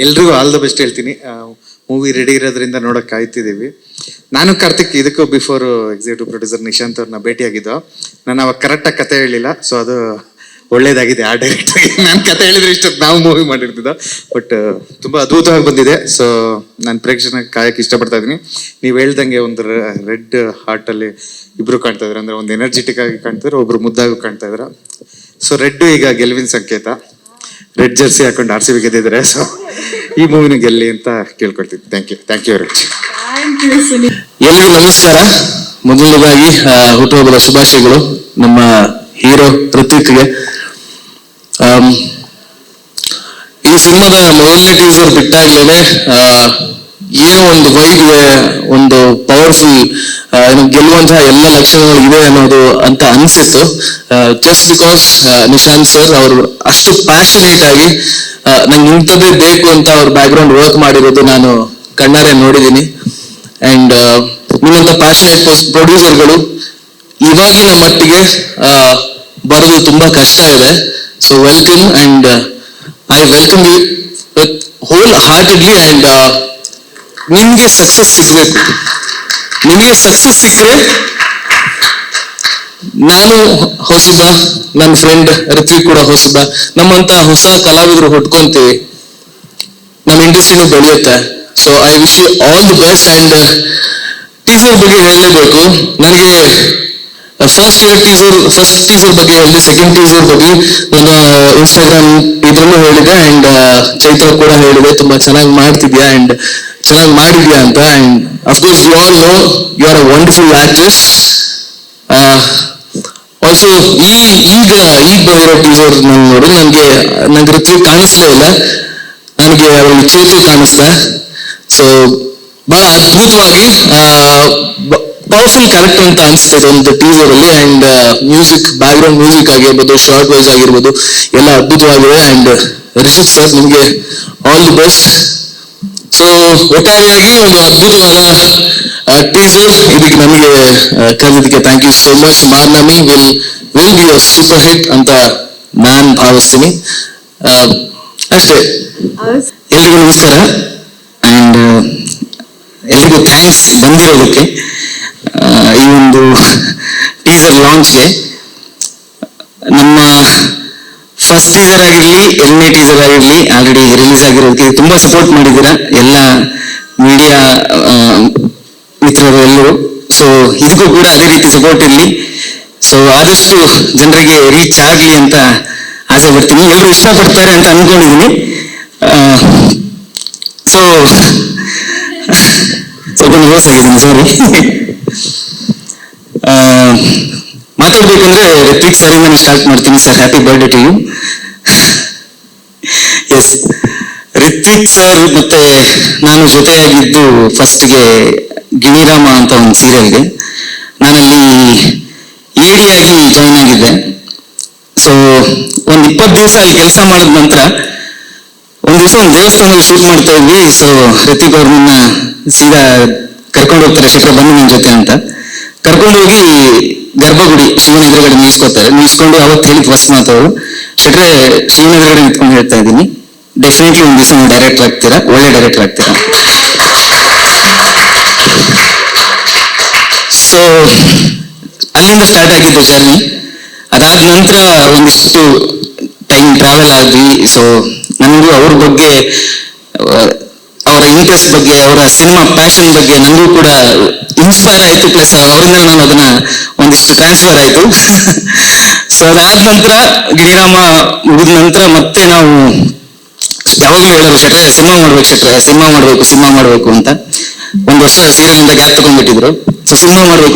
ಎಲ್ರಿಗೂ all the best ಹೇಳ್ತೀನಿ. Movie ready ಇರೋದ್ರಿಂದ ನೋಡಕ್ ಕಾಯ್ತಿದ್ದೀವಿ. ನಾನು ಕಾರ್ತಿಕ್ ಇದಕ್ಕೂ ಬಿಫೋರ್ ಎಕ್ಸಿಕ್ಯೂಟಿವ್ ಪ್ರೊಡ್ಯೂಸರ್ ನಿಶಾಂತ್ ಅವ್ರನ್ನ ಭೇಟಿಯಾಗಿದ್ದು. ನಾನು ಅವಾಗ ಕರೆಕ್ಟಾಗಿ ಕತೆ ಹೇಳಿಲ್ಲ, ಸೊ ಅದು ಒಳ್ಳೇದಾಗಿದೆ. ಆ ಡೈರೆಕ್ಟ್ ಆಗಿ ನಾನು ಕತೆ ಹೇಳಿದ್ರೆ ಇಷ್ಟೊತ್ತು ನಾವು ಮೂವಿ ಮಾಡಿರ್ತಿದ್ದ. ಬಟ್ ತುಂಬಾ ಅದ್ಭುತವಾಗಿ ಬಂದಿದೆ. ಸೊ ನಾನು ಪ್ರೇಕ್ಷಕನ ಕಾಯಕ್ಕೆ ಇಷ್ಟಪಡ್ತಾ ಇದ್ದೀನಿ. ನೀವು ಹೇಳ್ದಂಗೆ ಒಂದು ರೆಡ್ ಹಾರ್ಟ್ ಅಲ್ಲಿ ಇಬ್ರು ಕಾಣ್ತಾ ಇದ್ರು, ಅಂದ್ರೆ ಒಂದು ಎನರ್ಜೆಟಿಕ್ ಆಗಿ ಕಾಣ್ತಿದ್ರು, ಒಬ್ರು ಮುದ್ದಾಗಿ ಕಾಣ್ತಾ ಇದ್ರ. ಸೊ ರೆಡ್ ಈಗ ಗೆಲುವಿನ ಸಂಕೇತ. ರೆಡ್ ಜರ್ಸಿ ಹಾಕೊಂಡು RCB ಗೆದ್ದಿದ್ದಾರೆ. ಸೊ ಈ ಮೂವಿನ ಗೆಲ್ಲಿ ಅಂತ ಕೇಳ್ಕೊಳ್ತೀನಿ. Thank you very much. ಎಲ್ರಿಗೂ ನಮಸ್ಕಾರ. ಮೊದಲನೇದಾಗಿ ಹುಟ್ಟುಹಬ್ಬದ ಶುಭಾಶಯಗಳು ನಮ್ಮ ಹೀರೋ ಋತ್ವಿಕ್ಗೆ. ಈ ಸಿನಿಮಾದ ಮೊದಲನೇ ಟೀಸರ್ ಬಿಟ್ಟಾಗ್ಲೇನೆ ಏನೋ ಒಂದು ವೈಬ್ ಇದೆ, ಒಂದು ಪವರ್ಫುಲ್ ಗೆಲ್ಲುವಂತಹ ಎಲ್ಲ ಲಕ್ಷಣಗಳು ಇದೆ ಅನ್ನೋದು ಅಂತ ಅನ್ಸಿತ್ತು. ಜಸ್ಟ್ ಬಿಕಾಸ್ ನಿಶಾಂತ್ ಸರ್ ಅವರು ಅಷ್ಟು ಪ್ಯಾಷನೇಟ್ ಆಗಿ ನಂಗೆ ಇಂಥದ್ದೇ ಬೇಕು ಅಂತ ಅವ್ರ ಬ್ಯಾಕ್ ಗ್ರೌಂಡ್ ವರ್ಕ್ ಮಾಡಿರೋದು ನಾನು ಕಣ್ಣಾರೆ ನೋಡಿದ್ದೀನಿ. ಅಂಡ್ ನಿಮ್ಮಂತ ಪ್ಯಾಷನೇಟ್ ಪ್ರೊಡ್ಯೂಸರ್ಗಳು ಇವಾಗಿನ ಮಟ್ಟಿಗೆ ಬರೋದು ತುಂಬಾ ಕಷ್ಟ ಇದೆ. So welcome, and I welcome you with whole heartedly. And ನಿಮ್ಗೆ ಸಕ್ಸಸ್ ಸಿಗ್ಬೇಕು. ನಿಮಗೆ ಸಕ್ಸಸ್ ಸಿಕ್ಕರೆ ನಾನು ಹೊಸಬ, ನನ್ನ ಫ್ರೆಂಡ್ ಋತ್ವಿಕ್ ಕೂಡ ಹೊಸಬ, ನಮ್ಮಂತ ಹೊಸ ಕಲಾವಿದರು ಹುಟ್ಕೊಂತೀವಿ, ನಮ್ಮ ಇಂಡಸ್ಟ್ರಿನೂ ಬೆಳೆಯುತ್ತೆ. So I wish you all the best. And teaser ಬಗ್ಗೆ ಹೇಳಲೇಬೇಕು. ನನಗೆ ಫಸ್ಟ್ ಟೀಸರ್ ಬಗ್ಗೆ ಹೇಳಿದೆ, ಸೆಕೆಂಡ್ ಟೀಸರ್ ಬಗ್ಗೆ ನನ್ನ ಇನ್ಸ್ಟಾಗ್ರಾಮ್ ಇದ್ರಲ್ಲೂ ಹೇಳಿದೆ. ಅಂಡ್ ಚೈತ್ರ ಕೂಡ ಹೇಳಿದೆ, ತುಂಬಾ ಚೆನ್ನಾಗಿ ಮಾಡ್ತಿದ್ಯಾ ಅಂಡ್ ಚೆನ್ನಾಗಿ ಮಾಡಿದ್ಯಾ ಅಂತ. And of course you all know you are a wonderful actress. Also ಈಗ ಬರೋ ಟೀಸರ್ ನಾನು ನೋಡಿ ನಂಗೆ ಋತ್ವಿಕ್ ಕಾಣಿಸ್ಲೇ ಇಲ್ಲ, ನನಗೆ ಅವರಲ್ಲಿ ಚೇತು ಕಾಣಿಸ್ದೆ. ಸೊ ಬಹಳ ಅದ್ಭುತವಾಗಿ ಪವರ್ಫುಲ್ ಕ್ಯಾರೆಕ್ಟರ್ ಅಂತ ಅನಿಸ್ತಿದೆ ಒಂದು ಟೀಸರ್ ಅಲ್ಲಿ. And music, background music ಆಗಿರ್ಬೋದು, ಶಾರ್ಟ್ ವೈಸ್ ಆಗಿರ್ಬೋದು, ಎಲ್ಲ ಅದ್ಭುತವಾಗಿದೆ. ಅಂಡ್ ರಿಷಿತ್ ಸರ್, ನಿಮ್ಗೆ ಆಲ್ ದಿ ಬೆಸ್ಟ್. ಸೊ ಒಟ್ಟಾರೆಯಾಗಿ ಒಂದು ಅದ್ಭುತವಾದ ಟೀಸರ್ ಇದಕ್ಕೆ ನಮಗೆ ಕರೆದಿದ್ದಕ್ಕೆ thank you so much. Marnami will be a super hit ಅಂತ ನಾನ್ ಭಾವಿಸ್ತೀನಿ. ಅಷ್ಟೇ. ಎಲ್ರಿಗೂ ನಮಸ್ಕಾರ. ಅಂಡ್ ಎಲ್ರಿಗೂ ಥ್ಯಾಂಕ್ಸ್ ಬಂದಿರೋದಕ್ಕೆ ಈ ಒಂದು ಟೀಸರ್ ಲಾಂಚ್ಗೆ. ನಮ್ಮ ಫಸ್ಟ್ ಟೀಸರ್ ಆಗಿರ್ಲಿ, ಎರಡನೇ ಟೀಸರ್ ಆಗಿರ್ಲಿ, ಆಲ್ರೆಡಿ ರಿಲೀಸ್ ಆಗಿರೋದಕ್ಕೆ ತುಂಬಾ ಸಪೋರ್ಟ್ ಮಾಡಿದ್ದೀರಾ ಎಲ್ಲ ಮೀಡಿಯಾ ಮಿತ್ರರು ಎಲ್ಲರೂ. ಸೊ ಇದಕ್ಕೂ ಕೂಡ ಅದೇ ರೀತಿ ಸಪೋರ್ಟ್ ಇರಲಿ. ಸೊ ಆದಷ್ಟು ಜನರಿಗೆ ರೀಚ್ ಆಗಲಿ ಅಂತ ಆಸೆ ಪಡ್ತೀನಿ. ಎಲ್ಲರೂ ಇಷ್ಟಪಡ್ತಾರೆ ಅಂತ ಅನ್ಕೊಂಡಿದ್ದೀನಿ. ಸೊ ಸ್ವಲ್ಪ ನರ್ವಸ್ ಆಗಿದ್ದೀನಿ, ಸಾರಿ. ಮಾತಾಡ್ಬೇಕಂದ್ರೆ ಋತ್ವಿಕ್ ಸರ್ ಇಂದಾನೆ ಸ್ಟಾರ್ಟ್ ಮಾಡ್ತೀನಿ. Sir, happy birthday to you. Yes, Rithvik sir ಮತ್ತೆ ನಾನು ಜೊತೆಯಾಗಿದ್ದು ಫಸ್ಟ್ಗೆ ಗಿಣಿರಾಮ ಅಂತ ಒಂದು ಸೀರಿಯಲ್ಗೆ ನಾನಲ್ಲಿ AD ಆಗಿ ಜಾಯ್ನ್ ಆಗಿದ್ದೆ. ಸೊ ಒಂದು 20 ದಿವಸ ಅಲ್ಲಿ ಕೆಲಸ ಮಾಡಿದ ನಂತರ ಒಂದು ದಿವಸ ಒಂದು ದೇವಸ್ಥಾನದಲ್ಲಿ ಶೂಟ್ ಮಾಡ್ತಾ ಇದ್ವಿ. ಸೊ ಋತ್ವಿಕ್ ಅವ್ರನ್ನ ಸೀದಾ ಕರ್ಕೊಂಡು ಹೋಗ್ತಾರೆ, ಶೆಟ್ರೆ ಬನ್ನಿ ನನ್ನ ಜೊತೆ ಅಂತ ಕರ್ಕೊಂಡು ಹೋಗಿ ಗರ್ಭಗುಡಿ ಶಿವನ ಎದುರುಗಡೆ ನಿಲ್ಸ್ಕೊಂಡು ಅವತ್ತು ಹೇಳಿದ್ ಫಸ್ಟ್ ಮಾತು ಅವರು, ಶೆಟ್ರೆ ಶಿವನ ಎದುರುಗಡೆ ನಿಂತ್ಕೊಂಡು ಹೇಳ್ತಾ ಇದ್ದೀನಿ, ಡೆಫಿನೆಟ್ಲಿ ಒಂದು ದಿವಸ ನೀವು ಡೈರೆಕ್ಟರ್ ಆಗ್ತೀರಾ, ಒಳ್ಳೆ ಡೈರೆಕ್ಟರ್ ಆಗ್ತೀರಾ. ಸೊ ಅಲ್ಲಿಂದ ಸ್ಟಾರ್ಟ್ ಆಗಿದ್ದು ಜರ್ನಿ. ಅದಾದ ನಂತರ ಒಂದಿಷ್ಟು ಟೈಮ್ ಟ್ರಾವೆಲ್ ಆದ್ವಿ. ಸೊ ನನಗೂ ಅವ್ರ ಬಗ್ಗೆ, ಅವರ ಇಂಟ್ರೆಸ್ಟ್ ಬಗ್ಗೆ, ಅವರ ಸಿನಿಮಾ ಪ್ಯಾಷನ್ ಬಗ್ಗೆ ನನಗೂ ಕೂಡ ಇನ್ಸ್ಪೈರ್ ಆಯ್ತು. ಪ್ಲಸ್ ಅವರಿಂದ ನಾನು ಅದನ್ನ ಒಂದಿಷ್ಟು ಟ್ರಾನ್ಸ್ಫರ್ ಆಯ್ತು. ಸೊ ಅದಾದ ನಂತರ ಗಿಣಿರಾಮ ಮುಗಿದ ನಂತರ ಮತ್ತೆ ನಾವು ಯಾವಾಗಲೂ ಹೇಳೋರು, ಶೆಟ್ರೆ ಸಿನಿಮಾ ಮಾಡ್ಬೇಕು, ಶೆಟ್ರೆ ಸಿನಿಮಾ ಮಾಡ್ಬೇಕು ಅಂತ. ಒಂದು ವರ್ಷ ಸೀರಿಯಲ್ ಇಂದ ಗ್ಯಾಪ್ ತಗೊಂಡ್ಬಿಟ್ಟಿದ್ರು. ಸೊ ಸಿನಿಮಾ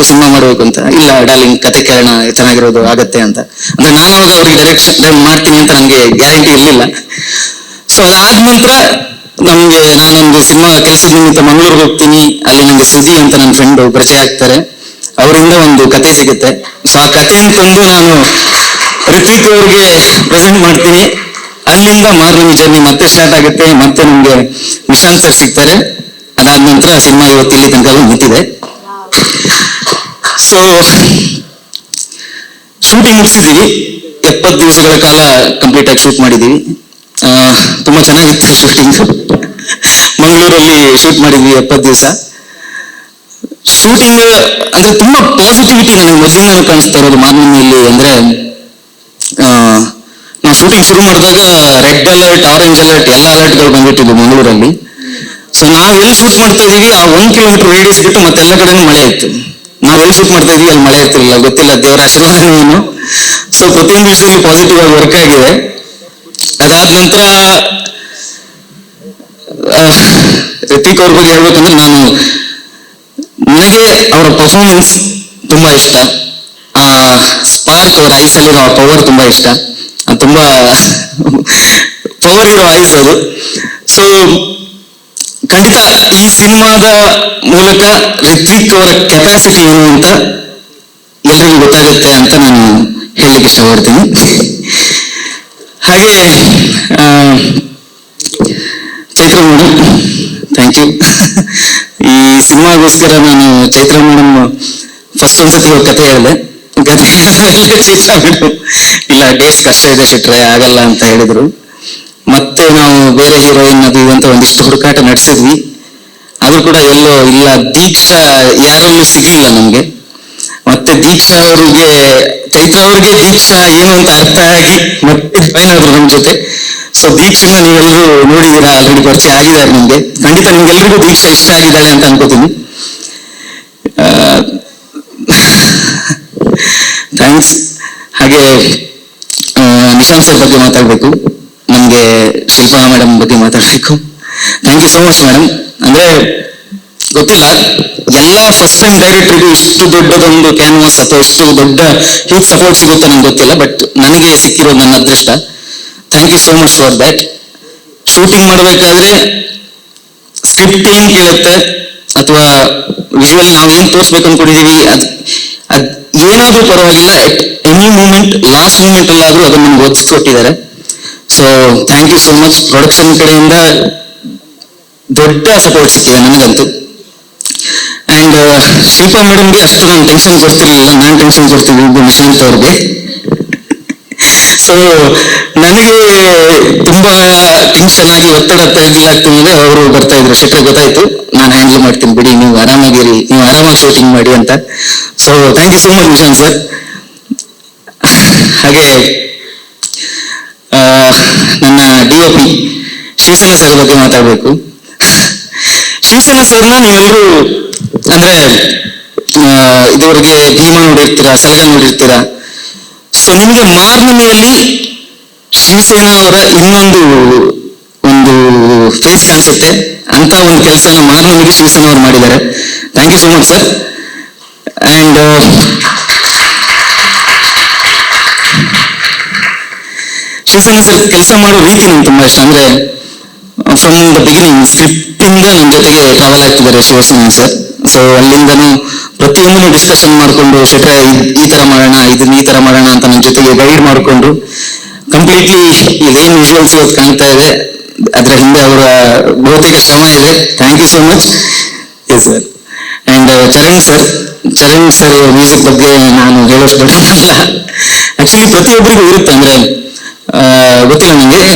ಮಾಡ್ಬೇಕು ಅಂತ. ಇಲ್ಲ ಡಾರ್ಲಿಂಗ್, ಕತೆ ಕೇಳೋಣ, ಚೆನ್ನಾಗಿರೋದು ಆಗತ್ತೆ ಅಂತ. ಅಂದ್ರೆ ನಾನು ಅವಾಗ ಅವ್ರಿಗೆ ಡೈರೆಕ್ಷನ್ ಮಾಡ್ತೀನಿ ಅಂತ ನಮ್ಗೆ ಗ್ಯಾರಂಟಿ ಇರ್ಲಿಲ್ಲ. ಸೊ ಅದಾದ ನಂತರ ನಾನೊಂದು ಸಿನಿಮಾ ಕೆಲಸದ ನಿಮಿತ್ತ ಮಂಗಳೂರಿಗೆ ಹೋಗ್ತೀನಿ. ಅಲ್ಲಿ ನಂಗೆ ಸುಜಿ ಅಂತ ನನ್ನ ಫ್ರೆಂಡ್ ಪರಿಚಯ ಆಗ್ತಾರೆ. ಅವರಿಂದ ಒಂದು ಕತೆ ಸಿಗುತ್ತೆ. ಸೊ ಆ ಕಥೆಯನ್ನು ತಂದು ನಾನು ಋತ್ವಿಕ್ ಅವ್ರಿಗೆ ಪ್ರೆಸೆಂಟ್ ಮಾಡ್ತೀನಿ. ಅಲ್ಲಿಂದ ಮಾರ್ನಮಿ ಜರ್ನಿ ಮತ್ತೆ ಸ್ಟಾರ್ಟ್ ಆಗುತ್ತೆ. ಮತ್ತೆ ನಮ್ಗೆ ನಿಶಾಂತ್ ಸರ್ ಸಿಗ್ತಾರೆ. ಅದಾದ ನಂತರ ಸಿನಿಮಾ ಇವತ್ತು ಇಲ್ಲಿ ತನಕ ನಿಂತಿದೆ. So shooting ಮುಗಿಸಿದೀವಿ. 70 ದಿವಸಗಳ ಕಾಲ ಕಂಪ್ಲೀಟ್ ಆಗಿ ಶೂಟ್ ಮಾಡಿದೀವಿ. ತುಂಬಾ ಚೆನ್ನಾಗಿತ್ತು ಶೂಟಿಂಗ್. ಮಂಗಳೂರಲ್ಲಿ ಶೂಟ್ ಮಾಡಿದ್ವಿ 70 ದಿವಸ. ಶೂಟಿಂಗ್ ಅಂದ್ರೆ ತುಂಬಾ ಪಾಸಿಟಿವಿಟಿ ನನಗೆ ಮೊದಲಿಂದ ಕಾಣಿಸ್ತಾ ಇರೋದು ಮಾನವನಿಯಲ್ಲಿ. ಅಂದ್ರೆ ನಾವು ಶೂಟಿಂಗ್ ಶುರು ಮಾಡಿದಾಗ ರೆಡ್ ಅಲರ್ಟ್, ಆರೆಂಜ್ ಅಲರ್ಟ್ ಎಲ್ಲ ಅಲರ್ಟ್ಗಳು ಬಂದ್ಬಿಟ್ಟಿದ್ವು ಮಂಗಳೂರಲ್ಲಿ. ಸೊ ನಾವು ಎಲ್ಲಿ ಶೂಟ್ ಮಾಡ್ತಾ ಇದೀವಿ ಆ 1 ಕಿಲೋಮೀಟರ್ ರೇಡಿಯಸ್ ಬಿಟ್ಟು ಮತ್ತೆಲ್ಲ ಕಡೆನೂ ಮಳೆ ಇತ್ತು. ನಾವು ಎಲ್ಲಿ ಶೂಟ್ ಮಾಡ್ತಾ ಇದೀವಿ ಅಲ್ಲಿ ಮಳೆ ಇರ್ತಿರ್ಲಿಲ್ಲ, ಗೊತ್ತಿಲ್ಲ, ದೇವರ ಆಶೀರ್ವಾದ ಏನು. ಸೊ ಪ್ರತಿಯೊಂದು ವಿಷಯದಲ್ಲಿ ಪಾಸಿಟಿವ್ ಆಗಿ ವರ್ಕ್ ಆಗಿದೆ. ಅದಾದ ನಂತರ ರಿತಿಕ್ ಅವ್ರ ಬಗ್ಗೆ ಹೇಳ್ಬೇಕಂದ್ರೆ ನನಗೆ ಅವರ ಪರ್ಫಾರ್ಮೆನ್ಸ್ ತುಂಬಾ ಇಷ್ಟ. ಆ ಸ್ಪಾರ್ಕ್ ಅವ್ರ ಐಸ್ ಅಲ್ಲಿರೋ ಪವರ್ ತುಂಬಾ ಇಷ್ಟ. ತುಂಬಾ ಪವರ್ ಇರೋ ಐಸ್ ಅದು. ಸೊ ಖಂಡಿತ ಈ ಸಿನಿಮಾದ ಮೂಲಕ ರಿತ್ವಿಕ್ ಅವರ ಕೆಪಾಸಿಟಿ ಏನು ಅಂತ ಎಲ್ರಿಗೂ ಗೊತ್ತಾಗುತ್ತೆ ಅಂತ ನಾನು ಹೇಳಲಿಕ್ಕೆ ಇಷ್ಟಪಡ್ತೀನಿ. ಹಾಗೆ ಚೈತ್ರ ಮೇಡಮ್, ಥ್ಯಾಂಕ್ ಯು. ಈ ಸಿನಿಮಾಗೋಸ್ಕರ ನಾನು ಚೈತ್ರ ಮೇಡಮ್ ಫಸ್ಟ್ ಒಂದ್ಸತಿ ಹೋಗಿ ಕತೆ ಹೇಳಿದೆ. ಚೈತ್ರ ಮೇಡಮ್ ಇಲ್ಲ ಡೇಟ್ಸ್ ಕಷ್ಟ ಇದೆ ಶೆಟ್ರೆ, ಆಗಲ್ಲ ಅಂತ ಹೇಳಿದ್ರು. ಮತ್ತೆ ನಾವು ಬೇರೆ ಹೀರೋಯಿನ್ ಅದು ಇದು ಅಂತ ಒಂದಿಷ್ಟು ಹುಡುಕಾಟ ನಡೆಸಿದ್ವಿ. ಅದು ಕೂಡ ಎಲ್ಲೋ ಇಲ್ಲ, ದೀಕ್ಷಾ ಯಾರಲ್ಲೂ ಸಿಗ್ಲಿಲ್ಲ ನಮ್ಗೆ. ಮತ್ತೆ ದೀಕ್ಷಾ ಅವರಿಗೆ, ಚೈತ್ರ ಅವ್ರಿಗೆ ದೀಕ್ಷಾ ಏನು ಅಂತ ಅರ್ಥ ಆಗಿ ಮತ್ತೆ ಜಾಯ್ನ್ ಆದ್ರು ನಮ್ ಜೊತೆ. ಸೊ ದೀಕ್ಷನ ನೀವೆಲ್ಲರೂ ನೋಡಿದೀರಾ, ಆಲ್ರೆಡಿ ಪರಿಚಯ ಆಗಿದ್ದಾರೆ ನಿಮ್ಗೆ. ಖಂಡಿತ ನಿಮ್ಗೆಲ್ರಿಗೂ ದೀಕ್ಷಾ ಇಷ್ಟ ಆಗಿದ್ದಾಳೆ ಅಂತ ಅನ್ಕೋತೀನಿ. ಥ್ಯಾಂಕ್ಸ್. ಹಾಗೆ ನಿಶಾಂತ್ ಸರ್ ಬಗ್ಗೆ ಮಾತಾಡ್ಬೇಕು, ನಮ್ಗೆ ಶಿಲ್ಪಾ ಮೇಡಮ್ ಬಗ್ಗೆ ಮಾತಾಡ್ಬೇಕು. Thank you so much madam. ಅಂದ್ರೆ ಗೊತ್ತಿಲ್ಲ, ಎಲ್ಲ ಫಸ್ಟ್ ಟೈಮ್ ಡೈರೆಕ್ಟರ್ಗೂ ಇಷ್ಟು ದೊಡ್ಡದೊಂದು ಕ್ಯಾನ್ವಾಸ್ ಅಥವಾ ಇಷ್ಟು ದೊಡ್ಡ ಹೀಗೆ ಸಪೋರ್ಟ್ ಸಿಗುತ್ತಾ ನಂಗೆ ಗೊತ್ತಿಲ್ಲ, ಬಟ್ ನನಗೆ ಸಿಕ್ಕಿರೋದು ನನ್ನ ಅದೃಷ್ಟ. Thank you so much for that. Shooting ಮಾಡಬೇಕಾದ್ರೆ ಸ್ಕ್ರಿಪ್ಟ್ ಏನ್ ಕೇಳುತ್ತೆ ಅಥವಾ ವಿಜುವಲಿ ನಾವು ಏನ್ ತೋರಿಸ್ಬೇಕು ಅನ್ಕೊಂಡಿದೀವಿ, ಅದ್ ಏನಾದ್ರೂ ಪರವಾಗಿಲ್ಲ, ಎನಿ ಮೂಮೆಂಟ್, ಲಾಸ್ಟ್ ಮೂಮೆಂಟ್ ಅಲ್ಲಾದ್ರೂ ಅದನ್ನ ನಮ್ಗೆ ಒದಗಿಸ್ಕೊಟ್ಟಿದ್ದಾರೆ. So thank you so much. Production ಕಡೆಯಿಂದ ದೊಡ್ಡ ಸಪೋರ್ಟ್ ಸಿಕ್ಕಿದೆ ನನಗಂತೂ. ಅಂಡ್ ಶಿಲ್ಪಾ ಮೇಡಮ್ಗೆ ಅಷ್ಟು ನಾನು ಟೆನ್ಷನ್ ಕೊಡ್ತಿರ್ಲಿಲ್ಲ, ನಾನು ಟೆನ್ಷನ್ ಕೊಡ್ತೀನಿ ನಿಶಾಂತ್ ಅವ್ರಿಗೆ. ಸೊ ನನಗೆ ತುಂಬಾ ಟೆನ್ಷನ್ ಆಗಿ ಒತ್ತಡ ತೆಗಿಲಾಗ್ತದೆ, ಅವರು ಬರ್ತಾ ಇದ್ರು, ಶೆಟ್ರೆ ಗೊತ್ತಾಯ್ತು, ನಾನು ಹ್ಯಾಂಡಲ್ ಮಾಡ್ತೀನಿ ಬಿಡಿ, ನೀವು ಆರಾಮಾಗಿರಿ, ನೀವು ಆರಾಮಾಗಿ ಶೂಟಿಂಗ್ ಮಾಡಿ ಅಂತ. So thank you so much Nishant sir. ಹಾಗೆ ನನ್ನ DOP ಶಿವಸೇನಾ ಸರ್ ಬಗ್ಗೆ ಮಾತಾಡ್ಬೇಕು. ಶಿವಸೇನಾ ಸರ್ನ ನೀವೆಲ್ಲರೂ ಅಂದ್ರೆ ಇದುವರೆಗೆ ಭೀಮಾ ನೋಡಿರ್ತೀರಾ, ಸಲಗ ನೋಡಿರ್ತೀರಾ. ಸೊ ನಿಮ್ಗೆ ಮಾರ್ನಮಿಯಲ್ಲಿ ಶಿವಸೇನಾ ಅವರ ಒಂದು ಫೇಸ್ ಕಾಣಿಸುತ್ತೆ ಅಂತ ಒಂದು ಕೆಲಸನ ಮಾರ್ನಮಿಗೆ ಶಿವಸೇನಾ ಅವರು ಮಾಡಿದ್ದಾರೆ. Thank you so much sir. And Shivasena sir ಕೆಲಸ ಮಾಡೋ ರೀತಿ ನಂಗೆ ತುಂಬಾ ಇಷ್ಟ. ಅಂದ್ರೆ ಫ್ರಮ್ ದ ಬಿಗಿನಿಂಗ್ ಸ್ಕ್ರಿಪ್ಟ್ ಇಂದ ನಮ್ಮ ಜೊತೆಗೆ ಟ್ರಾವೆಲ್ ಆಗ್ತಿದ್ದಾರೆ ಶಿವಸೇನಾ ಸರ್. ಸೊ ಅಲ್ಲಿಂದನೂ ಪ್ರತಿಯೊಂದನ್ನು ಡಿಸ್ಕಷನ್ ಮಾಡ್ಕೊಂಡು, ಶೆಟ್ರೆ ಈ ತರ ಮಾಡೋಣ, ಇದನ್ನ ಈ ತರ ಮಾಡೋಣ ಅಂತ ನಮ್ಮ ಜೊತೆಗೆ ಗೈಡ್ ಮಾಡಿಕೊಂಡು ಕಂಪ್ಲೀಟ್ಲಿ ಇದೇನು ವಿಜುವಲ್ಸ್ ಇವತ್ತು ಕಾಣ್ತಾ ಇದೆ ಅದ್ರ ಹಿಂದೆ ಅವರ ಬಹುತೇಕ ಶ್ರಮ ಇದೆ. Thank you so much. Yes sir. And Charan sir music ಬಗ್ಗೆ ನಾನು ಹೇಳೋಷ್ಟು ಆಕ್ಚುಲಿ ಪ್ರತಿಯೊಬ್ಬರಿಗೂ ಇರುತ್ತೆ. ಅಂದ್ರೆ ಗೊತ್ತಿಲ್ಲ ನನಗೆ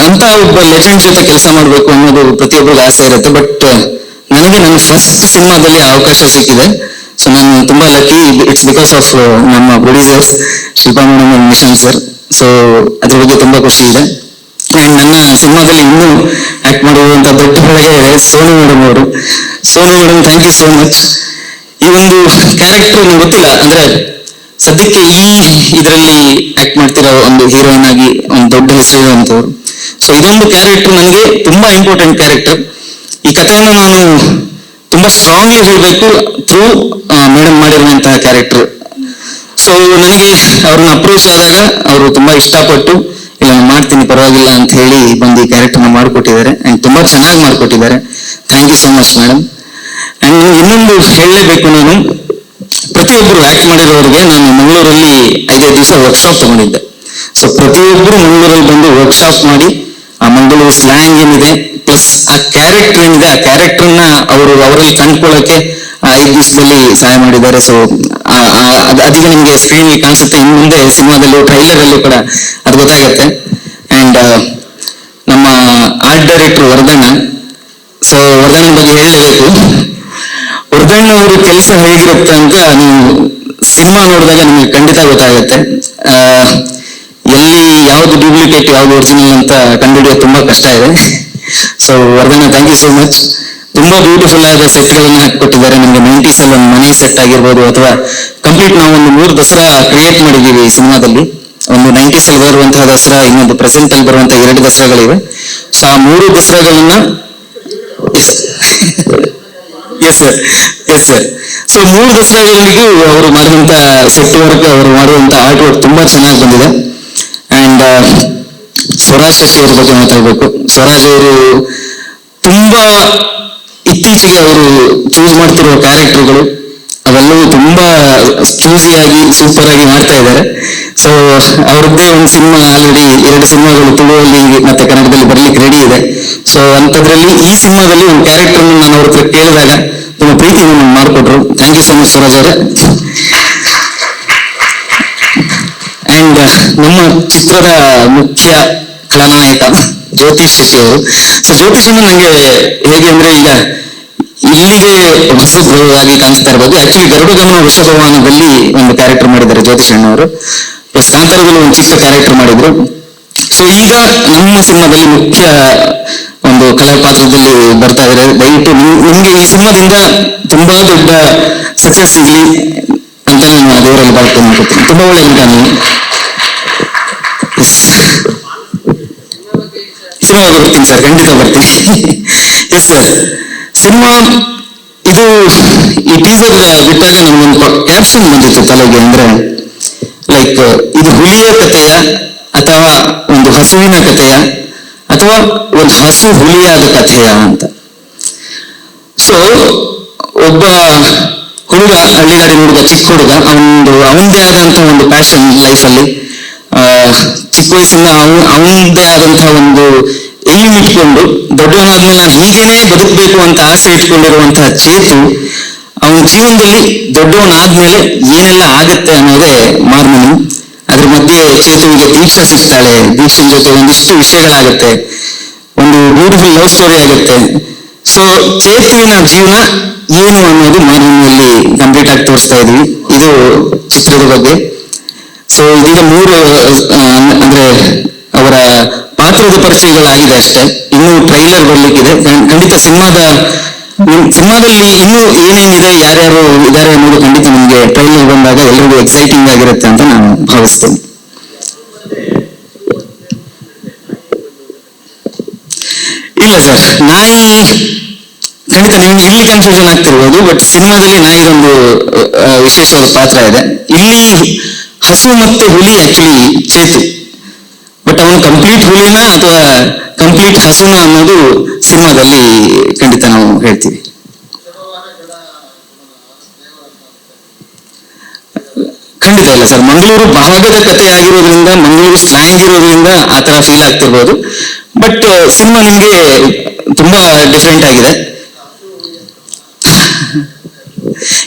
ಅಂತ ಒಬ್ಬ ಲೆಜೆಂಡ್ ಜೊತೆ ಕೆಲಸ ಮಾಡಬೇಕು ಅನ್ನೋದು ಪ್ರತಿಯೊಬ್ಬರಿಗೂ ಆಸೆ ಇರುತ್ತೆ. ಬಟ್ ನನಗೆ ನನ್ನ ಫಸ್ಟ್ ಸಿನಿಮಾದಲ್ಲಿ ಅವಕಾಶ ಸಿಕ್ಕಿದೆ. ಸೊ ನಾನು ತುಂಬಾ ಲಕ್ಕಿ. ಇಟ್ಸ್ ಬಿಕಾಸ್ ಆಫ್ ನಮ್ಮ producers Shilpa madam and Nishant sir. So ಅದ್ರ ಬಗ್ಗೆ ತುಂಬಾ ಖುಷಿ ಇದೆ. ಅಂಡ್ ನನ್ನ ಸಿನಿಮಾದಲ್ಲಿ ಇನ್ನೂ ಆಕ್ಟ್ ಮಾಡುವಂತ ದೊಡ್ಡ ಬೆಳಗ್ಗೆ ಇದೆ ಸೋನು ಮೇಡಮ್ ಅವರು. Sonu madam, thank you so much. ಈ ಒಂದು ಕ್ಯಾರೆಕ್ಟರ್ ನಂಗೆ ಗೊತ್ತಿಲ್ಲ, ಅಂದ್ರೆ ಸದ್ಯಕ್ಕೆ ಈ ಇದರಲ್ಲಿ ಆಕ್ಟ್ ಮಾಡ್ತಿರೋ ಒಂದು ಹೀರೋಯಿನ್ ಆಗಿ ಒಂದು ದೊಡ್ಡ ಹೆಸರು ಅಂತವ್ರು. ಸೊ ಇದೊಂದು ಕ್ಯಾರೆಕ್ಟರ್ ನನಗೆ ತುಂಬಾ ಇಂಪಾರ್ಟೆಂಟ್ ಕ್ಯಾರೆಕ್ಟರ್. ಈ ಕಥೆಯನ್ನು ನಾನು ತುಂಬಾ ಸ್ಟ್ರಾಂಗ್ಲಿ ಹೇಳಬೇಕು ಥ್ರೂ ಮೇಡಮ್ ಮಾಡಿರುವಂತಹ ಕ್ಯಾರೆಕ್ಟರ್. ಸೊ ನನಗೆ ಅವ್ರನ್ನ ಅಪ್ರೋಚ್ ಆದಾಗ ಅವರು ತುಂಬಾ ಇಷ್ಟಪಟ್ಟು ಇಲ್ಲ ನಾನು ಮಾಡ್ತೀನಿ ಪರವಾಗಿಲ್ಲ ಅಂತ ಹೇಳಿ ಬಂದು ಈ ಕ್ಯಾರೆಕ್ಟರ್ನ ಮಾಡಿಕೊಟ್ಟಿದ್ದಾರೆ. ಅಂಡ್ ತುಂಬಾ ಚೆನ್ನಾಗಿ ಮಾಡಿಕೊಟ್ಟಿದ್ದಾರೆ. Thank you so much madam. And ಇನ್ನೊಂದು ಹೇಳಲೇಬೇಕು, ನಾನು ಪ್ರತಿಯೊಬ್ಬರು ಆಕ್ಟ್ ಮಾಡಿರೋರಿಗೆ ನಾನು ಮಂಗಳೂರಲ್ಲಿ 5 ದಿವಸ ವರ್ಕ್ಶಾಪ್ ತಗೊಂಡಿದ್ದೆ. ಸೊ ಪ್ರತಿಯೊಬ್ಬರು ಮಂಗಳೂರಲ್ಲಿ ಬಂದು ವರ್ಕ್ಶಾಪ್ ಮಾಡಿ ಆ ಮಂಗಳೂರು ಸ್ಲ್ಯಾಂಗ್ ಏನಿದೆ ಪ್ಲಸ್ ಆ ಕ್ಯಾರೆಕ್ಟರ್ ಏನಿದೆ ಆ ಕ್ಯಾರೆಕ್ಟರ್ನ ಅವರಲ್ಲಿ ಕಂಡ್ಕೊಳ್ಳೋಕೆ 5 ದಿವಸದಲ್ಲಿ ಸಹಾಯ ಮಾಡಿದ್ದಾರೆ. ಸೊ ಅದೀಗ ನಿಮ್ಗೆ ಸ್ಕ್ರೀನ್ ಕಾಣಿಸುತ್ತೆ, ಇನ್ನು ಮುಂದೆ ಸಿನಿಮಾದಲ್ಲೂ ಟ್ರೈಲರ್ ಅಲ್ಲೂ ಕೂಡ ಅದು ಗೊತ್ತಾಗುತ್ತೆ. ಅಂಡ್ ಆರ್ಟ್ ಡೈರೆಕ್ಟರ್ ವರ್ಧಣ್ಣ. ಸೊ ವರ್ಧಣ್ಣ ಬಗ್ಗೆ ಹೇಳಲೇಬೇಕು. ವರ್ಧಣ್ಣ ಅವರು ಕೆಲಸ ಹೇಗಿರುತ್ತೆ ಅಂತ ನೀವು ಸಿನಿಮಾ ನೋಡಿದಾಗ ನಿಮಗೆ ಖಂಡಿತ ಗೊತ್ತಾಗುತ್ತೆ. ಎಲ್ಲಿ ಯಾವ್ದು ಡೂಪ್ಲಿಕೇಟ್ ಯಾವ್ದು ಒರಿಜಿನಲ್ ಅಂತ ಕಂಡುಹಿಡಿಯೋದು ತುಂಬಾ ಕಷ್ಟ ಇದೆ. ಸೊ ವರ್ಧಣ್ಣ, ಥ್ಯಾಂಕ್ ಯು ಸೋ ಮಚ್. ತುಂಬಾ ಬ್ಯೂಟಿಫುಲ್ ಆದ ಸೆಟ್ ಗಳನ್ನ ಹಾಕಿಕೊಟ್ಟಿದ್ದಾರೆ ನಮಗೆ. 90s ಅಲ್ಲಿ ಒಂದು ಮನೆ ಸೆಟ್ ಆಗಿರ್ಬೋದು, ಅಥವಾ ಕಂಪ್ಲೀಟ್ ನಾವು ಒಂದು 3 ದಸರಾ ಕ್ರಿಯೇಟ್ ಮಾಡಿದೀವಿ ಈ ಸಿನಿಮಾದಲ್ಲಿ. ಒಂದು 90s ಅಲ್ಲಿ ಬರುವಂತಹ ದಸರಾ, ಇನ್ನೊಂದು ಪ್ರೆಸೆಂಟ್ ಅಲ್ಲಿ ಬರುವಂತಹ 2 ದಸರಾಗಳಿವೆ. ಸೊ ಆ 3 ದಸರಾಗಳನ್ನ yes sir, yes sir. So 3 ದಸರಾಗಳಿಗೂ ಅವರು ಮಾಡಿದಂತ ಸೆಟ್ ವರ್ಕ್, ಅವರು ಮಾಡುವಂತ ಆರ್ಟ್ ವರ್ಕ್ ತುಂಬಾ ಚೆನ್ನಾಗಿ ಬಂದಿದೆ. ಅಂಡ್ ಸ್ವರಾಜ್ ಶೆಟ್ಟಿ ಅವ್ರ ಬಗ್ಗೆ ಮಾತಾಡ್ಬೇಕು. ಸ್ವರಾಜ್ ಅವರು ತುಂಬಾ ಇತ್ತೀಚೆಗೆ ಅವರು ಚೂಸ್ ಮಾಡ್ತಿರುವ ಕ್ಯಾರೆಕ್ಟರ್ಗಳು ಅವೆಲ್ಲವೂ ತುಂಬಾ ಚೂಸಿಯಾಗಿ ಸೂಪರ್ ಆಗಿ ಮಾಡ್ತಾ ಇದ್ದಾರೆ. ಸೊ ಅವ್ರದ್ದೇ ಒಂದು ಸಿನಿಮಾ ಆಲ್ರೆಡಿ 2 ಸಿನಿಮಾಗಳು ತುಳುವಲ್ಲಿ ಮತ್ತೆ ಕನ್ನಡದಲ್ಲಿ ಬರ್ಲಿಕ್ಕೆ ರೆಡಿ ಇದೆ. ಸೊ ಅಂಥದ್ರಲ್ಲಿ ಈ ಸಿನಿಮಾದಲ್ಲಿ ಒಂದು ಕ್ಯಾರೆಕ್ಟರ್ ನಾನು ಅವ್ರ ಹತ್ರ ಕೇಳಿದಾಗ ತುಂಬಾ ಪ್ರೀತಿಯನ್ನು ಮಾಡಿಕೊಟ್ರು. Thank you so much Swaraj ಅವರೇ. ಅಂಡ್ ನಮ್ಮ ಚಿತ್ರದ ಮುಖ್ಯ ಖಳನಾಯಕ ಜ್ಯೋತಿಷ್ ಶೆಟ್ಟಿ ಅವರು. ಸೊ ಜ್ಯೋತಿಷ್ ಅನ್ನು ನಂಗೆ ಹೇಗೆ ಅಂದ್ರೆ, ಈಗ ಇಲ್ಲಿಗೆ ಹೊಸದಾಗಿ ಕಾಣಿಸ್ತಾ ಇರ್ಬೋದು. ಆಕ್ಚುಲಿ ಗರುಡಗಮನ ವೃಷಭವಾಹನದಲ್ಲಿ ಒಂದು ಕ್ಯಾರೆಕ್ಟರ್ ಮಾಡಿದ್ದಾರೆ ಜ್ಯೋತಿಷ್ ಅಣ್ಣವರು. ಪ್ಲಸ್ ಕಾಂತಾರದಲ್ಲಿ ಒಂದು ಚಿಕ್ಕ ಕ್ಯಾರೆಕ್ಟರ್ ಮಾಡಿದ್ರು. ಸೊ ಈಗ ನಮ್ಮ ಸಿನಿಮಾದಲ್ಲಿ ಮುಖ್ಯ ಒಂದು ಕಲಾ ಪಾತ್ರದಲ್ಲಿ ಬರ್ತಾ ಇದ್ದಾರೆ. ದಯವಿಟ್ಟು ನಿಮ್ಗೆ ಈ ಸಿನಿಮಾದಿಂದ ತುಂಬಾ ದೊಡ್ಡ ಸಕ್ಸಸ್ ಸಿಗ್ಲಿ ಅಂತ ನಾನು ದೇವರಲ್ಲಿ ಪ್ರಾರ್ಥನೆ ಮಾಡ್ಕೊತೀನಿ. ತುಂಬಾ ಒಳ್ಳೆ ನಟ ನೀವು. ಸಿನಿಮಾ ಬರ್ತೀನಿ ಸರ್, ಖಂಡಿತ ಬರ್ತೀನಿ. Yes sir. ಸಿನಿಮಾ ಇದು ಈ ಟೀಸರ್ ಬಿಟ್ಟಾಗ ನಮಗೊಂದು ಕ್ಯಾಪ್ಷನ್ ಬಂದಿತ್ತು ತಲೆಗೆ. ಅಂದ್ರೆ ಲೈಕ್ ಇದು ಹುಲಿಯ ಕಥೆಯ, ಅಥವಾ ಒಂದು ಹಸುವಿನ ಕಥೆಯ, ಅಥವಾ ಒಂದು ಹಸು ಹುಲಿಯಾದ ಕಥೆಯ ಅಂತ. ಸೊ ಒಬ್ಬ ಹುಡುಗ, ಹಳ್ಳಿಗಾಡಿನ ಹುಡುಗ, ಚಿಕ್ಕ ಹುಡುಗ, ಅವನದೇ ಆದಂತಹ ಒಂದು ಪ್ಯಾಷನ್ ಲೈಫಲ್ಲಿ, ಚಿಕ್ಕ ವಯಸ್ಸಿಂದ ಅವನದೇ ಆದಂತಹ ಒಂದು ಎಲ್ಲಿ ಇಟ್ಕೊಂಡು ದೊಡ್ಡವನಾದ್ಮೇಲೆ ನಾನು ಹೀಗೇನೆ ಬದುಕಬೇಕು ಅಂತ ಆಸೆ ಇಟ್ಕೊಂಡಿರುವಂತಹ ಚೇತು, ಅವನ ಜೀವನದಲ್ಲಿ ದೊಡ್ಡವನಾದ್ಮೇಲೆ ಏನೆಲ್ಲ ಆಗತ್ತೆ ಅನ್ನೋದೇ ಮಾರ್ಮಿನಿ. ಅದ್ರ ಮಧ್ಯೆ ಚೇತುವಿಗೆ ದೀಕ್ಷಾ ಸಿಗ್ತಾಳೆ. ದೀಕ್ಷನ್ ಜೊತೆ ಒಂದಿಷ್ಟು ವಿಷಯಗಳಾಗತ್ತೆ, ಒಂದು ಬ್ಯೂಟಿಫುಲ್ ಲವ್ ಸ್ಟೋರಿ ಆಗುತ್ತೆ. ಸೊ ಚೇತುವಿನ ಜೀವನ ಏನು ಅನ್ನೋದು ಮಾರ್ಮಿನಿಯಲ್ಲಿ ಕಂಪ್ಲೀಟ್ ಆಗಿ ತೋರಿಸ್ತಾ ಇದೀವಿ. ಇದು ಚಿತ್ರದ ಬಗ್ಗೆ. ಸೊ ಇದೀಗ 3 ಅಂದ್ರೆ ಅವರ ಪಾತ್ರದ ಪರಿಚಯಗಳಾಗಿದೆ ಅಷ್ಟೇ. ಇನ್ನು ಟ್ರೈಲರ್ ಬರ್ಲಿಕ್ಕಿದೆ. ಖಂಡಿತ ಸಿನಿಮಾದಲ್ಲಿ ಇನ್ನೂ ಏನೇನಿದೆ, ಯಾರ್ಯಾರು ಇದ್ದಾರೆ ಅನ್ನೋದು ಖಂಡಿತ ನಿಮ್ಗೆ ಟ್ರೈಲರ್ ಬಂದಾಗ ಎಲ್ರಿಗೂ ಎಕ್ಸೈಟಿಂಗ್ ಆಗಿರುತ್ತೆ ಅಂತ ನಾನು ಭಾವಿಸ್ತೇನೆ. ಇಲ್ಲ ಸರ್, ನಾಯಿ ಖಂಡಿತ ನಿಮ್ಗೆ ಇಲ್ಲಿ ಕನ್ಫ್ಯೂಷನ್ ಆಗ್ತಿರ್ಬೋದು. ಬಟ್ ಸಿನಿಮಾದಲ್ಲಿ ನಾಯಿದೊಂದು ವಿಶೇಷವಾದ ಪಾತ್ರ ಇದೆ. ಇಲ್ಲಿ ಹಸು ಮತ್ತು ಹುಲಿ ಆಕ್ಚುಲಿ ಚೇತು. ಬಟ್ ಅವನು ಕಂಪ್ಲೀಟ್ ಹುಲಿನ ಅಥವಾ ಕಂಪ್ಲೀಟ್ ಹಸುನ ಅನ್ನೋದು ಸಿನಿಮಾದಲ್ಲಿ ಖಂಡಿತ ನಾವು ಹೇಳ್ತೀವಿ. ಖಂಡಿತ ಇಲ್ಲ ಸರ್. ಮಂಗಳೂರು ಭಾಗದ ಕಥೆ ಆಗಿರೋದ್ರಿಂದ, ಮಂಗಳೂರು ಸ್ಲ್ಯಾಂಗ್ ಇರೋದ್ರಿಂದ ಆ ತರ ಫೀಲ್ ಆಗ್ತಿರ್ಬೋದು. ಬಟ್ ಸಿನಿಮಾ ನಿಮ್ಗೆ ತುಂಬಾ ಡಿಫ್ರೆಂಟ್ ಆಗಿದೆ.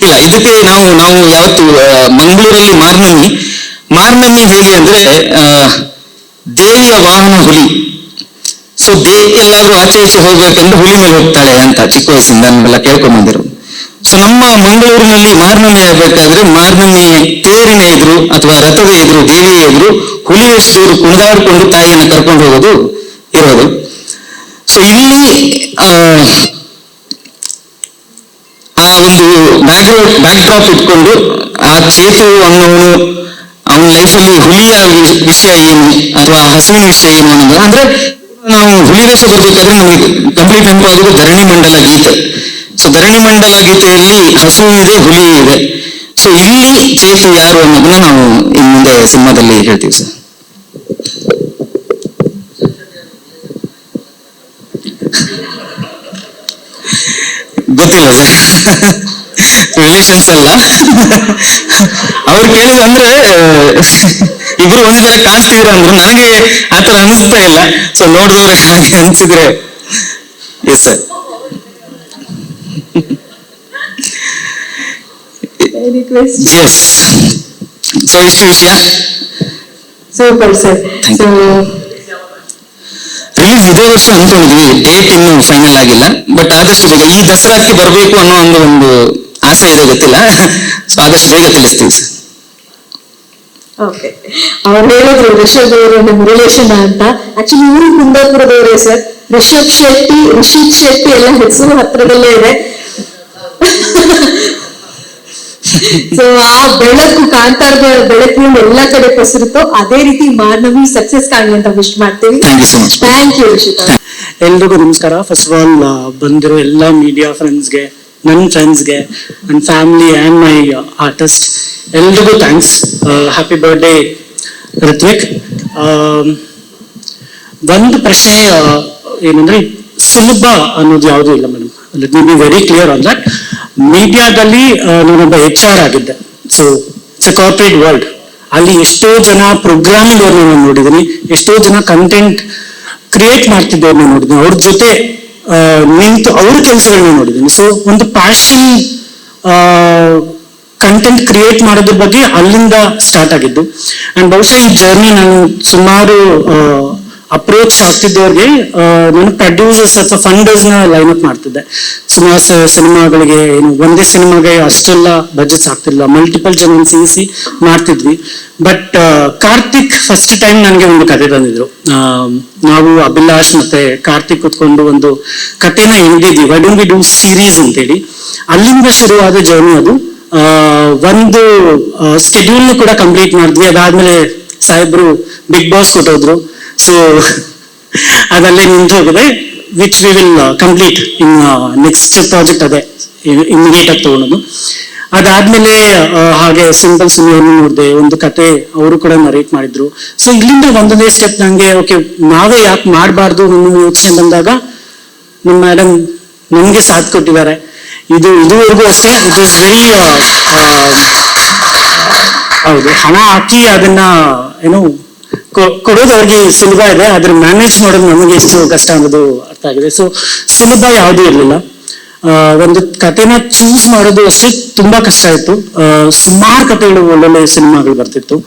ಇಲ್ಲ, ಇದಕ್ಕೆ ನಾವು ಯಾವತ್ತು ಮಂಗಳೂರಲ್ಲಿ ಮಾರ್ನಮಿ ಹೇಗೆ ಅಂದ್ರೆ ದೇವಿಯ ವಾಹನ ಹುಲಿ. ಸೊ ಎಲ್ಲಾದ್ರೂ ಆಚೆ ಈಚೆ ಹೋಗ್ಬೇಕಂದ್ರೆ ಹುಲಿ ಮೇಲೆ ಹೋಗ್ತಾಳೆ ಅಂತ ಚಿಕ್ಕ ವಯಸ್ಸಿಂದ ನಾವೆಲ್ಲ ಕೇಳ್ಕೊಂಬಂದಿರು. ಸೊ ನಮ್ಮ ಮಂಗಳೂರಿನಲ್ಲಿ ಮಾರ್ನಮಿ ಆಗ್ಬೇಕಾದ್ರೆ ಮಾರ್ನಮಿ ತೇರಿನ ಎದುರು ಅಥವಾ ರಥದ ಎದುರು, ದೇವಿಯ ಎದುರು ಹುಲಿಯಷ್ಟು ಕುಣಿದಾಡಿಕೊಂಡು ತಾಯಿಯನ್ನು ಕರ್ಕೊಂಡು ಹೋಗೋದು ಇರೋದು. ಸೊ ಇಲ್ಲಿ ಆ ಒಂದು ಬ್ಯಾಕ್ ಡ್ರಾಪ್ ಇಟ್ಕೊಂಡು ಆ ಚೇತು ಅನ್ನೋನು ಅವನ ಲೈಫಲ್ಲಿ ಹುಲಿಯ ವಿಷಯ ಏನು ಅಥವಾ ಹಸುವಿನ ವಿಷಯ ಏನು ಅನ್ನೋದು. ಅಂದ್ರೆ ನಾವು ಹುಲಿ ವೇಷ ಬರ್ಬೇಕಾದ್ರೆ ನಮಗೆ ಕಂಪ್ಲೀಟ್ ನೆನಪಾಗೋದು ಧರಣಿ ಮಂಡಲ ಗೀತೆ. ಸೊ ಧರಣಿ ಮಂಡಲ ಗೀತೆಯಲ್ಲಿ ಹಸು ಇದೆ, ಹುಲಿ ಇದೆ. ಸೊ ಇಲ್ಲಿ ಚೇತು ಯಾರು ಅನ್ನೋದನ್ನ ನಾವು ಇನ್ನು ಮುಂದೆ ಸಿನಿಮಾದಲ್ಲಿ ಹೇಳ್ತೀವಿ ಸರ್. ಗೊತ್ತಿಲ್ಲ ಸರ್, ರಿಲೇಷನ್ಸ್ ಅಲ್ಲ. ಅವ್ರು ಕೇಳಿದ ಅಂದ್ರೆ ಇಬ್ರು ಒಂದೇ ತರ ಕಾಣಿಸ್ತಿದ್ರ ಅಂದ್ರು. ನನಗೆ ಆತರ ಅನಿಸ್ತಾ ಇಲ್ಲ. ಸೊ ನೋಡಿದವ್ರೆ ಹಾಗೆ ಅನ್ಸಿದ್ರೆ ಎಸ್ ಸರ್. ಎಸ್. ಸೊ ಇಷ್ಟು ವಿಷಯ. Super sir. ಸೊ ರಿಲೀಸ್ ಇದೇ ವರ್ಷ ಅನ್ಕೊಂಡಿದ್ವಿ, ಡೇಟ್ ಇನ್ನು ಫೈನಲ್ ಆಗಿಲ್ಲ, ಬಟ್ ಆದಷ್ಟು ಬೇಗ ಈ ದಸರಾಕ್ಕೆ ಬರಬೇಕು ಅನ್ನೋ ಒಂದು ಆಸೆ ಇದೆ, ಗೊತ್ತಿಲ್ಲ. ಸೊ ಆದಷ್ಟು ಬೇಗ ತಿಳಿಸ್ತೀವಿ ಸರ್. ಓಕೆ, ಅವ್ರು ಹೇಳಿದ್ರು ರಿಷಬ್ ಅವರು ನಮ್ಮ ರಿಲೇಷನ್ ಅಂತ. ಆಕ್ಚುಲಿ ಇವರು ಕುಂದಾಪುರದವರೇ ಸರ್. ರಿಷಬ್ ಶೆಟ್ಟಿ ಎಲ್ಲ ಹೆಸರು ಹತ್ರದಲ್ಲೇ ಇದೆ. ಸೊ ಆ ಬೆಳಕು, ಕಾಂತಾರದ ಬೆಳಕು ಎಲ್ಲಾ ಕಡೆ ಪಸರಿತು. ಅದೇ ರೀತಿ ಮಾನವಿ ಸಕ್ಸಸ್ ಕಾಣಲಿ ಅಂತ ವಿಶ್ ಮಾಡ್ತೀವಿ. Thank you so much. Thank you Rishitha. ಎಲ್ರಿಗೂ ನಮಸ್ಕಾರ. ಫಸ್ಟ್ ಆಫ್ ಆಲ್ ಬಂದಿರೋ ಎಲ್ಲ ಮೀಡಿಯಾ ಫ್ರೆಂಡ್ಸ್ಗೆ, ನನ್ನ ಫ್ರೆಂಡ್ಸ್ಗೆ, ನನ್ನ ಫ್ಯಾಮಿಲಿ ಆ್ಯಂಡ್ ಮೈ ಆರ್ಟಿಸ್ಟ್ ಎಲ್ರಿಗೂ ಥ್ಯಾಂಕ್ಸ್. Happy birthday Ritwik. ಒಂದು ಪ್ರಶ್ನೆ ಏನಂದ್ರೆ, ಸುಲಭ ಅನ್ನೋದು ಯಾವುದೂ ಇಲ್ಲ madam. Let me be very clear on that. ಮೀಡಿಯಾದಲ್ಲಿ ನಾನೊಬ್ಬ HR ಆಗಿದ್ದೆ. So it's A corporate world. ಅಲ್ಲಿ ಎಷ್ಟೋ ಜನ ಪ್ರೋಗ್ರಾಮಿಂಗ್ ಅವ್ರನ್ನ ನಾನು ನೋಡಿದ್ದೀನಿ, ಎಷ್ಟೋ ಜನ ಕಂಟೆಂಟ್ ಕ್ರಿಯೇಟ್ ಮಾಡ್ತಿದ್ದವ್ರನ್ನ ನೋಡಿದ್ದೀನಿ, ಅವ್ರ ಜೊತೆ ನಿಂತು ಅವ್ರ ಕೆಲಸಗಳನ್ನ ನೋಡಿದ್ದೀನಿ. ಸೊ ಒಂದು ಪ್ಯಾಷನ್ ಕಂಟೆಂಟ್ ಕ್ರಿಯೇಟ್ ಮಾಡೋದ್ರ ಬಗ್ಗೆ ಅಲ್ಲಿಂದ ಸ್ಟಾರ್ಟ್ ಆಗಿದ್ದು. ಅಂಡ್ ಬಹುಶಃ ಈ ಜರ್ನಿ ನಾನು ಸುಮಾರು ಅಪ್ರೋಚ್ ಆಗ್ತಿದ್ದವ್ರಿಗೆ ನಾನು ಪ್ರೊಡ್ಯೂಸರ್ಸ್ ಅಥವಾ ಫಂಡರ್ಸ್ನ ಲೈನ್ ಅಪ್ ಮಾಡ್ತಿದ್ದೆ. ಸುಮಾರು ಸಿನಿಮಾಗಳಿಗೆ, ಏನು ಒಂದೇ ಸಿನಿಮಾಗೆ ಅಷ್ಟೆಲ್ಲ ಬಜೆಟ್ಸ್ ಆಗ್ತಿಲ್ಲ, ಮಲ್ಟಿಪಲ್ ಜನ ಸೇರಿಸಿ ಮಾಡ್ತಿದ್ವಿ. ಬಟ್ ಕಾರ್ತಿಕ್ ಫಸ್ಟ್ ಟೈಮ್ ನನಗೆ ಒಂದು ಕತೆ ತಂದಿದ್ರು. ನಾವು ಅಭಿಲಾಷ್ ಮತ್ತೆ ಕಾರ್ತಿಕ್ ಕುತ್ಕೊಂಡು ಒಂದು ಕತೆನ ಎಣ್ದಿದ್ವಿ, why don't we do series ಅಂತೇಳಿ. ಅಲ್ಲಿಂದ ಶುರುವಾದ ಜರ್ನಿ ಅದು. ಒಂದು ಸ್ಕೆಡ್ಯೂಲ್ನ ಕೂಡ ಕಂಪ್ಲೀಟ್ ಮಾಡಿದ್ವಿ. ಅದಾದ್ಮೇಲೆ ಸಾಹೇಬ್ರು ಬಿಗ್ ಬಾಸ್ ಕೊಟ್ಟೋದ್ರು. ಸೊ ಅದಲ್ಲೇ ನಿಂತು ಹೋಗಿದೆ, which we will complete in next project. ಅದೇ ಇಮಿಡಿಯೇಟ್ ಆಗಿ ತಗೊಳೋದು. ಅದಾದ್ಮೇಲೆ ಹಾಗೆ ಸಿಂಪಲ್ ಸುನಿಯನ್ನು ನೋಡಿದೆ, ಒಂದು ಕತೆ ಅವರು ಕೂಡ ನರೇಟ್ ಮಾಡಿದ್ರು. ಸೊ ಇಲ್ಲಿಂದ ಒಂದೊಂದೇ ಸ್ಟೆಪ್ ನಂಗೆ ಓಕೆ, ನಾವೇ ಯಾಕೆ ಮಾಡಬಾರ್ದು ಅನ್ನೋ ಯೋಚನೆ ಬಂದಾಗ ನಮ್ಮ ಮೇಡಮ್ ನಮ್ಗೆ ಸಾಥ್ ಕೊಟ್ಟಿದ್ದಾರೆ. ಇದುವರೆಗೂ ಅಷ್ಟೇ. ಇಟ್ ಇಸ್ ವೆರಿ ಹೌದು, ಹಣ ಹಾಕಿ ಅದನ್ನ ಏನು ಕೊಡೋದು ಅವ್ರಿಗೆ ಸುಲಭ ಇದೆ, ಅದ್ರ ಮ್ಯಾನೇಜ್ ಮಾಡೋದು ನಮಗೆ ಎಷ್ಟು ಕಷ್ಟ ಅನ್ನೋದು ಅರ್ಥ ಆಗಿದೆ. ಸೊ ಸುಲಭ ಯಾವುದೂ ಇರಲಿಲ್ಲ. ಒಂದು ಕತೆನ ಚೂಸ್ ಮಾಡೋದು ಅಷ್ಟೇ ತುಂಬಾ ಕಷ್ಟ ಇತ್ತು. ಸುಮಾರು ಕತೆಗಳು, ಒಳ್ಳೊಳ್ಳೆ ಸಿನಿಮಾಗಳು ಬರ್ತಿತ್ತು.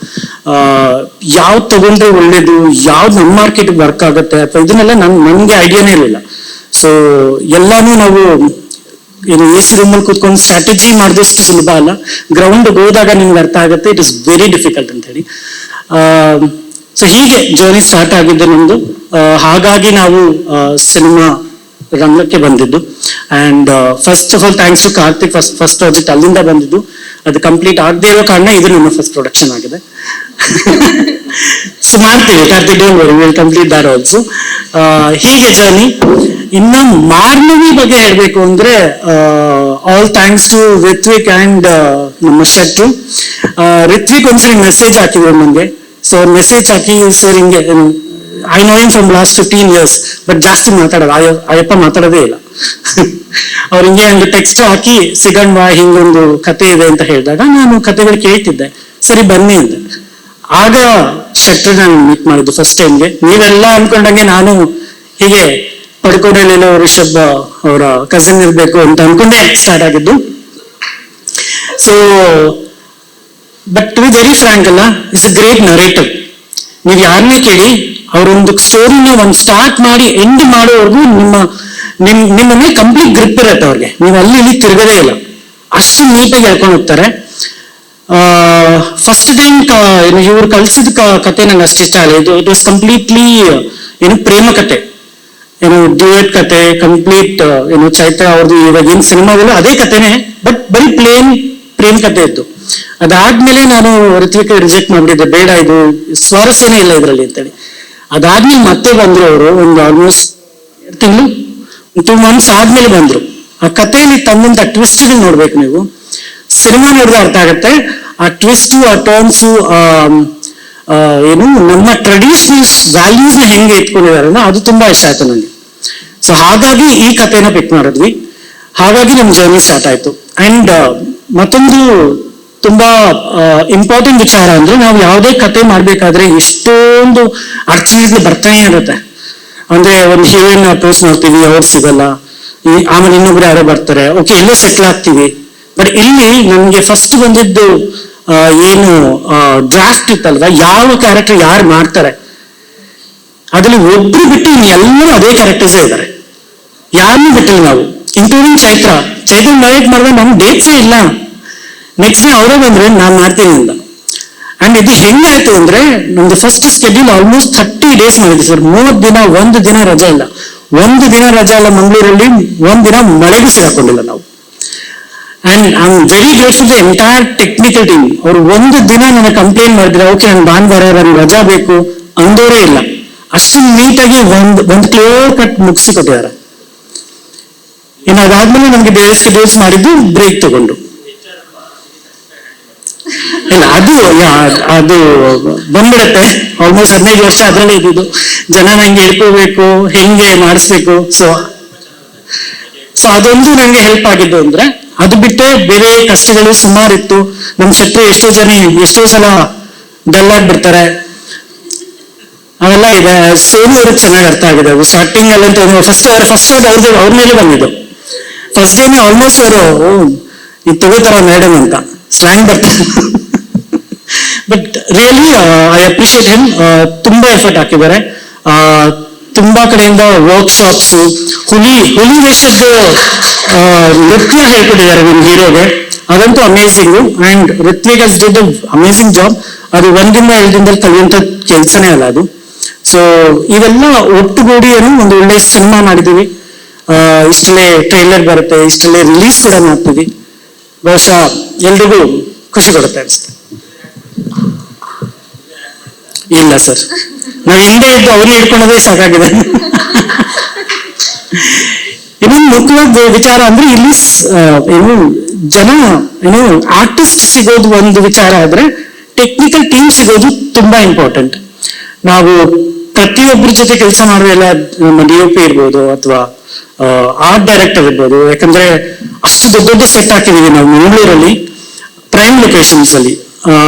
ಯಾವ್ದು ತಗೊಂಡ್ರೆ ಒಳ್ಳೇದು, ಯಾವ್ದು ನಮ್ಮ ಮಾರ್ಕೆಟ್ ವರ್ಕ್ ಆಗುತ್ತೆ ಅಥವಾ ಇದನ್ನೆಲ್ಲ ನನ್ಗೆ ಐಡಿಯಾನೇ ಇರಲಿಲ್ಲ. ಸೊ ಎಲ್ಲಾನು ನಾವು ಏನು AC ರೂಮಲ್ಲಿ ಕೂತ್ಕೊಂಡು ಸ್ಟ್ರಾಟಜಿ ಮಾಡಿದಷ್ಟು ಸುಲಭ ಅಲ್ಲ. ಗ್ರೌಂಡ್ ಹೋದಾಗ ನಿಮ್ಗೆ ಅರ್ಥ ಆಗುತ್ತೆ, ಇಟ್ ಇಸ್ ವೆರಿ ಡಿಫಿಕಲ್ಟ್ ಅಂತ ಹೇಳಿ. ಸೊ ಹೀಗೆ ಜರ್ನಿ ಸ್ಟಾರ್ಟ್ ಆಗಿದ್ದು ನಮ್ದು. ಹಾಗಾಗಿ ನಾವು ಸಿನಿಮಾ ರಂಗಕ್ಕೆ ಬಂದಿದ್ದು. And first of all thanks to Karthik, first project ಅಲ್ಲಿಂದ ಬಂದಿದ್ದು. ಅದು ಕಂಪ್ಲೀಟ್ ಆಗದೆ ಇರೋ ಕಾರಣ ಇದು ನಮ್ಮ ಫಸ್ಟ್ ಪ್ರೊಡಕ್ಷನ್ ಆಗಿದೆ. ಸೊ ಮಾಡ್ತೀವಿ, Karthik don't worry, will complete that also. ಹೀಗೆ ಜರ್ನಿ. ಇನ್ನು ಮಾರ್ನವಿ ಬಗ್ಗೆ ಹೇಳ್ಬೇಕು ಅಂದ್ರೆ, all thanks to Rithvik and ನಮ್ಮ ಶೆಟ್ರು. ರಿತ್ವಿಕ್ ಒಂದ್ಸರಿ ಮೆಸೇಜ್ ಹಾಕಿದ್ರು ನನಗೆ. ಸೊ ಮೆಸೇಜ್ ಹಾಕಿ, ಸರ್ ಹಿಂಗೆ, I know him from last 15 years, but ಜಾಸ್ತಿ ಮಾತಾಡೋದು ಅಯ್ಯಪ್ಪ ಮಾತಾಡೋದೇ ಇಲ್ಲ. ಅವ್ರು ಹಿಂಗೆ ಒಂದು ಟೆಕ್ಸ್ಟ್ ಹಾಕಿ ಸಿಗಣ್ವಾ, ಹಿಂಗೊಂದು ಕತೆ ಇದೆ ಅಂತ ಹೇಳಿದಾಗ ನಾನು ಕತೆಗಳು ಕೇಳ್ತಿದ್ದೆ. ಸರಿ ಬನ್ನಿ ಅಂದೆ. ಆಗ ಶೆಟ್ರ್ ನಾನು ಮೀಟ್ ಮಾಡಿದ್ದು ಫಸ್ಟ್ ಟೈಮ್ಗೆ. ನೀವೆಲ್ಲ ಅನ್ಕೊಂಡಂಗೆ ನಾನು ಹೀಗೆ ಪಡ್ಕೋಡೆಲೆಲ್ಲ ರಿಷಬ್ ಅವರ ಕಸಿನ್ ಇರ್ಬೇಕು ಅಂತ ಅನ್ಕೊಂಡೆ ಸ್ಟಾರ್ಟ್ ಆಗಿದ್ದು. So but to be very frank ಅಲ್ಲ, ಇಟ್ಸ್ ಅ ಗ್ರೇಟ್ ನರೇಟಿವ್. ನೀವು ಯಾರನ್ನೇ ಕೇಳಿ, ಅವರೊಂದು ಸ್ಟೋರಿನ ಒಂದು ಸ್ಟಾರ್ಟ್ ಮಾಡಿ ಎಂಡ್ ಮಾಡೋವರೆಗೂ ನಿಮ್ಮ ಮೇಲೆ ಕಂಪ್ಲೀಟ್ ಗ್ರಿಪ್ ಇರುತ್ತೆ ಅವ್ರಿಗೆ. ನೀವು ಅಲ್ಲಿ ಇಲ್ಲಿ ತಿರುಗದೇ ಇಲ್ಲ, ಅಷ್ಟು ನೀಟಾಗಿ ಹೇಳ್ಕೊಂಡು ಹೋಗ್ತಾರೆ. ಫಸ್ಟ್ ಟೈಮ್ ಇವ್ರು ಕಳ್ಸಿದ ಕತೆ ನಂಗೆ ಅಷ್ಟು ಇಷ್ಟ ಆಗಲ್ಲ. ಇಟ್ ವಾಸ್ ಕಂಪ್ಲೀಟ್ಲಿ ಏನು ಪ್ರೇಮ ಕತೆ, ಏನು ಡ್ಯೂಯೆಟ್ ಕತೆ, ಕಂಪ್ಲೀಟ್ ಏನು ಚೈತ್ರ ಅವ್ರದ್ದು ಇವಾಗ ಏನ್ ಸಿನಿಮಾಗಳು ಅದೇ ಕತೆನೆ, ಬಟ್ ಬರೀ ಪ್ರೇಮ್ ಕತೆ ಇತ್ತು. ಅದಾದ್ಮೇಲೆ ನಾನು ಋತ್ವಿಕ್ ರಿಜೆಕ್ಟ್ ಮಾಡ್ಬಿಟ್ಟಿದ್ದೆ, ಬೇಡ ಇದು ಸ್ವಾರಸ್ಯನೇ ಇಲ್ಲ ಇದರಲ್ಲಿ ಅಂತೇಳಿ. ಅದಾದ್ಮೇಲೆ ಮತ್ತೆ ಬಂದ್ರು ಅವರು, ಒಂದು ಆಲ್ಮೋಸ್ಟ್ 2 ತಿಂಗಳು 2 months ಆದ್ಮೇಲೆ ಬಂದ್ರು. ಆ ಕಥೆಯಲ್ಲಿ ತಂದಂತ ಟ್ವಿಸ್ಟ್ ನೋಡ್ಬೇಕು ನೀವು. ಸಿನಿಮಾ ನೋಡಿದ್ರೆ ಅರ್ಥ ಆಗುತ್ತೆ ಆ ಟ್ವಿಸ್ಟ್, ಆ ಟರ್ನ್ಸ್, ಏನು ನಮ್ಮ ಟ್ರೆಡಿಷನಲ್ ವ್ಯಾಲ್ಯೂಸ್ನ ಹೆಂಗೆ ಇಟ್ಕೊಂಡಿದ್ದಾರೆ ಅಂದ್ರೆ ಅದು ತುಂಬಾ ಇಷ್ಟ ಆಯ್ತು ನನಗೆ. ಸೊ ಹಾಗಾಗಿ ಈ ಕಥೆನ ಪಿಕ್ ಮಾಡಿದ್ವಿ. ಹಾಗಾಗಿ ನಮ್ಮ ಜರ್ನಿ ಸ್ಟಾರ್ಟ್ ಆಯ್ತು. ಅಂಡ್ ಮತ್ತೊಂದು ತುಂಬಾ ಇಂಪಾರ್ಟೆಂಟ್ ವಿಚಾರ ಅಂದ್ರೆ, ನಾವು ಯಾವುದೇ ಕತೆ ಮಾಡ್ಬೇಕಾದ್ರೆ ಎಷ್ಟೊಂದು ಅಡಚಣೆಗಳು ಬರ್ತಾನೆ ಇರುತ್ತೆ. ಅಂದ್ರೆ ಒಂದು ಹೀರೋಯಿನ್ ಅಪ್ರೋಚ್ ಮಾಡ್ತೀವಿ, ಅವ್ರು ಸಿಗಲ್ಲ, ಆಮೇಲೆ ಇನ್ನೊಬ್ರು ಯಾರೋ ಬರ್ತಾರೆ, ಓಕೆ ಎಲ್ಲೋ ಸೆಟ್ಲ್ ಆಗ್ತೀವಿ. ಬಟ್ ಇಲ್ಲಿ ನಮ್ಗೆ ಫಸ್ಟ್ ಬಂದಿದ್ದು ಏನು ಡ್ರಾಫ್ಟ್ ಇತ್ತಲ್ವ, ಯಾವ ಕ್ಯಾರೆಕ್ಟರ್ ಯಾರು ಮಾಡ್ತಾರೆ ಅದ್ರಲ್ಲಿ ಒಬ್ರು ಬಿಟ್ಟು ಎಲ್ಲರೂ ಅದೇ ಕ್ಯಾರೆಕ್ಟರ್ಸ್ ಇದ್ದಾರೆ, ಯಾರನ್ನೂ ಬಿಟ್ಟಿಲ್ಲ ನಾವು, ಇನ್ಕ್ಲೂಡಿಂಗ್ ಚೈತ್ರ ಡೈರೆಕ್ಟ್ ಮಾಡಿದ್ರೆ ನಮ್ಗೆ ಡೇಟ್ಸೇ ಇಲ್ಲ. ನೆಕ್ಸ್ಟ್ ಡೇ ಅವರೇ ಬಂದ್ರೆ ನಾನು ಮಾಡ್ತೀನಿ ಅಂತ. ಅಂಡ್ ಇದು ಹೆಂಗಾಯ್ತು ಅಂದ್ರೆ ನಮ್ದು ಫಸ್ಟ್ ಸ್ಕೆಡ್ಯೂಲ್ ಆಲ್ಮೋಸ್ಟ್ 30 days ಮಾಡಿದ್ವಿ ಸರ್. 30 ದಿನ, 1 ದಿನ ರಜಾ ಇಲ್ಲ. 1 ದಿನ ರಜಾ ಇಲ್ಲ ಮಂಗಳೂರಲ್ಲಿ, 1 ದಿನ ಮಳೆಗೂ ಸಿಗಾಕೊಂಡಿಲ್ಲ ನಾವು. And I am very grateful the entire technical team. ಅವ್ರು 1 ದಿನ ನನಗೆ ಕಂಪ್ಲೇಂಟ್ ಮಾಡಿದ್ರೆ ಓಕೆ ನಾನು ಭಾನುವಾರ ನನಗೆ ರಜಾ ಬೇಕು ಅಂದೋರೇ ಇಲ್ಲ. ಅಷ್ಟು ನೀಟಾಗಿ ಒಂದು ಕ್ಲಿಯರ್ ಕಟ್ ಮುಗಿಸಿ ಕೊಟ್ಟಿದ್ದಾರೆ. ಇನ್ನು ಅದಾದ್ಮೇಲೆ ನಮ್ಗೆ ಬೇರೆ ಸ್ಕೆಡ್ಯೂಲ್ಸ್ ಮಾಡಿದ್ದು ಬ್ರೇಕ್ ತಗೊಂಡು. ಇಲ್ಲ ಅದು ಬಂದ್ಬಿಡತ್ತೆ. ಆಲ್ಮೋಸ್ಟ್ 15 ವರ್ಷ ಅದರಲ್ಲೇ ಇದ್ದಿದ್ದು. ಜನ ನಂಗೆ ಹೇಳ್ಕೋಬೇಕು, ಹೆಂಗೆ ಮಾಡಿಸ್ಬೇಕು. ಸೊ ಅದೊಂದು ನಂಗೆ ಹೆಲ್ಪ್ ಆಗಿದ್ದು ಅಂದ್ರೆ, ಅದು ಬಿಟ್ಟೆ ಬೇರೆ ಕಷ್ಟಗಳು ಸುಮಾರಿತ್ತು. ನಮ್ ಶೆಟ್ರು ಎಷ್ಟೋ ಸಲ ಡಲ್ ಆಗ್ಬಿಡ್ತಾರೆ, ಅವೆಲ್ಲ ಇದೆ. ಸೋನು ಅವ್ರಿಗೆ ಚೆನ್ನಾಗಿ ಅರ್ಥ ಆಗಿದೆ. ಅದು ಸ್ಟಾರ್ಟಿಂಗ್ ಅಲ್ಲಿ ಫಸ್ಟ್ ಶಾಟ್ ಅವ್ರ ಮೇಲೆ ಬಂದಿದ್ದು. ಫಸ್ಟ್ ಡೇನೆ ಆಲ್ಮೋಸ್ಟ್ ಅವರು ಇದು ತಗೋತಾರ ಮೇಡಮ್ ಅಂತ ಸ್ಲ್ಯಾಂಗ್ ಬರ್ತಾರೆ. But really I appreciate him. ತುಂಬಾ ಎಫರ್ಟ್ ಹಾಕಿದ್ದಾರೆ. ತುಂಬಾ ಕಡೆಯಿಂದ ವರ್ಕ್ಶಾಪ್ಸ್, ಹುಲಿ ವೇಷದ್ದು ನೃತ್ಯ ಹೇಳ್ಕೊಟ್ಟಿದ್ದಾರೆ ನಮ್ಮ ಹೀರೋಗೆ. ಅದಂತೂ ಅಮೇಸಿಂಗ್. ಅಂಡ್ ಋತ್ವಿಕ್ ಹಸ್ ಡಿಡ್ ಅಮೇಸಿಂಗ್ ಜಾಬ್. ಅದು 1 ದಿನ 2 ದಿನದಲ್ಲಿ ಕಲಿಯುವಂತ ಕೆಲಸನೇ ಅಲ್ಲ ಅದು. ಸೊ ಇವೆಲ್ಲ ಒಟ್ಟುಗೂಡಿ ಒಂದು ಒಳ್ಳೆ ಸಿನಿಮಾ ಮಾಡಿದೀವಿ. ಇಷ್ಟಲ್ಲೇ ಟ್ರೈಲರ್ ಬರುತ್ತೆ, ಇಷ್ಟಲ್ಲೇ ರಿಲೀಸ್ ಕೂಡ ಮಾಡ್ತೀವಿ. ಬಹುಶಃ ಎಲ್ರಿಗೂ ಖುಷಿ ಕೊಡುತ್ತೆ ಅನ್ಸುತ್ತೆ. ಇಲ್ಲ ಸರ್, ನಾವು ಹಿಂದೆ ಇದ್ದು ಅವ್ರನ್ನ ಹಿಡ್ಕೊಳ್ಳೋದೇ ಸಾಕಾಗಿದೆ. ಇನ್ನೊಂದು ಮುಖ್ಯವಾದ ವಿಚಾರ ಅಂದ್ರೆ ಇಲ್ಲಿ ಆರ್ಟಿಸ್ಟ್ ಸಿಗೋದು ಒಂದು ವಿಚಾರ ಆದ್ರೆ ಟೆಕ್ನಿಕಲ್ ಟೀಮ್ ಸಿಗೋದು ತುಂಬಾ ಇಂಪಾರ್ಟೆಂಟ್. ನಾವು ಪ್ರತಿಯೊಬ್ಬರ ಜೊತೆ ಕೆಲಸ ಮಾಡುವೆಲ್ಲ, ನಮ್ಮ DOP ಇರ್ಬೋದು ಅಥವಾ ಆರ್ಟ್ ಡೈರೆಕ್ಟರ್ ಇರ್ಬೋದು. ಯಾಕಂದ್ರೆ ಅಷ್ಟು ದೊಡ್ಡ ಸೆಟ್ ಹಾಕಿದೀವಿ ನಾವು ಮಂಗಳೂರಲ್ಲಿ, ಪ್ರೈಮ್ ಲೊಕೇಶನ್ಸ್ ಅಲ್ಲಿ.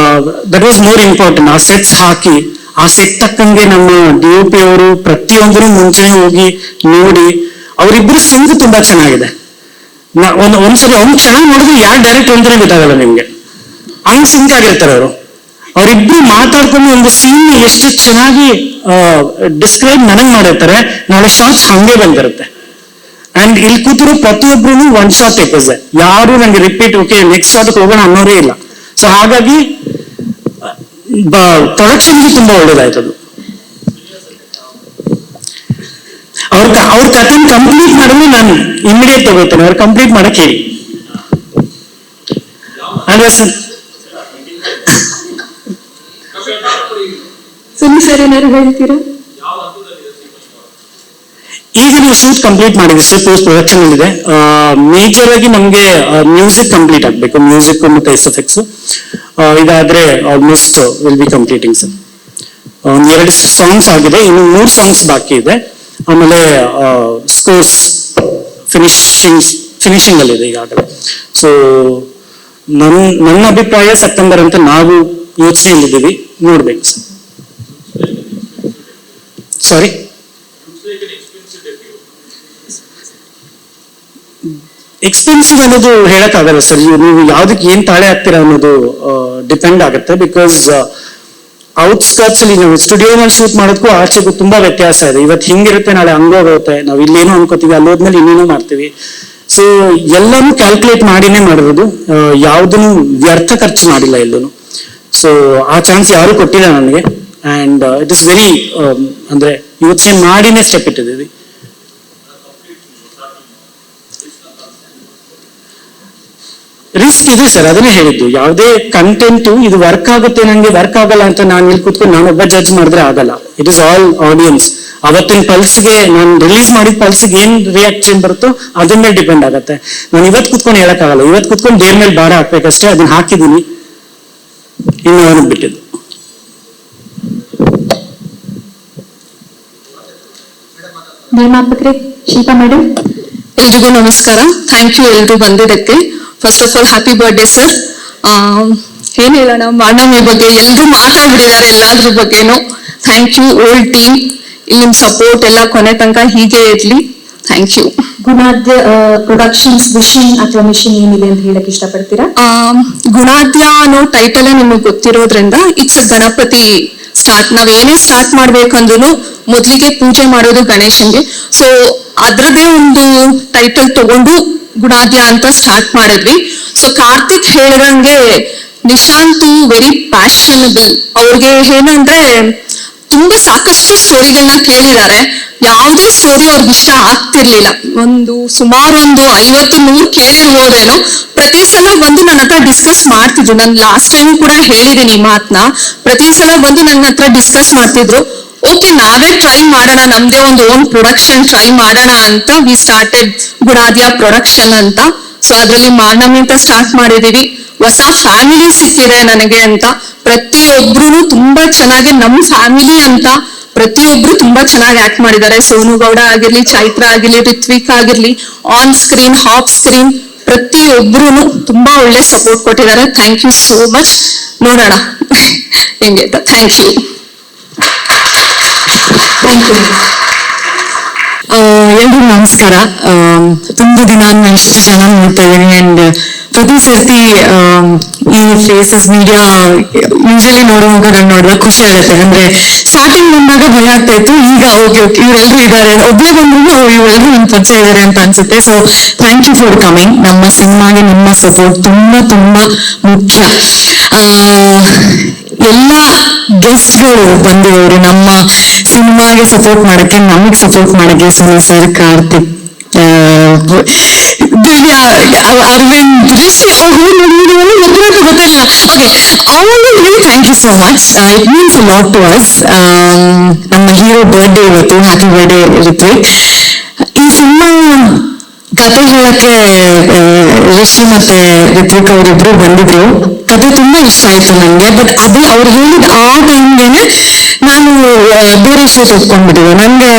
That was more important. ಆ ಸೆಟ್ಸ್ ಹಾಕಿ ಆ ಸೆಟ್ ತಕ್ಕಂಗೆ ನಮ್ಮ DOP ಅವರು ಪ್ರತಿಯೊಂದನ್ನು ಮುಂಚೆನೆ ಹೋಗಿ ನೋಡಿ, ಅವರಿಬ್ಬರು ಸಿಂಗ್ ತುಂಬಾ ಚೆನ್ನಾಗಿದೆ. ಒಂದ್ಸರಿ ಅವ್ನು ಚೆನ್ನಾಗಿ ನೋಡಿದ್ರೆ ಯಾರು ಡೈರೆಕ್ಟ್ ಅಂತಾನೆ ಗೊತ್ತಾಗಲ್ಲ ನಿಮ್ಗೆ, ಹಂಗ್ ಸಿಂಕ್ ಆಗಿರ್ತಾರೆ ಅವರು. ಅವರಿಬ್ರು ಮಾತಾಡ್ಕೊಂಡು ಒಂದು ಸೀನ್ ಎಷ್ಟು ಚೆನ್ನಾಗಿ ಡಿಸ್ಕ್ರೈಬ್ ನನಗ್ ಮಾಡಿರ್ತಾರೆ, ನಾಳೆ ಶಾರ್ಟ್ಸ್ ಹಂಗೆ ಬಂದಿರುತ್ತೆ. ಅಂಡ್ ಇಲ್ಲಿ ಕೂತಿರೋ ಪ್ರತಿಯೊಬ್ರು 1 ಶಾಟ್ ಟೇಕರ್ಸ್. ಯಾರು ನಂಗೆ ರಿಪೀಟ್ ಓಕೆ ನೆಕ್ಸ್ಟ್ ಶಾಟ್ ಹೋಗೋಣ ಅನ್ನೋರೇ ಇಲ್ಲ. ಸೊ ಹಾಗಾಗಿ ಪ್ರೊಡಕ್ಷನ್ಗೆ ತುಂಬಾ ಒಳ್ಳೇದಾಯ್ತು ಅದು. ಅವ್ರ ಕಥೆ ಕಂಪ್ಲೀಟ್ ಮಾಡಿದ್ರೆ ನಾನು ಇಮಿಡಿಯೇಟ್ ತಗೋತೇನೆ. ಅವ್ರು ಕಂಪ್ಲೀಟ್ ಮಾಡಕ್ ಹೇಳಿ ಅಲ್ವಾ ಸರ್? ಸುನಿ ಸರ್ ಏನಾದ್ರು ಹೇಳ್ತೀರಾ? ಈಗ ನಾವು ಶೂಟ್ ಕಂಪ್ಲೀಟ್ ಮಾಡಿದ್ವಿ ಸರ್, ಪೋಸ್ಟ್ ಪ್ರೊಡಕ್ಷನ್ ಇದೆ. ಮೇಜರ್ ಆಗಿ ನಮ್ಗೆ ಮ್ಯೂಸಿಕ್ ಕಂಪ್ಲೀಟ್ ಆಗ್ಬೇಕು, ಮ್ಯೂಸಿಕ್ ಮತ್ತೆ ಎಫೆಕ್ಟ್ಸ್. ಇದಾದ್ರೆ almost will be completing sir. 2 songs ಆಗಿದೆ, ಇನ್ನು 3 ಸಾಂಗ್ಸ್ ಬಾಕಿ ಇದೆ. ಆಮೇಲೆ ಸ್ಕೋರ್ಸ್ ಫಿನಿಶಿಂಗ್ ಅಲ್ಲಿ ಇದೆ ಈಗಾಗಲೇ. ಸೊ ನನ್ನ ಅಭಿಪ್ರಾಯ ಸೆಪ್ಟೆಂಬರ್ ಅಂತ ನಾವು ಯೋಚನೆಯಲ್ಲಿದ್ದೀವಿ, ನೋಡ್ಬೇಕು ಸರ್. ಸಾರಿ, ಎಕ್ಸ್ಪೆನ್ಸಿವ್ ಅನ್ನೋದು ಹೇಳಕ್ಕಾಗಲ್ಲ ಸರ್. ನೀವು ಯಾವ್ದಕ್ಕೆ ಏನ್ ತಾಳೆ ಹಾಕ್ತೀರಾ ಅನ್ನೋದು ಡಿಪೆಂಡ್ ಆಗುತ್ತೆ. ಬಿಕಾಸ್ ಔಟ್ಸ್ಕರ್ಟ್ಸ್ ಅಲ್ಲಿ ನಾವು ಸ್ಟುಡಿಯೋನಲ್ಲಿ ಶೂಟ್ ಮಾಡೋದಕ್ಕೂ ಆಚೆಗೂ ತುಂಬಾ ವ್ಯತ್ಯಾಸ ಇದೆ. ಇವತ್ತು ಹಿಂಗಿರುತ್ತೆ, ನಾಳೆ ಹಂಗೋಗುತ್ತೆ. ನಾವು ಇಲ್ಲೇನೋ ಅನ್ಕೋತೀವಿ, ಅಲ್ಲೋದ್ಮೇಲೆ ಇನ್ನೇನೋ ಮಾಡ್ತೀವಿ. ಸೊ ಎಲ್ಲಾನು ಕ್ಯಾಲ್ಕುಲೇಟ್ ಮಾಡಿನೇ ಮಾಡಿರೋದು, ಯಾವುದನ್ನು ವ್ಯರ್ಥ ಖರ್ಚು ಮಾಡಿಲ್ಲ ಎಲ್ಲೂ. ಸೊ ಆ ಚಾನ್ಸ್ ಯಾರು ಕೊಟ್ಟಿಲ್ಲ ನನಗೆ. ಅಂಡ್ ಇಟ್ ಇಸ್ ವೆರಿ ಅಂದ್ರೆ ಯೋಚನೆ ಮಾಡಿನೇ ಸ್ಟೆಪ್ ಇಟ್ಟಿದ್ದೀವಿ. ರಿಸ್ಕ್ ಇದೆ ಸರ್, ಅದನ್ನೇ ಹೇಳಿದ್ದು. ಯಾವುದೇ ಕಂಟೆಂಟ್ ಇದು ವರ್ಕ್ ಆಗುತ್ತೆ, ನಂಗೆ ವರ್ಕ್ ಆಗಲ್ಲ ಅಂತ ನಾನು ಇಲ್ಲಿ ಕೂತ್ಕೊಂಡು ನಾನೊಬ್ಬ ಜಡ್ಜ್ ಮಾಡಿದ್ರೆ ಆಗಲ್ಲ. It is all audience. ಅವತ್ತಿನ ಪಲ್ಸ್ಗೆ ನಾನು ರಿಲೀಸ್ ಮಾಡಿದ ಪಲ್ಸ್ಗೆ ಏನ್ ರಿಯಾಕ್ಷನ್ ಬರುತ್ತೋ ಅದ್ರ ಮೇಲೆ ಡಿಪೆಂಡ್ ಆಗುತ್ತೆ. ನಾನು ಇವತ್ತು ಕೂತ್ಕೊಂಡು ಹೇಳಕ್ಕಾಗಲ್ಲ. ಇವತ್ತು ಕೂತ್ಕೊಂಡು ದೇವ್ರ ಮೇಲೆ ಭಾರ ಹಾಕ್ಬೇಕಷ್ಟೇ. ಅದನ್ನ ಹಾಕಿದ್ದೀನಿ, ಇನ್ನು ಅವನಿಗೆ ಬಿಟ್ಟಿದ್ದು. ನಿರ್ಮಾಪಕರೇ, ಶಿಲ್ಪಾ ಮೇಡಮ್. ಎಲ್ರಿಗೂ ನಮಸ್ಕಾರ. ಥ್ಯಾಂಕ್ ಯು ಎಲ್ರು ಬಂದಿದ್ದಕ್ಕೆ. First of all happy birthday sir. ಏನ್ ಹೇಳೋಣ, ಮಾನವಿ ಬಗ್ಗೆ ಎಲ್ರು ಮಾತಾಡ್ಬಿಟ್ಟಿದ್ದಾರೆ ಎಲ್ಲಾದ್ರ ಬಗ್ಗೆನೂ. Thank you old team. ಇಲ್ಲಿ ನಿಮ್ ಸಪೋರ್ಟ್ ಎಲ್ಲ ಕೊನೆ ತನಕ ಹೀಗೆ ಇರ್ಲಿ. Thank you. Gunadya productions vision ಅಥವಾ ಮಿಷನ್ ಏನಿದೆ ಅಂತ ಹೇಳಕ್ ಇಷ್ಟಪಡ್ತೀರಾ? ಗುಣಾದ್ಯ ಅನ್ನೋ ಟೈಟಲ್ ನಿಮಗೆ ಗೊತ್ತಿರೋದ್ರಿಂದ ಇಟ್ಸ್ ಅ ಗಣಪತಿ ನಾವ್ ಏನೇ ಸ್ಟಾರ್ಟ್ ಮಾಡ್ಬೇಕಂದ್ರೂ ಮೊದ್ಲಿಗೆ ಪೂಜೆ ಮಾಡೋದು ಗಣೇಶನ್ಗೆ. ಸೊ ಅದ್ರದ್ದೇ ಒಂದು ಟೈಟಲ್ ತಗೊಂಡು ಗುಣಾದ್ಯ ಅಂತ ಸ್ಟಾರ್ಟ್ ಮಾಡಿದ್ವಿ. ಸೊ ಕಾರ್ತಿಕ್ ಹೇಳಿದಂಗೆ ನಿಶಾಂತ್ ವೆರಿ ಪ್ಯಾಷನಬಲ್. ಅವ್ರಿಗೆ ಏನಂದ್ರೆ ತುಂಬಾ ಸಾಕಷ್ಟು ಸ್ಟೋರಿಗಳನ್ನ ಕೇಳಿದ್ದಾರೆ. ಯಾವುದೇ ಸ್ಟೋರಿ ಅವ್ರಿಗೆ ಇಷ್ಟ ಆಗ್ತಿರ್ಲಿಲ್ಲ. ಸುಮಾರು ಒಂದು 50-100 ಕೇಳಿರ್ಬೋದೇನೋ. ಪ್ರತಿ ಸಲ ಬಂದು ನನ್ನ ಹತ್ರ ಡಿಸ್ಕಸ್ ಮಾಡ್ತಿದ್ರು. ನಾನು ಲಾಸ್ಟ್ ಟೈಮ್ ಕೂಡ ಹೇಳಿದ್ದೀನಿ ಈ ಮಾತನ್ನ. ಪ್ರತಿ ಸಲ ಬಂದು ನನ್ನ ಹತ್ರ ಡಿಸ್ಕಸ್ ಮಾಡ್ತಿದ್ರು. ಓಕೆ, ನಾವೇ ಟ್ರೈ ಮಾಡೋಣ, ನಮ್ದೇ ಒಂದು ಓನ್ ಪ್ರೊಡಕ್ಷನ್ ಟ್ರೈ ಮಾಡೋಣ ಅಂತ ವಿ ಸ್ಟಾರ್ಟೆಡ್ ಗುಣಾದ್ಯ ಪ್ರೊಡಕ್ಷನ್ ಅಂತ. ಸೊ ಅದ್ರಲ್ಲಿ ಮಾನವಿ ಅಂತ ಸ್ಟಾರ್ಟ್ ಮಾಡಿದೀವಿ. ಹೊಸ ಫ್ಯಾಮಿಲಿ ಸಿಕ್ಕಿದೆ ನನಗೆ ಅಂತ. ಪ್ರತಿಯೊಬ್ರು ತುಂಬಾ ಚೆನ್ನಾಗಿ ನಮ್ ಫ್ಯಾಮಿಲಿ ಅಂತ ಪ್ರತಿಯೊಬ್ರು ತುಂಬಾ ಚೆನ್ನಾಗಿ ಆಕ್ಟ್ ಮಾಡಿದ್ದಾರೆ. ಸೋನು ಗೌಡ ಆಗಿರ್ಲಿ, ಚೈತ್ರ ಆಗಿರ್ಲಿ, ರಿತ್ವಿಕ್ ಆಗಿರ್ಲಿ, ಆನ್ ಸ್ಕ್ರೀನ್, ಆಫ್ ಸ್ಕ್ರೀನ್ ಪ್ರತಿಯೊಬ್ರು ತುಂಬಾ ಒಳ್ಳೆ ಸಪೋರ್ಟ್ ಕೊಟ್ಟಿದ್ದಾರೆ. Thank you so much. ನೋಡೋಣ ಹೆಂಗೆ ಅಂತ. Thank you. ಎಲ್ರಿಗೂ ನಮಸ್ಕಾರ. ತುಂಬಾ ದಿನ ಆದ್ಮೇಲೆ ಇಷ್ಟು ಜನ ನೋಡ್ತಾ ಇದ್ದೀನಿ. ಅಂಡ್ ಪ್ರತಿ ಸರ್ತಿ ಈ ಫೇಸಸ್ ಮೀಡಿಯಾ ಯೂಶಲಿ ನೋಡುವಾಗ ನಾನು ನೋಡಿದಾಗ ಖುಷಿ ಆಗುತ್ತೆ. ಅಂದ್ರೆ ಸ್ಟಾರ್ಟಿಂಗ್ ಬಂದಾಗ ಭಯ ಆಗ್ತಾ ಇತ್ತು. ಈಗ ಓಕೆ ಇವರೆಲ್ಲರೂ ಇದ್ದಾರೆ, ಒಬ್ಬರೇ ಬಂದ್ರು ಇವರೆಲ್ಲರೂ ನನ್ನ ಪರಿಚಯ ಇದ್ದಾರೆ ಅಂತ ಅನ್ಸುತ್ತೆ. So thank you for coming. ನಮ್ಮ ಸಿನಿಮಾಗೆ ನಿಮ್ಮ ಸಪೋರ್ಟ್ ತುಂಬಾ ತುಂಬಾ ಮುಖ್ಯ. ಎಲ್ಲ ಗೆಸ್ಟ್ಗಳು ಬಂದಿರೋರು ನಮ್ಮ ಸಿನಿಮಾಗೆ ಸಪೋರ್ಟ್ ಮಾಡಕ್ಕೆ, ನಮಗೆ ಸಪೋರ್ಟ್ ಮಾಡಕ್ಕೆ. ಸುನಿ ಸರ್, ಕಾರ್ತಿಕ್, ಅರವಿಂದ್, ರಿಷಿ, ಗೊತ್ತಿಲ್ಲ. Okay, all thank you so much. It means a lot to us. ನಮ್ಮ ಹೀರೋ ಬರ್ಡೇ ಇವತ್ತು. Happy birthday Rithvik. ಈ ಸಿನಿಮಾ ಕತೆ ಹೇಳಕ್ಕೆ ರಿಷಿ ಮತ್ತೆ ರಿತ್ವಿಕ್ ಅವರಿಬ್ರು ಬಂದಿದ್ರು. ಕತೆ ತುಂಬಾ ಇಷ್ಟ ಆಯ್ತು ನನಗೆ. ಬಟ್ ಅದು ಅವ್ರು ಹೇಳಿದ ಆ ಟೈಮ್ಗೆನೆ ನಾನು ಬೇರೆ ಸ್ಟೇಜ್ ಒಪ್ಕೊಂಡ್ಬಿಟ್ಟಿದ್ದೆ. ನನಗೆ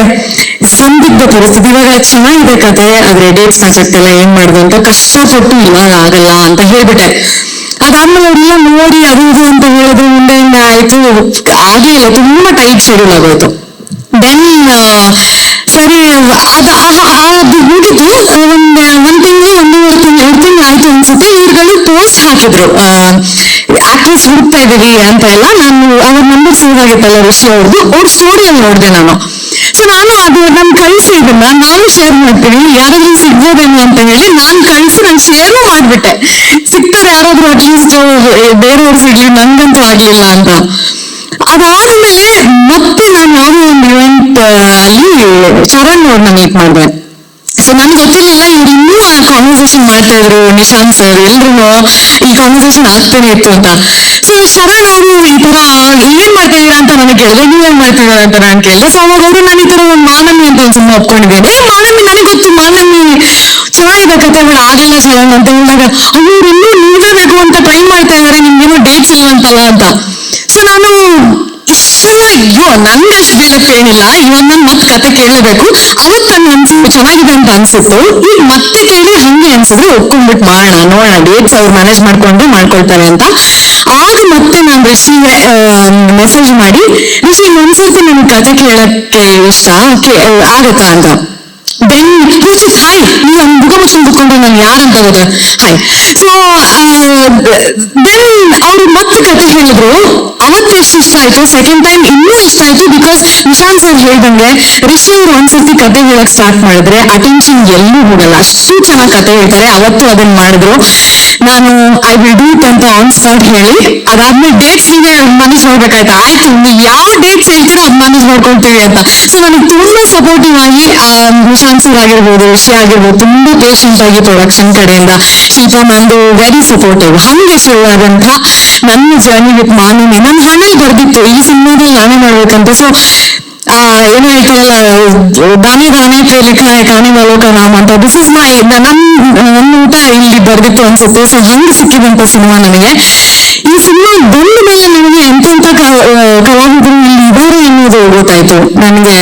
ಸಂದಿಗ್ಧ ಪರಿಸ್ಥಿತಿ. ಇವಾಗ ಚೆನ್ನಾಗಿದೆ ಕತೆ, ಆದ್ರೆ ಡೇಟ್ಸ್ ಮ್ಯಾಚ್ ಆಗ್ತಿಲ್ಲ, ಏನ್ ಮಾಡುದು ಅಂತ ಕಷ್ಟಪಟ್ಟು ಇವಾಗ ಆಗಲ್ಲ ಅಂತ ಹೇಳ್ಬಿಟ್ಟೆ. ಅದಾದ್ಮೇಲೆ ಅವರೆಲ್ಲ ನೋಡಿ ಅದು ಇದು ಅಂತ ಹೇಳಿದ್ರು. ಮುಂದೆ ಆಯ್ತು, ಆಗ್ಲಿಲ್ಲ. ತುಂಬಾ ಟೈಟ್ ಶೆಡ್ಯೂಲ್ ಆಗೋಯ್ತು. ದೆನ್ ಸರಿ ಅದು ಮುಗಿತು. ಒಂದ್ ತಿಂಗಳು 1.5 ತಿಂಗಳು ಆಯ್ತು ಅನ್ಸುತ್ತೆ. ಇವ್ರುಗಳು ಪೋಸ್ಟ್ ಹಾಕಿದ್ರು, ಆಕ್ಟ್ರೆಸ್ ಹುಡುಕ್ತಾ ಇದೀವಿ ಅಂತ ಎಲ್ಲ. ನಾನು ಅವ್ರ ನಂಬರ್ ಸೇವ್ ಆಗಿತ್ತಲ್ಲ ರಿಷಿ ಅವ್ರದ್ದು, ಅವ್ರ ಸ್ಟೋರಿಯಲ್ಲಿ ನೋಡಿದೆ ನಾನು. ಸೊ ನಾನು ಅದು ನಾನು ಕಳಿಸಿ ಇದನ್ನ ನಾನು ಶೇರ್ ಮಾಡ್ತೀನಿ, ಯಾರಾದ್ರೂ ಸಿಗ್ಬೋದೇನೋ ಅಂತ ಹೇಳಿ ನಾನು ಕಳಿಸಿ ನಾನು ಶೇರು ಮಾಡ್ಬಿಟ್ಟೆ. ಸಿಗ್ತಾರೆ ಯಾರಾದ್ರೂ ಅಟ್ಲೀಸ್ಟ್, ಬೇರೆಯವ್ರು ಸಿಗ್ಲಿ, ನನ್ಗಂತೂ ಆಗ್ಲಿಲ್ಲ ಅಂತ. ಅದಾದ್ಮೇಲೆ ಮತ್ತೆ ನಾನು ಯಾವುದೋ ಒಂದು ಇವೆಂಟ್ ಅಲ್ಲಿ ಚರಣ್ ಅವ್ರನ್ನ ಮೀಟ್ ಮಾಡಿದೆ. ಸೊ ನನ್ಗೆ ಗೊತ್ತಿರಲಿಲ್ಲ ಇವ್ರು ಇನ್ನೂ ಆ ಕಾನ್ವರ್ಸೇಷನ್ ಮಾಡ್ತಾ ಇದ್ರು. ನಿಶಾಂತ್ ಸರ್ ಎಲ್ರು ಈ ಕಾನ್ವರ್ಸೇಷನ್ ಆಗ್ತಾನೆ ಇತ್ತು ಅಂತ. ಸೊ ಶರಣ್ ಅವರು ಈ ತರ ಏನ್ ಮಾಡ್ತಾ ಇದೀರಾ ಅಂತ ನನಗೆ ಕೇಳಿದೆ. ನೀವೇನ್ ಮಾಡ್ತಿದಾರ ಅಂತ ನಾನು ಕೇಳಿದೆ. ಸೊ ಅವಾಗ ಅವರು ನಾನು ಈ ತರ ಒಂದು ಮಾನವಿ ಅಂತ ಒಂದು ಸಿನಿಮಾ ಒಪ್ಕೊಂಡಿದ್ದೇನೆ. ಮಾನವಿ ನನಗೆ ಗೊತ್ತು, ಮಾನವಿ ಚೆನ್ನಾಗಿದೆ ಕಥೆಗಳು, ಆಗಲ್ಲ ಶರಣ್ ಅಂತ ಹೇಳಿದಾಗ, ಅಯ್ಯೋ ಇನ್ನೂ ನೀವೇ ಬೇಕು ಅಂತ ಟ್ರೈ ಮಾಡ್ತಾ ಇದಾರೆ, ನಿಮ್ಗೇನೋ ಡೇಟ್ಸ್ ಇಲ್ವಂತಲ್ಲ ಅಂತ. ಸೊ ನಾನು ಇಷ್ಟೆಲ್ಲ ಅಯ್ಯೋ ನನ್ಗಷ್ಟು ಬೇಗಕ್ಕೆ ಏನಿಲ್ಲ, ಇವಾಗ ನಾನು ಮತ್ತೆ ಕತೆ ಕೇಳಬೇಕು. ಅವತ್ತು ನಂಗೆ ಅನ್ಸಿದ್ದು ಚೆನ್ನಾಗಿದೆ ಅಂತ ಅನ್ಸಿತ್ತು. ಈಗ ಮತ್ತೆ ಕೇಳಿ ಹಂಗೆ ಅನ್ಸಿದ್ರೆ ಒಪ್ಕೊಂಡ್ಬಿಟ್ಟು ಮಾಡೋಣ, ನೋಡೋಣ ಡೇಟ್ಸ್ ಅವ್ರು ಮ್ಯಾನೇಜ್ ಮಾಡ್ಕೊಳ್ತಾರೆ ಅಂತ. ಆಗ ಮತ್ತೆ ನಾನು ರಿಷಿಗೆ ಮೆಸೇಜ್ ಮಾಡಿ, ರಿಷಿ ಒಂದ್ಸರ್ತಿ ನನ್ಗೆ ಕತೆ ಕೇಳಕ್ಕೆ ಇಷ್ಟ ಆಗತ್ತಾ ಅಂತ. ದೆನ್ ರುಚಿತ್ ಹಾಯ್, ನೀವು ಒಂದು ಮುಖ ಮುಚ್ಕೊಂಡು ಕುತ್ಕೊಂಡ್ರೆ ನಾನು ಯಾರಂತ ಹೋದ ಹಾಯ್. ಸೊ ದೆನ್ ಅವ್ರು ಮತ್ತೆ ಕತೆ ಹೇಳಿದ್ರು. ಅವತ್ತು ಎಷ್ಟು ಇಷ್ಟ ಆಯ್ತು, ಸೆಕೆಂಡ್ ಟೈಮ್ ಇನ್ನೂ ಇಷ್ಟ ಆಯ್ತು. ಬಿಕಾಸ್ ನಿಶಾಂತ್ ಸರ್ ಹೇಳ್ದಂಗೆ ರಿಷಿ ಅವರು ಒಂದ್ಸರ್ತಿ ಕತೆ ಹೇಳಕ್ ಸ್ಟಾರ್ಟ್ ಮಾಡಿದ್ರೆ ಅಟೆನ್ಷನ್ ಎಲ್ಲೂ ಹೋಗಲ್ಲ, ಅಷ್ಟು ಚೆನ್ನಾಗಿ ಕತೆ ಹೇಳ್ತಾರೆ. ಅವತ್ತು ಅದನ್ನ ಮಾಡಿದ್ರು. ನಾನು ಐ ವಿಲ್ ಡೂ ಇಟ್ ಅಂತ ಆನ್ ಸ್ಪಾಟ್ ಹೇಳಿ, ಅದಾದ್ಮೇಲೆ ಡೇಟ್ಸ್ ನೀವೇ ಮ್ಯಾನೇಜ್ ಮಾಡ್ಬೇಕಾಯ್ತಾ. ಆಯ್ತು, ನೀವು ಯಾವ ಡೇಟ್ಸ್ ಹೇಳ್ತೀರೋ ಅದು ಮ್ಯಾನೇಜ್ ಮಾಡ್ಕೊಳ್ತೀವಿ ಅಂತ. ಸೊ ನನಗೆ ತುಂಬಾ ಸಪೋರ್ಟಿವ್ ಆಗಿ ನಿಶಾಂತ್ ಸರ್ ಆಗಿರ್ಬೋದು, ರಿಷಿ ಆಗಿರ್ಬೋದು, ತುಂಬಾ ಪೇಷಂಟ್ ಆಗಿ ಪ್ರೊಡಕ್ಷನ್ ಕಡೆಯಿಂದ ಶಿಲ್ಪಾ ಮ್ಯಾಮ್ದು ವೆರಿ ಸಪೋರ್ಟಿವ್. ಹಂಗೆ ಶುರುವಾದಂತ ನನ್ನ ಜರ್ನಿ ವಿತ್ ಮಾನವಿ ನನ್ನ ಹಣೆಯಲ್ಲಿ ಬರ್ದಿತ್ತು ಈ ಸಿನಿಮಾದಲ್ಲಿ ನಾನೇ ಮಾಡ್ಬೇಕಂತ. ಸೊ ಏನು ಹೇಳ್ತಾರಲ್ಲ, ದಾನಿ ದಾನಿ ಪೇ ಲಿಖಾ ಹೈ ಕಾನೆ ವಾಲೋ ಕಾ ನಾಮ್ ಅಂತ. ದಿಸ್ ಇಸ್ ಮೈ ನನ್ನ ಊಟ ಇಲ್ಲಿ ಬರ್ದಿತ್ತು ಅನ್ಸುತ್ತೆ. ಸೊ ಹಂಗೆ ಸಿಕ್ಕಿದಂತ ಸಿನಿಮಾ ನನಗೆ. ಈ ಸಿನಿಮಾ ಬಂದ ಮೇಲೆ ನನಗೆ ಎಂತೆಂಥ ಕಲಾವಿದರು ಇಲ್ಲಿ ಇದ್ದಾರೆ ಅನ್ನೋದು ಗೊತ್ತಾಯ್ತು ನನಗೆ.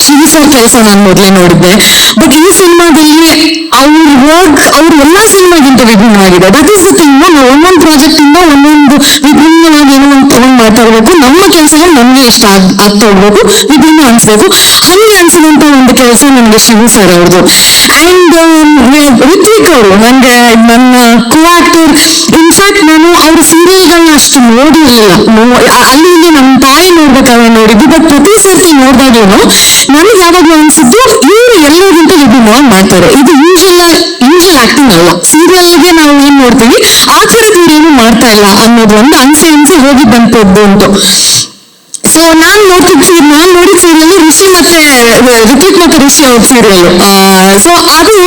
ಶಿವು ಸರ್ ಕೆಲಸ ನಾನು ಮೊದಲೇ ನೋಡಿದ್ದೆ. ಬಟ್ ಈ ಸಿನಿಮಾದಲ್ಲಿ ಅವ್ರು ಎಲ್ಲಾ ಸಿನಿಮಾಗಿಂತ ವಿಭಿನ್ನವಾಗಿದೆ. That is the thing. ನಾವು ಒಂದೊಂದು ಪ್ರಾಜೆಕ್ಟ್ ಇಂದ ಒಂದೊಂದು ವಿಭಿನ್ನವಾಗಿ ಏನೋ ಒಂದು ತಗೊಂಡ್ ಮಾಡ್ತಾ ಇರ್ಬೇಕು. ನಮ್ಮ ಕೆಲಸಗಳು ನಮ್ಗೆ ಇಷ್ಟ ಆಗ್ತಾ ಹೋಗ್ಬೇಕು, ವಿಭಿನ್ನ ಅನ್ಸ್ಬೇಕು. ಹಂಗೆ ಅನ್ಸಿದಂತ ಒಂದು ಕೆಲಸ ನನಗೆ ಶಿವು ಸರ್ ಅವ್ರದ್ದು. ಅಂಡ್ ರಿತ್ವಿಕ್ ಅವರು ನನಗೆ ನನ್ನ ಕೋ ಆಕ್ಟರ್. ಇನ್ಫ್ಯಾಕ್ಟ್ ನಾನು ಅವ್ರ ಸೀರಿಯಲ್ಗಳನ್ನ ಅಷ್ಟು ನೋಡಿರ್ಲಿಲ್ಲ. ಅಲ್ಲಿ ಇಲ್ಲಿ ನಮ್ಮ ತಾಯಿ ನೋಡ್ಬೇಕಾದ್ರೆ ನೋಡಿದ್ವಿ. ಬಟ್ ಪ್ರತಿ ಸರ್ತಿ ನೋಡಿದಾಗ್ಲೂ ನನಗೆ ಯಾವಾಗ್ಲೂ ಅನ್ಸಿದ್ದು ಇವ್ರು ಎಲ್ಲರಿಗಿಂತ ವಿಭಿನ್ನವಾಗಿ ಮಾಡ್ತಾರೆ. ಇದು ಯೂಶಲ್ ಆಕ್ಟಿಂಗ್ ಅಲ್ಲ. ಸೀರಿಯಲ್ಗೆ ನಾವು ಏನ್ ನೋಡ್ತೀವಿ ಆ ಥರದ್ದು ಇವ್ರೇನು ಮಾಡ್ತಾ ಇಲ್ಲ ಅನ್ನೋದು ಒಂದು ಅನ್ಸಿ ಹೋಗಿ ಬಂತದ್ದು ಉಂಟು. ಸೊ ನಾನ್ ನೋಡಿದ ಸೀರಿಯಲ್ ಋಷಿ ಮತ್ತೆ ಋತಿಕ್ ಮತ್ತೆ ಋಷಿ ಅವ್ರ ಸೀರಿಯಲ್. ಸೊ ಅದು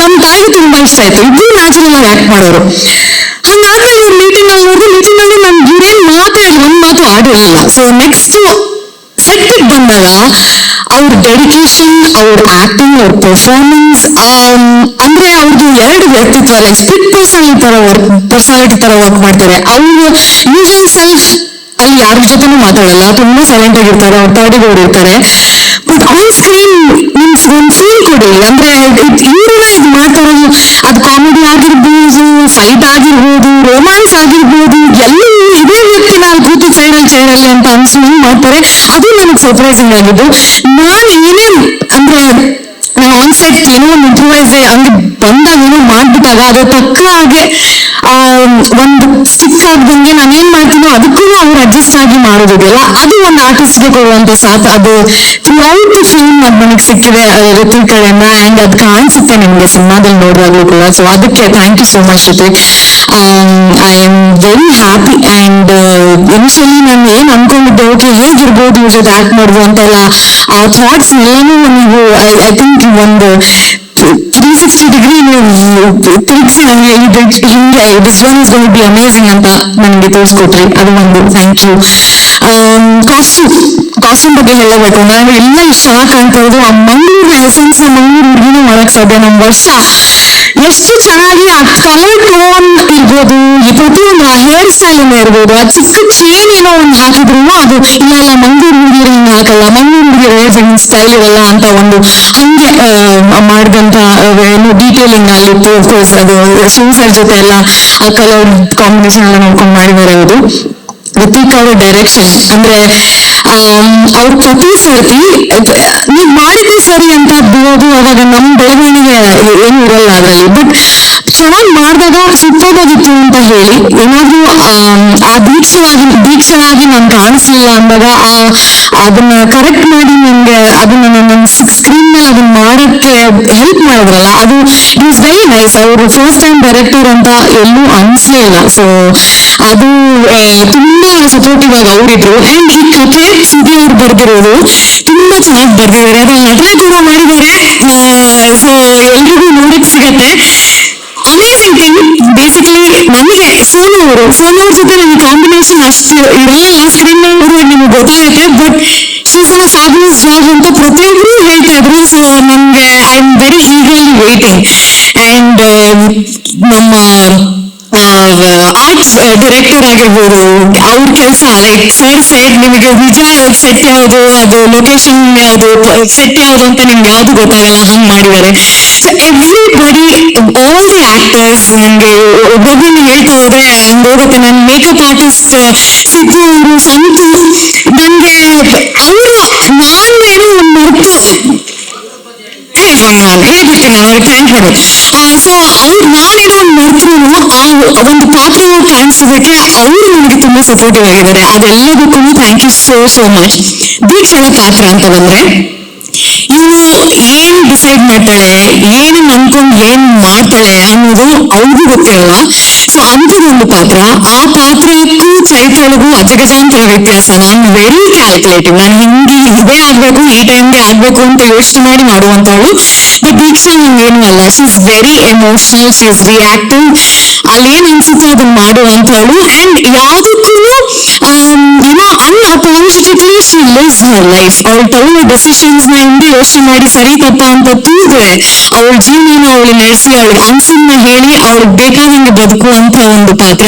ನಮ್ ತಾಯಿಗೆ ತುಂಬಾ ಇಷ್ಟ ಆಯ್ತು. ಇಬ್ರು ನ್ಯಾಚುರಲ್ ಆಗಿ ಆಕ್ಟ್ ಮಾಡೋರು. ಹಂಗಾದ್ಮೇಲೆ ಇವ್ರು ಮೀಟಿಂಗ್ ಅಲ್ಲಿ ಇವ್ರೇನ್ ಒಂದ್ ಮಾತು ಆಡಿರಲಿಲ್ಲ. ಸೊ ನೆಕ್ಸ್ಟ್ ಸೆಟ್ ಬಂದಾಗ ಅವ್ರ ಡೆಡಿಕೇಶನ್, ಅವ್ರ ಆಕ್ಟಿಂಗ್, ಅವ್ರ ಪರ್ಫಾರ್ಮೆನ್ಸ್, ಅಂದ್ರೆ ಅವ್ರದ್ದು ಎರಡು ವ್ಯಕ್ತಿತ್ವ, ಲೈಕ್ ಸ್ಪ್ಲಿಟ್ ಪರ್ಸನಾಲಿಟಿ ತರ ವರ್ಕ್ ಮಾಡ್ತಾರೆ. ಅವ್ರ ಯೂಶಲ್ ಸೆಲ್ಫ್ ಅಲ್ಲಿ ಯಾರ ಜೊತೆನೂ ಮಾತಾಡಲ್ಲ, ತುಂಬಾ ಸೈಲೆಂಟ್ ಆಗಿರ್ತಾರೆ, ಅವ್ರ ಪಾಡಿಗೆ ಅವ್ರು ಇರ್ತಾರೆ. ಬಟ್ ಆನ್ ಸ್ಕ್ರೀನ್ ಒಂದು ಫೀಲ್ ಕೊಡಿ. ಅಂದ್ರೆ ಇವ್ರನ್ನ ಇದು ಮಾಡ್ತಾರಲ್ಲ, ಅದು ಕಾಮಿಡಿ ಆಗಿರ್ಬೋದು, ಫೈಟ್ ಆಗಿರ್ಬೋದು, ರೊಮ್ಯಾನ್ಸ್ ಆಗಿರ್ಬೋದು, ಎಲ್ಲ ಇದೇ ವ್ಯಕ್ತಿನ ಅಲ್ಲಿ ಕೂತು ಸೈಡಲ್ಲಿ ಚೇರಲ್ಲಿ ಅಂತ ಅನ್ಸ್ಕೊಂಡು ಮಾಡ್ತಾರೆ. ಅದು ನನಗೆ ಸರ್ಪ್ರೈಸಿಂಗ್ ಆಗಿದ್ದು. ನಾನು ಏನೇ ಅಂದ್ರೆ ಆನ್ ಸೆಟ್ ಏನೋ ಒಂದು ಇಂಪ್ರೂವೈಸ್ ಹಂಗೆ ಬಂದಾಗ ಏನೋ ಮಾಡ್ಬಿಟ್ಟಾಗ ಅದು ಪಕ್ಕ ಹಾಗೆ ಒಂದು ಸ್ಟಿಕ್ ಆಗ್ದಂಗೆ ನಾನೇನ್ ಮಾಡ್ತೀನೋ ಅದಕ್ಕೂ ಅವ್ರು ಅಡ್ಜಸ್ಟ್ ಆಗಿ ಮಾಡೋದಿದೆಯಲ್ಲ, ಅದು ಒಂದು ಆರ್ಟಿಸ್ಟ್ಗೆ ಕೊಡುವಂತ ಸಾಥ್. ಅದು ಥ್ರೂಔಟ್ ದಿ ಫಿಲ್ಮ್ ಅದು ನನಗೆ ಸಿಕ್ಕಿದೆ ಋತಿಕ್ ಕಡೆಯಿಂದ. ಅಂಡ್ ಅದು ಕಾಣಿಸುತ್ತೆ ನಿಮ್ಗೆ ಸಿನಿಮಾದಲ್ಲಿ ನೋಡುವಾಗ್ಲೂ ಕೂಡ. ಸೊ ಅದಕ್ಕೆ thank you so much Hrithik. I am very happy. And initially ನಾನು ಏನ್ ಅನ್ಕೊಂಡಿದ್ದೆ, ಓಕೆ ಹೇಗಿರ್ಬೋದು ಇವ್ರ ಜೊತೆ ಆಕ್ಟ್ ಮಾಡುದು ಅಂತೆಲ್ಲ, ಆ ಥಾಟ್ಸ್ ಎಲ್ಲಾನು ನೀವು ಐ ಥಿಂಕ್ ಒಂದು 360 ಡಿಗ್ರಿ ತಿರುಗಿಸಿ ನನಗೆ ಹಿಂಗೆ this one is gonna be amazing ಅಂತ ನನಗೆ ತೋರಿಸ್ಕೊಟ್ರಿ. ಅದು ಒಂದು ಥ್ಯಾಂಕ್ ಯು. ಕಾಸ್ಟ್ಯೂಮ್ ಬಗ್ಗೆ ಹೇಳಬೇಕು. ನಾನು ಎಲ್ಲ ಇಷ್ಟ ಕಾಣ್ತಾ ಇರೋದು ಆ ಮಂಗಳೂರಿನ ಎಸೆನ್ಸ್ ಮಂಗಳೂರು ಹುಡುಗಿನೂ ಮಾಡಕ್ ಸಾಧ್ಯ. ನಮ್ಮ ವರ್ಷ ಎಷ್ಟು ಚೆನ್ನಾಗಿ ಆ ಕಲರ್ ಟೋನ್ ಇರ್ಬೋದು, ಈ ಪ್ರತಿಯೊಂದು ಆ ಹೇರ್ ಸ್ಟೈಲ್ ಇರ್ಬೋದು, ಆ ಚಿಕ್ಕ ಚೇನ್ ಏನೋ ಒಂದು ಹಾಕಿದ್ರು ಅದು ಇಲ್ಲ ಮಂಗಳೂರು ಹುಡುಗಿರು ಹಿಂಗೆ ಹಾಕಲ್ಲ, ಮಂಗಳೂರು ಹುಡುಗಿರು ಹೇರ್ ಸ್ಟೈಲ್ ಇರಲ್ಲ ಅಂತ ಒಂದು ಹಂಗೆ ಮಾಡಿದಂತ ಏನು ಡೀಟೇಲಿಂಗ್ ಆಗಿತ್ತು. ಅಫ್ಕೋರ್ಸ್ ಅದು ಸೂಸರ್ ಜೊತೆ ಎಲ್ಲ ಆ ಕಲರ್ ಕಾಂಬಿನೇಷನ್ ಎಲ್ಲ ನೋಡ್ಕೊಂಡು ಮಾಡಿದ್ದಾರೆ. ಅದು ಋತಿಕ್ ಅವರ ಡೈರೆಕ್ಷನ್ ಅಂದ್ರೆ ಅವ್ರ ಪ್ರತಿ ಸರ್ತಿ ನೀವ್ ಮಾಡಿದ್ದು ಸರಿ ಅಂತ ಬಿಡೋದು, ಅವಾಗ ನಮ್ ಬೆಳವಣಿಗೆ ಏನು ಇರಲ್ಲ ಅದರಲ್ಲಿ. ಬಟ್ ಚೆನ್ನಾಗಿ ಮಾಡಿದಾಗ ಸೂಪರ್ ಆಗಿತ್ತು ಅಂತ ಹೇಳಿ ಏನಾದ್ರೂ ಆ ದೀಕ್ಷವಾಗಿ ನಾನು ಕಾಣಿಸ್ಲಿಲ್ಲ ಅಂದಾಗ ಅದನ್ನ ಕರೆಕ್ಟ್ ಮಾಡಿ ನನ್ಗೆ ಅದನ್ನ ನನ್ನ ಸ್ಕ್ರೀನ್ ಮೇಲೆ ಅದನ್ನ ಮಾಡಕ್ಕೆ ಹೆಲ್ಪ್ ಮಾಡಿದ್ರಲ್ಲ, ಅದು ಇಟ್ ವಾಸ್ ವೆರಿ ನೈಸ್. ಅವರು ಫಸ್ಟ್ ಟೈಮ್ ಡೈರೆಕ್ಟರ್ ಅಂತ ಎಲ್ಲೂ ಅನ್ಸ್ಲೇ ಇಲ್ಲ. ಸೊ ಅದು ತುಂಬಾ ಸಪೋರ್ಟಿವ್ ಆಗಿ ಅವರಿದ್ರು. ಅಂಡ್ ಈ ಕಥೆ ಸುದಿ ಅವ್ರು ಬರ್ದಿರೋದು ತುಂಬಾ ಚೆನ್ನಾಗಿ ಬರ್ದಿದ್ದಾರೆ. ಅದ್ರಲ್ಲಿ ನಟನೆ ಕೂಡ ಮಾಡಿದ್ದಾರೆ. ಸೊ ಎಲ್ರಿಗೂ ನೋಡಕ್ ಸಿಗತ್ತೆ. ಅಮೇಸಿಂಗ್ ಥಿಂಗ್ ಬೇಸಿಕಲಿ ನನಗೆ ಸೋನು ಅವ್ರ ಜೊತೆ ನನಗೆ ಕಾಂಬಿನೇಷನ್ ಅಷ್ಟು ಇರಲಿಲ್ಲ. ಸ್ಕ್ರೀನ್ ಮೇಲೆ ನಿಮ್ಗೆ ಗೊತ್ತಾಗುತ್ತೆ. But she's an fabulous job ಅಂತ ಪ್ರತಿಯೊಬ್ಬರು ಹೇಳ್ತಾ ಇದ್ರು. ಸೊ ನಮ್ಗೆ I am very eagerly waiting. And ನಮ್ಮ ಆರ್ಟ್ಸ್ ಡೈರೆಕ್ಟರ್ ಆಗಿರ್ಬೋದು, ಅವ್ರ ಕೆಲಸ ಲೈಕ್ ಸರ್ ಸೈಡ್ ನಿಮಗೆ ನಿಜ ಸೆಟ್ ಯಾವುದು, ಅದು ಲೊಕೇಶನ್ ಯಾವುದು, ಸೆಟ್ ಯಾವುದು ಅಂತ ನಿಮ್ಗೆ ಯಾವ್ದು ಗೊತ್ತಾಗಲ್ಲ, ಹಂಗ್ ಮಾಡಿದ್ದಾರೆ. So everybody, all the actors, ನಿಮ್ಗೆ ಒಬ್ಬೊಬ್ಬರು ಹೇಳ್ತಾ ಹೋದ್ರೆ ಹಂಗೋಗುತ್ತೆ. ನನ್ನ ಮೇಕಪ್ ಆರ್ಟಿಸ್ಟ್ ಸಿದ್ದು ಅವರು, ಸಂತು, ನಂಗೆ ಅವರು ನಾನು ಏನೋ ಒಂದು ಮರೆತು ಹೇಳ್ಬಿಡ್ತೀನಿ ಅವ್ರಿಗೆ ಥ್ಯಾಂಕ್ ಯು. ಸೊ ಅವ್ರು ನಾನೇನೋ ಒಂದು ಮರೆತ್ರು ಆ ಒಂದು ಪಾತ್ರ ಕಾಣಿಸೋದಕ್ಕೆ ಅವರು ನನಗೆ ತುಂಬಾ ಸಪೋರ್ಟಿವ್ ಆಗಿದ್ದಾರೆ. ಅದೆಲ್ಲದಕ್ಕೂ ಥ್ಯಾಂಕ್ ಯು ಸೋ ಮಚ್. ದೀಕ್ಷೆಯ ಪಾತ್ರ ಅಂತ ಬಂದ್ರೆ ಇವಳು ಏನ್ ಡಿಸೈಡ್ ಮಾಡ್ತಾಳೆ, ಏನು ಅನ್ಕೊಂಡು ಏನ್ ಮಾಡ್ತಾಳೆ ಅನ್ನೋದು ಅವ್ರಿಗೂ ಗೊತ್ತಿರಲ್ಲ. ಸೊ ಅಂಥದೊಂದು ಪಾತ್ರ. ಆ ಪಾತ್ರಕ್ಕೂ ಚೈತ್ರಳಿಗೂ ಅಜಗಜಾಂತರ ವ್ಯತ್ಯಾಸ. ನಾನು ವೆರಿ ಕ್ಯಾಲ್ಕುಲೇಟಿವ್. ನಾನು ಇದೇ ಆಗ್ಬೇಕು, ಈ ಟೈಮ್ಗೆ ಆಗ್ಬೇಕು ಅಂತ ಯೋಚನೆ ಮಾಡಿ ಮಾಡುವಂತವಳು. ಬಟ್ ದೀಕ್ಷಾ ಏನು ಅಲ್ಲ. She is very emotional, she is reactive. ಅಲ್ಲೇನ್ ಅನ್ಸುತ್ತೋ ಅದನ್ನ ಮಾಡುವಂತವಳು. ಅಂಡ್ ಯಾವ್ದಕ್ಕೂ unapologetically she lives her life. ಅವಳು ತಗೊಳ್ಳೋ ಡೆಸಿಷನ್ಸ್ ನ ಹಿಂದೆ ಯೋಚನೆ ಮಾಡಿ ಸರಿ ತಪ್ಪ ಅಂತ ತೂದ್ರೆ ಅವಳ ಜೀವನ ಅವಳು ನಡೆಸಿ ಅವಳಿಗೆ ಅನ್ಸನ್ನ ಹೇಳಿ ಅವಳಿಗೆ ಬೇಕಾದಂಗೆ ಬದುಕುವಂತ ಒಂದು ಪಾತ್ರ.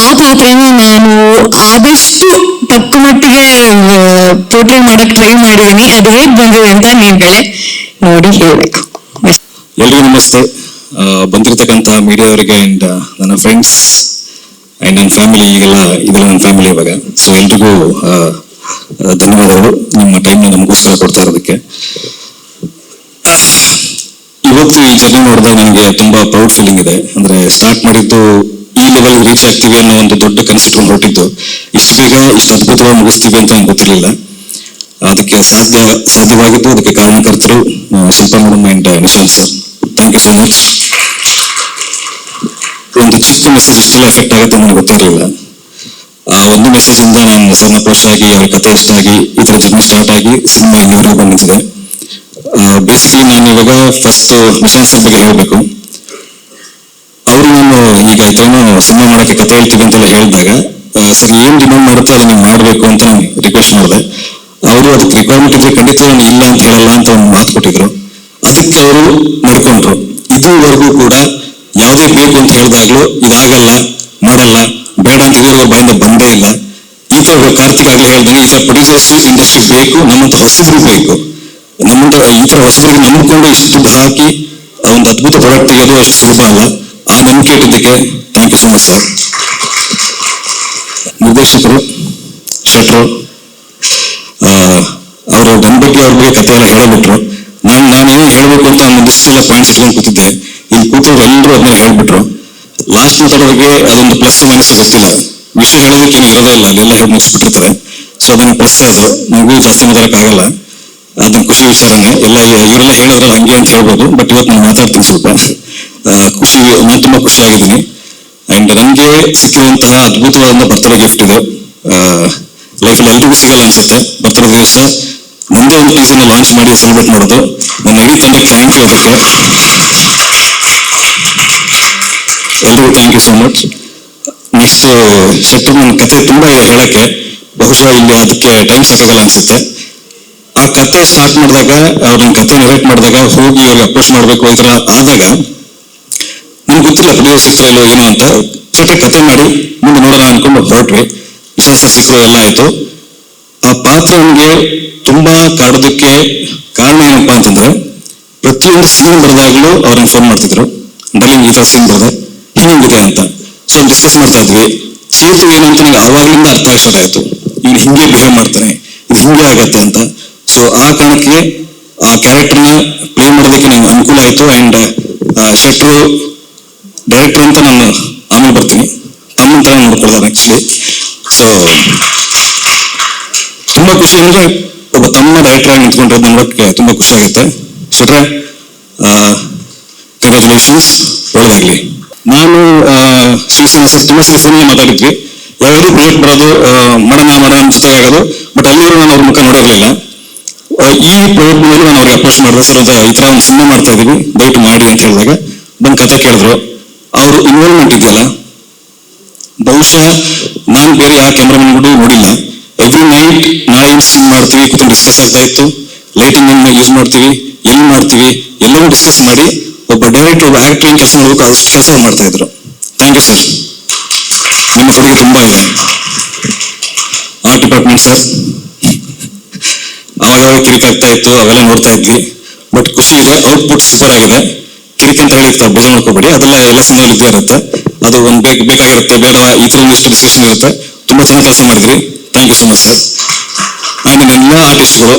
ಆ ಪಾತ್ರನ ನಾನು ಆದಷ್ಟು ತಕ್ಕ ಮಟ್ಟಿಗೆ ಪೋರ್ಟ್ರೇ ಮಾಡಕ್ ಟ್ರೈ ಮಾಡಿದೀನಿ. ಅದು ಹೇಗ್ ಬಂದಿದೆ ಅಂತ ನೀವುಗಳೇ ನೋಡಿ ಹೇಳ್ಬೇಕು. ಎಲ್ರಿಗೂ ನಮಸ್ತೆ. ಬಂದಿರತಕ್ಕಂತ ಮೀಡಿಯಾವರಿಗೆ ಅಂಡ್ ನನ್ನ ಫ್ರೆಂಡ್ಸ್ ಅಂಡ್ ನನ್ನ ಫ್ಯಾಮಿಲಿ, ಇದೆಲ್ಲ ನನ್ನ ಫ್ಯಾಮಿಲಿ ಇವಾಗ. ಸೊ ಎಲ್ರಿಗೂ ಧನ್ಯವಾದಗಳು ನಿಮ್ಮ ಟೈಮ್ನ ನಮಗೋಸ್ಕರ ಕೊಡ್ತಾ ಇರೋದಕ್ಕೆ. ಇವತ್ತು ಈ ಜರ್ನಿ ನೋಡಿದಾಗ ನನಗೆ ತುಂಬಾ ಪ್ರೌಡ್ ಫೀಲಿಂಗ್ ಇದೆ. ಅಂದ್ರೆ ಸ್ಟಾರ್ಟ್ ಮಾಡಿದ್ದು ಈ ಲೆವೆಲ್ ರೀಚ್ ಆಗ್ತೀವಿ ಅನ್ನೋ ಒಂದು ದೊಡ್ಡ ಕನಸಿಟ್ಕೊಂಡು ಹೊರಟಿದ್ದು. ಇಷ್ಟು ಬೇಗ ಇಷ್ಟು ಅದ್ಭುತವಾಗಿ ಮುಗಿಸ್ತೀವಿ ಅಂತ ನಂಗೆ ಗೊತ್ತಿರಲಿಲ್ಲ. ಅದಕ್ಕೆ ಸಾಧ್ಯವಾಗಿದ್ದು ಅದಕ್ಕೆ ಕಾರಣಕರ್ತರು Shilpa madam and Nishant sir. Thank you so much. ಒಂದು ಚಿಕ್ಕ ಮೆಸೇಜ್ ಇಷ್ಟೆಲ್ಲ ಎಫೆಕ್ಟ್ ಆಗುತ್ತೆ ನನಗೆ ಗೊತ್ತಿರಲಿಲ್ಲ. ಆ ಒಂದು ಮೆಸೇಜ್ ಇಂದ ನಾನು ಸರ್ನ ಅಪ್ರೋಚ್ ಆಗಿ ಅವ್ರ ಕಥೆ ಇಷ್ಟ ಆಗಿ ಈ ತರ ಜರ್ನಿ ಸ್ಟಾರ್ಟ್ ಆಗಿ ಸಿನಿಮಾ ಇಲ್ಲಿವರೆಗೂ ಬಂದಿದೆ. ಬೇಸಿಕಲಿ ನಾನು ಇವಾಗ ಫಸ್ಟ್ ನಿಶಾಂತ್ ಸರ್ ಬಗ್ಗೆ ಹೇಳಬೇಕು. ಅವರು ನಾನು ಈಗ ಈ ತರನೂ ಸಿನಿಮಾ ಮಾಡಕ್ಕೆ ಕಥೆ ಹೇಳ್ತೀವಿ ಅಂತೆಲ್ಲ ಹೇಳಿದಾಗ ಸರ್ ಏನ್ ಡಿಮಾಂಡ್ ಮಾಡುತ್ತೆ ಅದನ್ನ ನೀವು ಮಾಡಬೇಕು ಅಂತ ನಾನು ರಿಕ್ವೆಸ್ಟ್ ಮಾಡಿದೆ. ಅವರು ಅದಕ್ಕೆ ರಿಕ್ವೈರ್ಮೆಂಟ್ ಇದ್ರೆ ಖಂಡಿತ ನಾನು ಇಲ್ಲ ಅಂತ ಹೇಳಲ್ಲ ಅಂತ ಒಂದು ಮಾತು ಕೊಟ್ಟಿದ್ರು. ಅದಕ್ಕೆ ಅವರು ನಡ್ಕೊಂಡ್ರು. ಇದುವರೆಗೂ ಕೂಡ ಯಾವುದೇ ಬೇಕು ಅಂತ ಹೇಳಿದಾಗ್ಲೂ ಇದಾಗಲ್ಲ ಮಾಡಲ್ಲ ಬೇಡ ಅಂತ ಇದುವರೆಗೂ ಬಾಯಿಂದ ಬಂದೇ ಇಲ್ಲ. ಈ ತರ ಕಾರ್ತಿಕ್ ಆಗ್ಲೇ ಹೇಳ್ದಂಗೆ ಈ ತರ ಪ್ರೊಡ್ಯೂಸರ್ಸ್ ಇಂಡಸ್ಟ್ರಿ ಬೇಕು, ನಮ್ಮಂತ ಹೊಸಬ್ರು ಬೇಕು. ನಮ್ಮಂತ ಈ ತರ ಹೊಸಬರಿಗೆ ನಂಬಿಕೊಂಡು ಇಷ್ಟು ದುಡ್ಡು ಹಾಕಿ ಒಂದು ಅದ್ಭುತ ಪ್ರಾಡಕ್ಟ್ ತೆಗೆಯೋದು ಅಷ್ಟು ಸುಲಭ ಅಲ್ಲ. ಆ ನಂಬಿಕೆ ಇಟ್ಟಿದ್ದಕ್ಕೆ thank you so much sir. ನಿರ್ದೇಶಕರು ಶೆಟ್ರು ಅವರು ನನ್ನ ಬಗ್ಗೆ ಅವ್ರ ಬಗ್ಗೆ ಕಥೆ ಎಲ್ಲ ಹೇಳಬಿಟ್ರು. ನಾನೇನು ಹೇಳ್ಬೇಕು ಅಂತ ಒಂದಿಷ್ಟೆಲ್ಲ ಪಾಯಿಂಟ್ಸ್ ಇಟ್ಕೊಂಡು ಕೂತಿದ್ದೆ. ಇಲ್ಲಿ ಕೂತವ್ರು ಎಲ್ಲರೂ ಅದನ್ನ ಹೇಳ್ಬಿಟ್ರು. ಲಾಸ್ಟ್ ಮಾತಾಡೋರಿಗೆ ಅದೊಂದು ಪ್ಲಸ್ ಮೈನಸ್ ಗೊತ್ತಿಲ್ಲ. ವಿಷಯ ಹೇಳೋದಕ್ಕೆ ಏನು ಇರೋದೇ ಇಲ್ಲ, ಅಲ್ಲೆಲ್ಲ ಹೇಳಿ ಮುಗಿಸ್ಬಿಟ್ಟಿರ್ತಾರೆ. ಸೊ ಅದನ್ನ ಪ್ಲಸ್ ಅದು ನನಗೂ ಜಾಸ್ತಿ ಮಾತಾಡಕ್ಕಾಗಲ್ಲ. ಅದನ್ನ ಖುಷಿ ವಿಚಾರನೇ ಎಲ್ಲ ಇವರೆಲ್ಲ ಹೇಳಿದ್ರಲ್ಲ ಹಂಗೆ ಅಂತ ಹೇಳ್ಬೋದು. ಬಟ್ ಇವತ್ತು ನಾನು ಮಾತಾಡ್ತೀನಿ ಸ್ವಲ್ಪ ಖುಷಿ. ನಾನು ತುಂಬಾ ಖುಷಿ ಆಗಿದ್ದೀನಿ. ಅಂಡ್ ನನಗೆ ಸಿಕ್ಕಿರುವಂತಹ ಅದ್ಭುತವಾದ ಬರ್ತಡೇ ಗಿಫ್ಟ್ ಇದು. ಲೈಫಲ್ಲಿ ಎಲ್ರಿಗೂ ಸಿಗಲ್ಲ ಅನ್ಸುತ್ತೆ. ಬರ್ತಡೇ ದಿವಸ ನಂದೇ ಒಂದು ಟೀಸರ್ನ ಲಾಂಚ್ ಮಾಡಿ ಸೆಲೆಬ್ರೇಟ್ ಮಾಡೋದು. ನನ್ನ ಇಡೀ ತಂಡಕ್ಕೆ ಥ್ಯಾಂಕ್ ಯು. ಅದಕ್ಕೆ ಎಲ್ರಿಗೂ thank you so much. Next ಶೆಟ್ರು ನನ್ನ ಕತೆ ತುಂಬಾ ಇದೆ ಹೇಳಕ್ಕೆ. ಬಹುಶಃ ಇಲ್ಲಿ ಅದಕ್ಕೆ ಟೈಮ್ ಸಾಕಾಗಲ್ಲ ಅನ್ಸುತ್ತೆ. ಆ ಕತೆ ಸ್ಟಾರ್ಟ್ ಮಾಡಿದಾಗ ಅವ್ರ ನನ್ನ ಕತೆ ನರೇಟ್ ಮಾಡಿದಾಗ ಹೋಗಿ ಅವ್ರಿಗೆ ಅಪ್ರೋಚ್ ಮಾಡಬೇಕು ಈ ತರ ಆದಾಗ ನಮ್ಗೆ ಗೊತ್ತಿಲ್ಲ ಪ್ರೊಡ್ಯೂಸರ್ ಸಿಕ್ಕಿರಲ್ಲೋ ಏನೋ ಅಂತ. ಸೆಟ್ ಕತೆ ಮಾಡಿ ಮುಂದೆ ನೋಡೋಣ ಅನ್ಕೊಂಡು ಹೊರಟ್ವಿ. ವಿಶ್ವಾಸ ಸಿಕ್ಕರು ಎಲ್ಲ ಆಯ್ತು. ಆ ಪಾತ್ರ ನಮ್ಗೆ ತುಂಬಾ ಕಾಡೋದಕ್ಕೆ ಕಾರಣ ಏನಪ್ಪಾ ಅಂತಂದ್ರೆ ಪ್ರತಿಯೊಂದು ಸೀನ್ ಬರೆದಾಗ್ಲೂ ಅವ್ರನ್ನ ಫೋನ್ ಮಾಡ್ತಿದ್ರು. ಡಲ್ಲಿಂಗ್ ಈ ತರ ಸೀನ್ ಬರೆದೆ ಹಿಂಗಿದೆ ಅಂತ. ಸೊ ಡಿಸ್ಕಸ್ ಮಾಡ್ತಾ ಇದ್ವಿ. ಚೇತು ಏನು ಅಂತ ನಂಗೆ ಆವಾಗ್ಲಿಂದ ಅರ್ಥ ಸ್ಟಾರ್ಟ್ ಆಯ್ತು. ಇವ್ನು ಹಿಂಗೆ ಬಿಹೇವ್ ಮಾಡ್ತಾನೆ, ಇದು ಹಿಂಗೆ ಆಗತ್ತೆ ಅಂತ. ಸೊ ಆ ಕಾರಣಕ್ಕೆ ಆ ಕ್ಯಾರೆಕ್ಟರ್ನ ಪ್ಲೇ ಮಾಡೋದಕ್ಕೆ ನಂಗೆ ಅನುಕೂಲ ಆಯ್ತು. ಅಂಡ್ ಶೆಟ್ರು ಡೈರೆಕ್ಟರ್ ಅಂತ ನಾನು ಆಮೇಲೆ ಬರ್ತೀನಿ, ತಮ್ಮಂತ ನೋಡ್ಕೊಳ್ತಾರೆ ಆಕ್ಚುಲಿ. ಸೊ ತುಂಬಾ ಖುಷಿ ಅಂದ್ರೆ ಒಬ್ಬ ತಮ್ಮ ಡೈರೆಕ್ಟರ್ ಆಗಿ ನಿಂತ್ಕೊಂಡಿರೋದು ನೋಡೋಕ್ಕೆ ತುಂಬಾ ಖುಷಿ ಆಗುತ್ತೆ. ಶೆಟ್ರೆ ಕಂಗ್ರಾಚುಲೇಷನ್ಸ್, ಒಳ್ಳೆದಾಗ್ಲಿ. ನಾನು ಶಿವಸೇನಾ ಸರ್ ತುಂಬಾ ಸಲ ಫೋನಲ್ಲಿ ಮಾತಾಡಿದ್ವಿ. ಯಾವ್ಯಾವ ಪ್ರಾಜೆಕ್ಟ್ ಬರೋದು ಮಾಡೋಣ ಜೊತೆಗೆ ಆಗೋದು. ಬಟ್ ಅಲ್ಲಿವರೆಗೂ ನಾನು ಅವ್ರ ಮುಖ ನೋಡಿರ್ಲಿಲ್ಲ. ಈ ಪ್ರಾಜೆಕ್ಟ್ ಮೇಲೆ ನಾನು ಅವ್ರಿಗೆ ಅಪ್ರೋಚ್ ಮಾಡಿದೆ. ಸರ್ ಈ ತರ ಒಂದು ಸಿನಿಮಾ ಮಾಡ್ತಾ ಇದೀವಿ, ದಯವಿಟ್ಟು ಮಾಡಿ ಅಂತ ಹೇಳಿದಾಗ ಬಂದು ಕತೆ ಕೇಳಿದ್ರು. ಅವರು ಇನ್ವಾಲ್ವ್ಮೆಂಟ್ ಇದೆಯಲ್ಲ, ಬಹುಶಃ ನಾನು ಬೇರೆ ಯಾವ ಕ್ಯಾಮ್ರಾಮನ್ಗಳು ನೋಡಿಲ್ಲ. ಎವ್ರಿ ನೈಟ್ ನಾಳೆ ಏನ್ ಸೀನ್ ಮಾಡ್ತೀವಿ ಕೂತ್ಕೊಂಡು ಡಿಸ್ಕಸ್ ಆಗ್ತಾ ಇತ್ತು. ಲೈಟಿಂಗ್ ಏನ್ ಯೂಸ್ ಮಾಡ್ತೀವಿ, ಎಲ್ಲಿ ಮಾಡ್ತೀವಿ, ಎಲ್ಲವೂ ಡಿಸ್ಕಸ್ ಮಾಡಿ ಒಬ್ಬ ಡೈರೆಕ್ಟರ್ ಒಬ್ಬ ಆಕ್ಟರ್ ಏನ್ ಕೆಲಸ ಮಾಡ್ಬೇಕು ಅಷ್ಟು ಕೆಲಸ ಮಾಡ್ತಾ ಇದ್ರು. Thank you sir. ನಿಮ್ಮ ಕೊಡುಗೆ ತುಂಬಾ ಇದೆ. ಆರ್ಟ್ ಡಿಪಾರ್ಟ್ಮೆಂಟ್ ಸರ್ ಅವಾಗ ಕಿರಿಕಾಗ್ತಾ ಇತ್ತು, ಅವೆಲ್ಲ ನೋಡ್ತಾ ಇದ್ವಿ. ಬಟ್ ಖುಷಿ ಇದೆ, ಔಟ್ಪುಟ್ ಸೂಪರ್ ಆಗಿದೆ. ಕಿರಿಕ್ ಅಂತ ಹೇಳಿ ಬೇಜಾರು ಮಾಡ್ಕೋಬೇಡಿ, ಅದೆಲ್ಲ ಎಲ್ಲ ಸಿನಿಮಾದಲ್ಲಿ ಇದ್ದೇ ಇರುತ್ತೆ. ಅದು ಒಂದು ಬೇಕಾಗಿರುತ್ತೆ, ಬೇಡ ಈ ತರ ಒಂದಿಷ್ಟು ಡಿಸ್ಕಷನ್ ಇರುತ್ತೆ. ತುಂಬಾ ಚೆನ್ನಾಗಿ ಕೆಲಸ ಮಾಡಿದ್ರಿ. Thank you so much sir. And ಎಲ್ಲ ಆರ್ಟಿಸ್ಟ್ಗಳು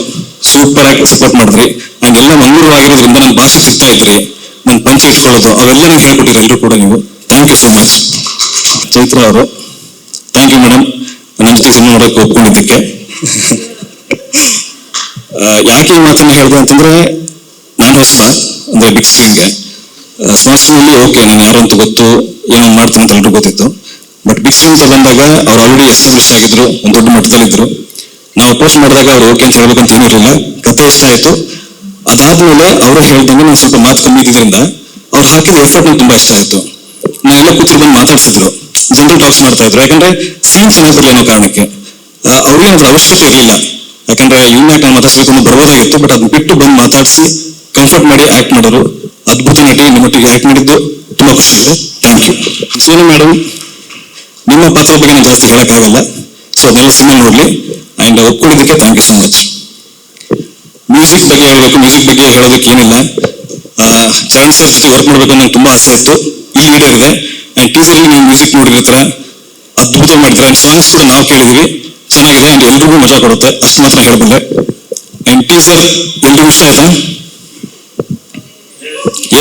ಸೂಪರ್ ಆಗಿ ಸಪೋರ್ಟ್ ಮಾಡಿದ್ರಿ. ಅಂಡ್ ಎಲ್ಲ ಮಂಗಳೂರು ಆಗಿರೋದ್ರಿಂದ ನನ್ನ ಭಾಷೆ ಸಿಗ್ತಾ ಇದ್ರಿ. ನನ್ನ ಪಂಚೆ ಇಟ್ಕೊಳ್ಳೋದು ಅವೆಲ್ಲ ನಂಗೆ ಹೇಳ್ಕೊಟ್ಟಿರಿ ಎಲ್ಲರೂ ಕೂಡ ನೀವು. Thank you so much. Chaitra ಅವರು ಥ್ಯಾಂಕ್ ಯು ಮೇಡಮ್, ನನ್ನ ಜೊತೆ ಸಿನಿಮಾ ನೋಡೋಕೆ ಒಪ್ಕೊಂಡಿದ್ದಕ್ಕೆ. ಯಾಕೆ ಈ ಮಾತನ್ನ ಹೇಳಿದೆ ಅಂತಂದ್ರೆ ನಾನು ಹೊಸ ಅಂದ್ರೆ ಬಿಗ್ ಸ್ಕ್ರೀನ್ಗೆ ಸ್ಮಾಲ್ ಸ್ಕ್ರೀನಲ್ಲಿ ಓಕೆ ನಾನು ಯಾರು ಅಂತ ಗೊತ್ತು, ಏನೋ ಮಾಡ್ತೀನಿ ಅಂತ ಎಲ್ಲರೂ ಗೊತ್ತಿತ್ತು. ಬಟ್ ಬಿಗ್ ಸ್ಕ್ರೀನ್ ಅಂತ ಬಂದಾಗ ಅವ್ರು ಆಲ್ರೆಡಿ ಎಸ್ಟಾಬ್ಲಿಷ್ ಆಗಿದ್ರು, ಒಂದು ದೊಡ್ಡ ಮಟ್ಟದಲ್ಲಿದ್ರು. ನಾವು ಅಪ್ರೋಚ್ ಮಾಡಿದಾಗ ಅವ್ರು ಓಕೆ ಅಂತ ಹೇಳ್ಬೇಕಂತ ಏನಿರಲಿಲ್ಲ. ಕತೆ ಇಷ್ಟ ಆಯ್ತು. ಅದಾದ್ಮೇಲೆ ಅವರೇ ಹೇಳ್ದಂಗೆ ನಾನು ಸ್ವಲ್ಪ ಮಾತು ಕಮ್ಮಿ ಇದ್ದಿದ್ದರಿಂದ ಅವ್ರು ಹಾಕಿದ ಎಫರ್ಟ್ ನಂಗೆ ತುಂಬಾ ಇಷ್ಟ ಆಯ್ತು. ನಾನೆಲ್ಲ ಕೂತಿರು ಬಂದು ಮಾತಾಡ್ತಿದ್ರು, ಜನರಲ್ ಟಾಕ್ಸ್ ಮಾಡ್ತಾ ಇದ್ರು. ಯಾಕಂದ್ರೆ ಸೀನ್ ಚೆನ್ನಾಗಿ ಬರಲಿ ಅನ್ನೋ ಕಾರಣಕ್ಕೆ ಅವ್ರಿಗೆ ಅದ್ರ ಅವಶ್ಯಕತೆ ಇರಲಿಲ್ಲ. ಯಾಕಂದ್ರೆ ಇವ್ನ ಯಾಕೆ ನಾನು ಮಾತಾಡ್ಸ್ಬೇಕು ಅಂತ ಬರ್ಬೋದಾಗಿತ್ತು. ಬಟ್ ಅದನ್ನ ಬಿಟ್ಟು ಬಂದು ಮಾತಾಡಿಸಿ ಕಂಫರ್ಟ್ ಮಾಡಿ ಆಕ್ಟ್ ಮಾಡೋರು. ಅದ್ಭುತ ನಟಿ, ನಿಮ್ಮೊಟ್ಟಿಗೆ ಆಕ್ಟ್ ಮಾಡಿದ್ದು ತುಂಬಾ ಖುಷಿ ಇದೆ. Thank you. ಸೋನು ಮೇಡಮ್, ನಿಮ್ಮ ಪಾತ್ರ ಬಗ್ಗೆ ನಾನು ಜಾಸ್ತಿ ಹೇಳಕ್ಕಾಗಲ್ಲ. ಸೊ ಅದನ್ನೆಲ್ಲ ಸಿನಿಮಾ ನೋಡ್ಲಿ. ಅಂಡ್ ಒಪ್ಕೊಂಡಿದ್ದಕ್ಕೆ thank you so much. Music ಬಗ್ಗೆ ಹೇಳ್ಬೇಕು, ಮ್ಯೂಸಿಕ್ ಬಗ್ಗೆ ಹೇಳೋದಕ್ಕೆ ಏನಿಲ್ಲ. ಚರಣ್ ಸರ್ ಜೊತೆ ವರ್ಕ್ ಮಾಡ್ಬೇಕು ನಂಗೆ ತುಂಬಾ ಆಸೆ ಇತ್ತು. ಈ ಲೀಡರ್ ಇದೆ. ಅಂಡ್ ಟೀಸರ್ ಅಲ್ಲಿ ನೀವು ಮ್ಯೂಸಿಕ್ ನೋಡಿರ್ತೀರ, ಅದ್ಭುತ ಮಾಡಿದ್ರೆ. ಅಂಡ್ ಸಾಂಗ್ಸ್ ಕೂಡ ನಾವು ಕೇಳಿದೀವಿ, ಚೆನ್ನಾಗಿದೆ. ಅಂಡ್ ಎಲ್ರಿಗೂ ಮಜಾ ಕೊಡುತ್ತೆ, ಅಷ್ಟು ಮಾತ್ರ ಹೇಳ್ಬಲ್ಲೆ. ಅಂಡ್ ಟೀಸರ್ ಎಲ್ರಿಗೂ ಇಷ್ಟ ಆಯ್ತಾ?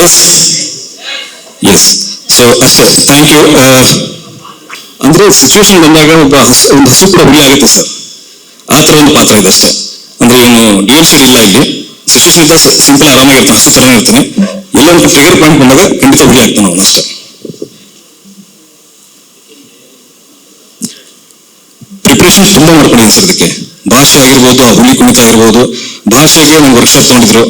Yes yes. ಸೊ ಸೊ ಅಷ್ಟೇ, ಥ್ಯಾಂಕ್ ಯು. ಅಂದ್ರೆ ಸಿಚುವೇಶನ್ ಬಂದಾಗ ಒಂದು ಹಸು ಕೂಡ ಹುಳಿ ಆಗುತ್ತೆ ಸರ್, ಆ ಥರ ಒಂದು ಪಾತ್ರ ಇದೆ ಅಷ್ಟೇ. ಅಂದ್ರೆ ಇವನು ಡ್ಯೂಯಲ್ ಸೈಡ್ ಇಲ್ಲ ಇಲ್ಲಿ, ಸಿಚುವೇಶನ್ ಇದ್ದ ಸಿಂಪಲ್ ಆರಾಮಾಗಿರ್ತಾನೆ, ಹಸು ಥರನೇ ಇರ್ತಾನೆ. ಎಲ್ಲ ಒಂದು ಟ್ರಿಗರ್ ಪಾಯಿಂಟ್ ಬಂದಾಗ ಖಂಡಿತ ಹುಳಿ ಆಗ್ತಾನೆ ಅವನು ಅಷ್ಟೇ. ಪ್ರಿಪ್ರೇಷನ್ಸ್ ತುಂಬಾ ಮಾಡ್ಕೊಂಡಿದ್ದೀನಿ ಸರ್ ಇದಕ್ಕೆ. ಭಾಷೆ ಆಗಿರ್ಬೋದು, ಆ ಹುಲಿ ಕುಣಿತ ಆಗಿರ್ಬೋದು, ಭಾಷೆಗೆ ಒಂದು ವರ್ಕ್ಶಾಪ್ ತಗೊಂಡಿದ್ರು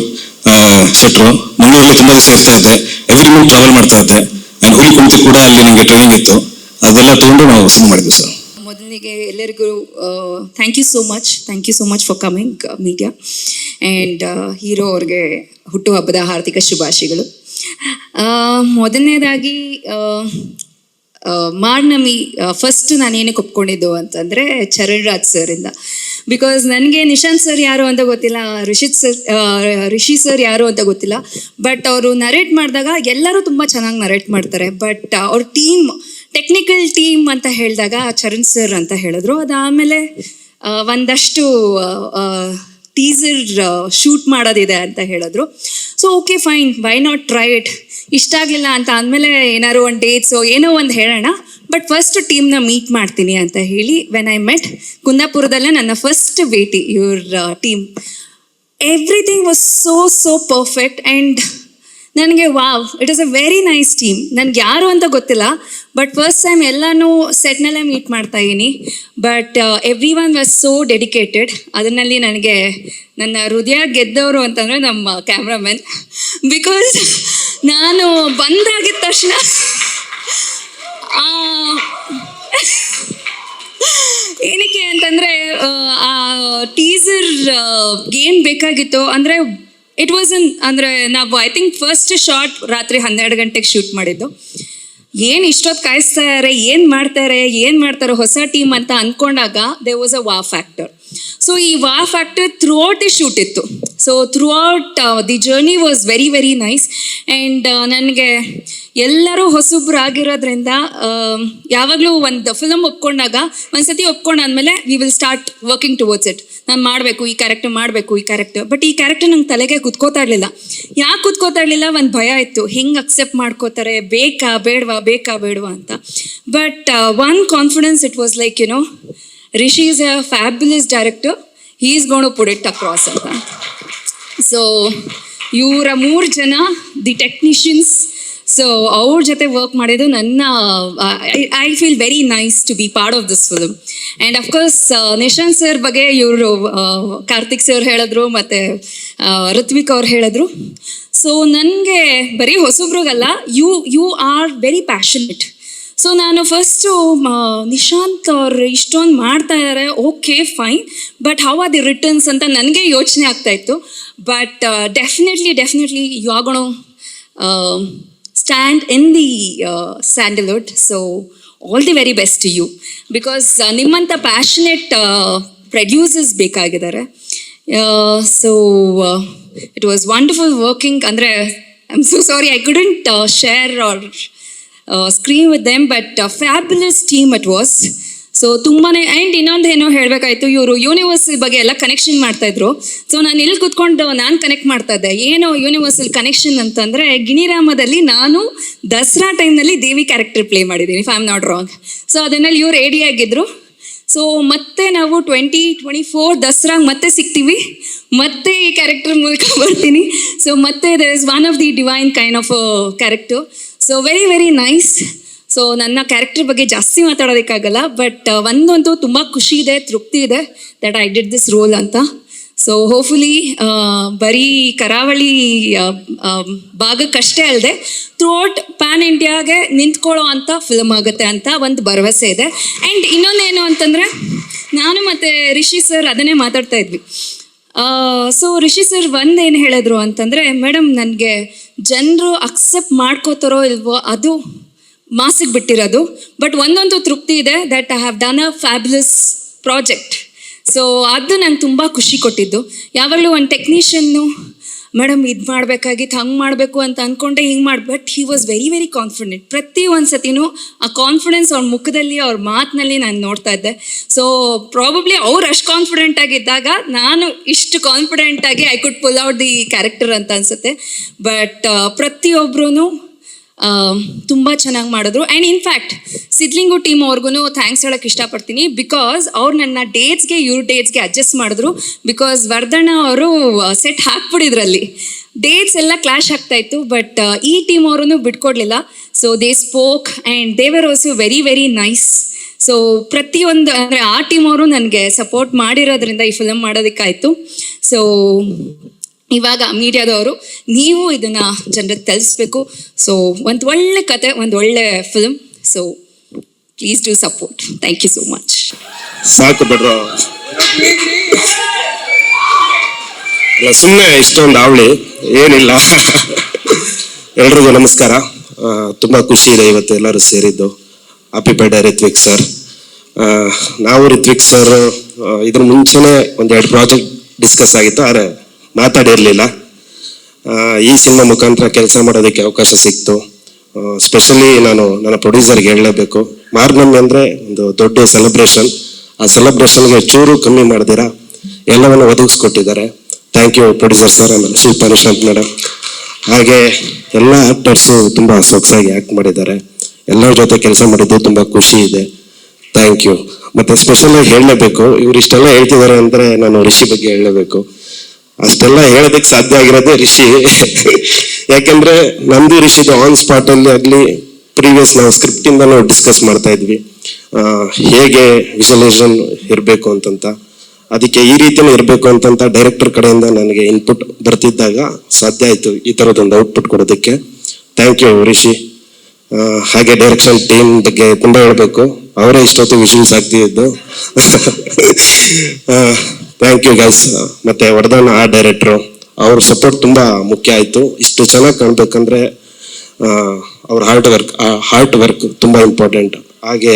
ಶೆಟ್ರು. ಮಂಗಳೂರಲ್ಲಿ ತುಂಬಾ ದಿವಸ ಇರ್ತಾ ಇದ್ದೆ, ಎವ್ರಿ ಮಂತ್ ಟ್ರಾವೆಲ್ ಮಾಡ್ತಾ ಇದ್ದೆ. ಅಂಡ್ ಹುಲಿ ಕುಣಿತ ಕೂಡ ಅಲ್ಲಿ ನನಗೆ ಟ್ರೈನಿಂಗ್ ಇತ್ತು, ಅದೆಲ್ಲ ತಗೊಂಡು ನಾವು ಸಿನಿಮಾ ಮಾಡಿದ್ವಿ ಸರ್. ಮೊದಲಿಗೆ ಎಲ್ಲರಿಗೂ thank you so much for coming media. And hero ಅವ್ರಿಗೆ ಹುಟ್ಟುಹಬ್ಬದ ಹಾರ್ದಿಕ ಶುಭಾಶಯಗಳು. ಮೊದಲನೇದಾಗಿ ಮಾರ್ನಮಿ ಫಸ್ಟ್ ನಾನು ಏನಕ್ಕೆ ಒಪ್ಕೊಂಡಿದ್ದು ಅಂತಂದರೆ ಚರಣ್ ರಾಜ್ ಸರಿಂದ. ಬಿಕಾಸ್ ನನಗೆ ನಿಶಾಂತ್ ಸರ್ ಯಾರು ಅಂತ ಗೊತ್ತಿಲ್ಲ, ರಿಷಿ ಸರ್ ಯಾರು ಅಂತ ಗೊತ್ತಿಲ್ಲ. ಬಟ್ ಅವರು ನರೇಟ್ ಮಾಡಿದಾಗ ಎಲ್ಲರೂ ತುಂಬ ಚೆನ್ನಾಗಿ ನರೇಟ್ ಮಾಡ್ತಾರೆ. ಬಟ್ ಅವ್ರ ಟೀಮ್, ಟೆಕ್ನಿಕಲ್ ಟೀಮ್ ಅಂತ ಹೇಳಿದಾಗ ಚರಣ್ ಸರ್ ಅಂತ ಹೇಳಿದ್ರು. ಅದಾದಮೇಲೆ ಒಂದಷ್ಟು ಟೀಸರ್ ಶೂಟ್ ಮಾಡೋದಿದೆ ಅಂತ ಹೇಳಿದ್ರು. So okay fine, why not try it. ಇಷ್ಟ ಆಗಲಿಲ್ಲ ಅಂತ ಆದಮೇಲೆ ಏನಾದ್ರು ಒಂದು ಡೇಟ್ಸೋ ಏನೋ ಒಂದು ಹೇಳೋಣ, ಬಟ್ ಫಸ್ಟ್ ಟೀಮ್ನ ಮೀಟ್ ಮಾಡ್ತೀನಿ ಅಂತ ಹೇಳಿ ವೆನ್ ಐ ಮೆಟ್ ಕುಂದಾಪುರದಲ್ಲೇ ನನ್ನ ಫಸ್ಟ್ ಭೇಟಿ ಇವ್ರ team. Everything was so perfect and ನನಗೆ wow, it is a very nice team. ನನಗೆ ಯಾರು ಅಂತ ಗೊತ್ತಿಲ್ಲ, ಬಟ್ ಫಸ್ಟ್ ಟೈಮ್ ಎಲ್ಲನೂ ಸೆಟ್ನಲ್ಲೇ ಮೀಟ್ ಮಾಡ್ತಾ ಇದ್ದೀನಿ. But every one was so dedicated. ಅದರಲ್ಲಿ ನನಗೆ ನನ್ನ ಹೃದಯ ಗೆದ್ದವರು ಅಂತಂದರೆ ನಮ್ಮ ಕ್ಯಾಮ್ರಾಮನ್. ಬಿಕಾಸ್ ನಾನು ಬಂದಾಗಿದ್ದ ತಕ್ಷಣ ಏನಕ್ಕೆ ಅಂತಂದರೆ ಆ ಟೀಸರ್ ಏನು ಬೇಕಾಗಿತ್ತು ಅಂದರೆ ಇಟ್ ವಾಸ್ ಅಂದರೆ ನಾವು ಐ ಥಿಂಕ್ ಫಸ್ಟ್ ಶಾರ್ಟ್ ರಾತ್ರಿ 12 ಗಂಟೆಗೆ ಶೂಟ್ ಮಾಡಿದ್ದು. ಏನು ಇಷ್ಟೊತ್ತು ಕಾಯಿಸ್ತಾರೆ, ಏನು ಮಾಡ್ತಾರೆ ಹೊಸ ಟೀಮ್ ಅಂತ ಅಂದ್ಕೊಂಡಾಗ ದೇ ವಾಸ್ ಅ ವಾ ಫ್ಯಾಕ್ಟರ್. ಸೊ ಈ wow factor throughout the shoot ಇತ್ತು. So throughout the journey was very nice. And ನನಗೆ ಎಲ್ಲರೂ ಹೊಸಬ್ರು ಆಗಿರೋದ್ರಿಂದ ಯಾವಾಗಲೂ ಒಂದು ಫಿಲಮ್ ಒಪ್ಕೊಂಡಾಗ ಒಂದ್ಸತಿ ಒಪ್ಕೊಂಡಾದ್ಮೇಲೆ we will start working towards it. ನಾನು ಮಾಡಬೇಕು ಈ ಕ್ಯಾರೆಕ್ಟರ್. ಬಟ್ ಈ ಕ್ಯಾರೆಕ್ಟರ್ ನಂಗೆ ತಲೆಗೆ ಕುತ್ಕೋತಾ ಇರಲಿಲ್ಲ. ಯಾಕೆ ಕುತ್ಕೋತಾ ಇರಲಿಲ್ಲ? ಒಂದು ಭಯ ಇತ್ತು, ಹೆಂಗೆ ಅಕ್ಸೆಪ್ಟ್ ಮಾಡ್ಕೋತಾರೆ, ಬೇಕಾ ಬೇಡವಾ ಅಂತ. But one confidence, it was like Rishi is a fabulous director. He is going to put it across ಅಂತ. ಸೊ ಇವರ 3 ಜನ ದಿ ಟೆಕ್ನಿಷಿಯನ್ಸ್, ಸೊ ಅವ್ರ ಜೊತೆ ವರ್ಕ್ ಮಾಡಿದ್ದು ನನ್ನ I feel very nice to be part of this film. And of course Nishant sir ಬಗ್ಗೆ ಇವರು Karthik sir ಹೇಳಿದ್ರು, ಮತ್ತು ಋತ್ವಿಕ್ ಅವ್ರು ಹೇಳಿದ್ರು. ಸೊ ನನಗೆ ಬರೀ ಹೊಸಬ್ರಿಗಲ್ಲ, you are very passionate. So ನಾನು ಫಸ್ಟು ನಿಶಾಂತ್ ಅವ್ರು ಇಷ್ಟೊಂದು ಮಾಡ್ತಾ ಇದ್ದಾರೆ, okay fine, but how are the returns ಅಂತ ನನಗೆ ಯೋಚನೆ ಆಗ್ತಾಯಿತ್ತು. But definitely you are gonna stand in the Sandalwood. So all the very best to you. Because ನಿಮ್ಮಂಥ ಪ್ಯಾಷನೇಟ್ ಪ್ರೊಡ್ಯೂಸರ್ಸ್ ಬೇಕಾಗಿದ್ದಾರೆ. So it was wonderful working. ಅಂದರೆ I am so sorry I couldn't share our screen with them, but fabulous team it was. So ತುಂಬಾ. And ಇನ್ನೊಂದು ಏನೋ ಹೇಳಬೇಕಾಯ್ತು, ಇವರು universal ಬಗ್ಗೆ ಎಲ್ಲ connection ಮಾಡ್ತಾಯಿದ್ರು. ಸೊ ನಾನು ಇಲ್ಲಿ ಕೂತ್ಕೊಂಡು ನಾನು ಕನೆಕ್ಟ್ ಮಾಡ್ತಾ ಇದ್ದೆ. ಏನು ಯೂನಿವರ್ಸಲ್ ಕನೆಕ್ಷನ್ ಅಂತಂದರೆ, ಗಿಣಿರಾಮದಲ್ಲಿ ನಾನು ದಸರಾ ಟೈಮ್ನಲ್ಲಿ ದೇವಿ ಕ್ಯಾರೆಕ್ಟರ್ ಪ್ಲೇ ಮಾಡಿದ್ದೀನಿ, if I am not wrong. So ಅದನ್ನಲ್ಲಿ ಇವ್ರು ರೆಡಿ ಆಗಿದ್ರು. ಸೊ ಮತ್ತೆ ನಾವು 2024 ದಸರಾಗೆ ಮತ್ತೆ ಸಿಗ್ತೀವಿ, ಮತ್ತೆ ಈ ಕ್ಯಾರೆಕ್ಟರ್ ಮೂಲಕ ಬರ್ತೀನಿ. ಸೊ ಮತ್ತೆ there is one of the divine kind of character. So very nice. So ನನ್ನ ಕ್ಯಾರೆಕ್ಟರ್ ಬಗ್ಗೆ ಜಾಸ್ತಿ ಮಾತಾಡೋದಕ್ಕಾಗಲ್ಲ, ಬಟ್ ಒಂದಂತೂ ತುಂಬ ಖುಷಿ ಇದೆ, ತೃಪ್ತಿ ಇದೆ that I did this roll ಅಂತ. ಸೊ ಹೋಪ್ಫುಲಿ ಬರೀ ಕರಾವಳಿ ಭಾಗಕ್ಕಷ್ಟೇ ಅಲ್ಲದೆ ಥ್ರೂಔಟ್ ಪ್ಯಾನ್ ಇಂಡಿಯಾಗೆ ನಿಂತ್ಕೊಳ್ಳೋ ಅಂಥ ಫಿಲ್ಮ್ ಆಗುತ್ತೆ ಅಂತ ಒಂದು ಭರವಸೆ ಇದೆ. ಆ್ಯಂಡ್ ಇನ್ನೊಂದೇನು ಅಂತಂದರೆ, ನಾನು ಮತ್ತು ರಿಷಿ ಸರ್ ಅದನ್ನೇ ಮಾತಾಡ್ತಾ ಇದ್ವಿ. ಸೊ ರಿಷಿ ಸರ್ ಏನು ಹೇಳಿದ್ರು ಅಂತಂದರೆ, ಮೇಡಮ್ ನನಗೆ ಜನರು ಅಕ್ಸೆಪ್ಟ್ ಮಾಡ್ಕೋತಾರೋ ಇಲ್ವೋ ಅದು ಮಾಸಿಗೆ ಬಿಟ್ಟಿರೋದು, ಬಟ್ ಒಂದೊಂದು ತೃಪ್ತಿ ಇದೆ that I have done a fabulous project. So ಅದು ನಂಗೆ ತುಂಬ ಖುಷಿ ಕೊಟ್ಟಿದ್ದು. ಯಾವಾಗಲೂ ಒಂದು ಟೆಕ್ನಿಷಿಯನ್ನು ಮೇಡಮ್ ಇದು ಮಾಡಬೇಕಾಗಿತ್ತು, ಹಂಗೆ ಮಾಡಬೇಕು ಅಂತ ಅಂದ್ಕೊಂಡೆ, ಹಿಂಗೆ ಮಾಡಿ, but he was very confident. ಪ್ರತಿ ಒಂದು ಸತಿನೂ ಆ ಕಾನ್ಫಿಡೆನ್ಸ್ ಅವ್ರ ಮುಖದಲ್ಲಿ, ಅವ್ರ ಮಾತಿನಲ್ಲಿ ನಾನು ನೋಡ್ತಾ ಇದ್ದೆ. ಸೊ ಪ್ರಾಬಬ್ಲಿ ಅವ್ರು ಅಷ್ಟು ಕಾನ್ಫಿಡೆಂಟ್ ಆಗಿದ್ದಾಗ ನಾನು ಇಷ್ಟು ಕಾನ್ಫಿಡೆಂಟಾಗಿ I could pull out the character ಅಂತ ಅನಿಸುತ್ತೆ. ಬಟ್ ಪ್ರತಿಯೊಬ್ಬರೂ ತುಂಬ ಚೆನ್ನಾಗಿ ಮಾಡಿದ್ರು. ಆ್ಯಂಡ್ ಇನ್ಫ್ಯಾಕ್ಟ್ ಸಿದ್ಲಿಂಗು ಟೀಮ್ ಅವ್ರಿಗೂ ಥ್ಯಾಂಕ್ಸ್ ಹೇಳೋಕ್ಕೆ ಇಷ್ಟಪಡ್ತೀನಿ. ಬಿಕಾಸ್ ಅವ್ರು ನನ್ನ ಇವ್ರ ಡೇಟ್ಸ್ಗೆ ಅಡ್ಜಸ್ಟ್ ಮಾಡಿದ್ರು. ಬಿಕಾಸ್ ವರ್ಧಣ್ಣ ಅವರು ಸೆಟ್ ಹಾಕ್ಬಿಟ್ಟಿದ್ರಲ್ಲಿ ಡೇಟ್ಸ್ ಎಲ್ಲ ಕ್ಲಾಶ್ ಆಗ್ತಾ ಇತ್ತು. ಬಟ್ ಈ ಟೀಮ್ ಅವರೂ ಬಿಟ್ಕೊಡ್ಲಿಲ್ಲ. So they spoke and they were also very very nice. So ಪ್ರತಿಯೊಂದು ಅಂದರೆ ಆ ಟೀಮ್ ಅವರು ನನಗೆ ಸಪೋರ್ಟ್ ಮಾಡಿರೋದ್ರಿಂದ ಈ ಫಿಲಮ್ ಮಾಡೋದಕ್ಕಾಯಿತು. ಸೊ ಇವಾಗ ಮೀಡಿಯಾದವರು ನೀವು ಇದನ್ನು ಜನರಿಗೆ ತಿಳಿಸ್ಬೇಕು. ಸೊ ಒಂದು ಒಳ್ಳೆ ಕತೆ, ಒಂದು ಒಳ್ಳೆ film. So please do support. Thank you so much. ಸಾಕು ಬಿಡ್ರು, ಅಲ್ಲ ಸುಮ್ಮನೆ ಇಷ್ಟೊಂದು ಅವಳಿ ಏನಿಲ್ಲ. ಎಲ್ರಿಗೂ ನಮಸ್ಕಾರ. ತುಂಬ ಖುಷಿ ಇದೆ ಇವತ್ತು ಎಲ್ಲರೂ ಸೇರಿದ್ದು. Happy birthday Ritvik sir. ನಾವು ರಿತ್ವಿಕ್ ಸರ್ ಇದ್ರ ಮುಂಚೆನೆ ಒಂದೆರಡು ಪ್ರಾಜೆಕ್ಟ್ ಡಿಸ್ಕಸ್ ಆಗಿತ್ತು, ಆದರೆ ಮಾತಾಡಿರಲಿಲ್ಲ. ಈ ಸಿನಿಮಾ ಮುಖಾಂತರ ಕೆಲಸ ಮಾಡೋದಕ್ಕೆ ಅವಕಾಶ ಸಿಕ್ತು. ಸ್ಪೆಷಲಿ ನಾನು ನನ್ನ ಪ್ರೊಡ್ಯೂಸರ್ಗೆ ಹೇಳಲೇಬೇಕು. ಮಾರ್ನಮ್ಮಿ ಅಂದರೆ ಒಂದು ದೊಡ್ಡ ಸೆಲೆಬ್ರೇಷನ್. ಆ ಸೆಲೆಬ್ರೇಷನ್ಗೆ ಚೂರು ಕಮ್ಮಿ ಮಾಡ್ದಿರಾ ಎಲ್ಲವನ್ನು ಒದಗಿಸ್ಕೊಟ್ಟಿದ್ದಾರೆ. ಥ್ಯಾಂಕ್ ಯು ಪ್ರೊಡ್ಯೂಸರ್ ಸರ್, ಆಮೇಲೆ ಶಿಲ್ಪ ನಿಶಾಂತ್ ಮೇಡಮ್. ಹಾಗೆ ಎಲ್ಲ ಆಕ್ಟರ್ಸು ತುಂಬ ಸೊಗಸಾಗಿ ಆ್ಯಕ್ಟ್ ಮಾಡಿದ್ದಾರೆ. ಎಲ್ಲರ ಜೊತೆ ಕೆಲಸ ಮಾಡಿದ್ದು ತುಂಬ ಖುಷಿ ಇದೆ. Thank you. ಮತ್ತೆ ಸ್ಪೆಷಲ್ ಆಗಿ ಹೇಳಲೇಬೇಕು, ಇವ್ರು ಇಷ್ಟೆಲ್ಲ ಹೇಳ್ತಿದ್ದಾರೆ ಅಂದರೆ ನಾನು ರಿಷಿ ಬಗ್ಗೆ ಹೇಳಲೇಬೇಕು. ಅಷ್ಟೆಲ್ಲ ಹೇಳೋದಕ್ಕೆ ಸಾಧ್ಯ ಆಗಿರೋದೇ ರಿಷಿ. ಯಾಕೆಂದ್ರೆ ನಂದು ರಿಷಿದು ಆನ್ ಸ್ಪಾಟ್ ಅಲ್ಲಿ ಆಗಲಿ, ಪ್ರೀವಿಯಸ್ ನಾವು ಸ್ಕ್ರಿಪ್ಟ್ ಇಂದ ನಾವು ಡಿಸ್ಕಸ್ ಮಾಡ್ತಾ ಇದ್ವಿ ಹೇಗೆ ವಿಜುವಲೈಸೇಷನ್ ಇರಬೇಕು ಅಂತಂತ. ಅದಕ್ಕೆ ಈ ರೀತಿನೂ ಇರಬೇಕು ಅಂತಂತ ಡೈರೆಕ್ಟರ್ ಕಡೆಯಿಂದ ನನಗೆ ಇನ್ಪುಟ್ ಬರ್ತಿದ್ದಾಗ ಸಾಧ್ಯ ಆಯ್ತು ಈ ತರದೊಂದು ಔಟ್ಪುಟ್ ಕೊಡೋದಕ್ಕೆ. Thank you Rishi. ಹಾಗೆ ಡೈರೆಕ್ಷನ್ ಟೀಮ್ ಬಗ್ಗೆ ತುಂಬಾ ಹೇಳ್ಬೇಕು, ಅವರೇ ಇಷ್ಟೊತ್ತು ವಿಷನ್ಸ್ ಆಗ್ತಿದ್ದು. Thank you guys. ಮತ್ತೆ ವರ್ಧನ್ ಆ ಡೈರೆಕ್ಟ್ರು, ಅವ್ರ ಸಪೋರ್ಟ್ ತುಂಬಾ ಮುಖ್ಯ ಆಯ್ತು. ಇಷ್ಟು ಚೆನ್ನಾಗಿ ಕಾಣ್ಬೇಕಂದ್ರೆ ಅವ್ರ ಹಾರ್ಟ್ ವರ್ಕ್ ತುಂಬಾ ಇಂಪಾರ್ಟೆಂಟ್. ಹಾಗೆ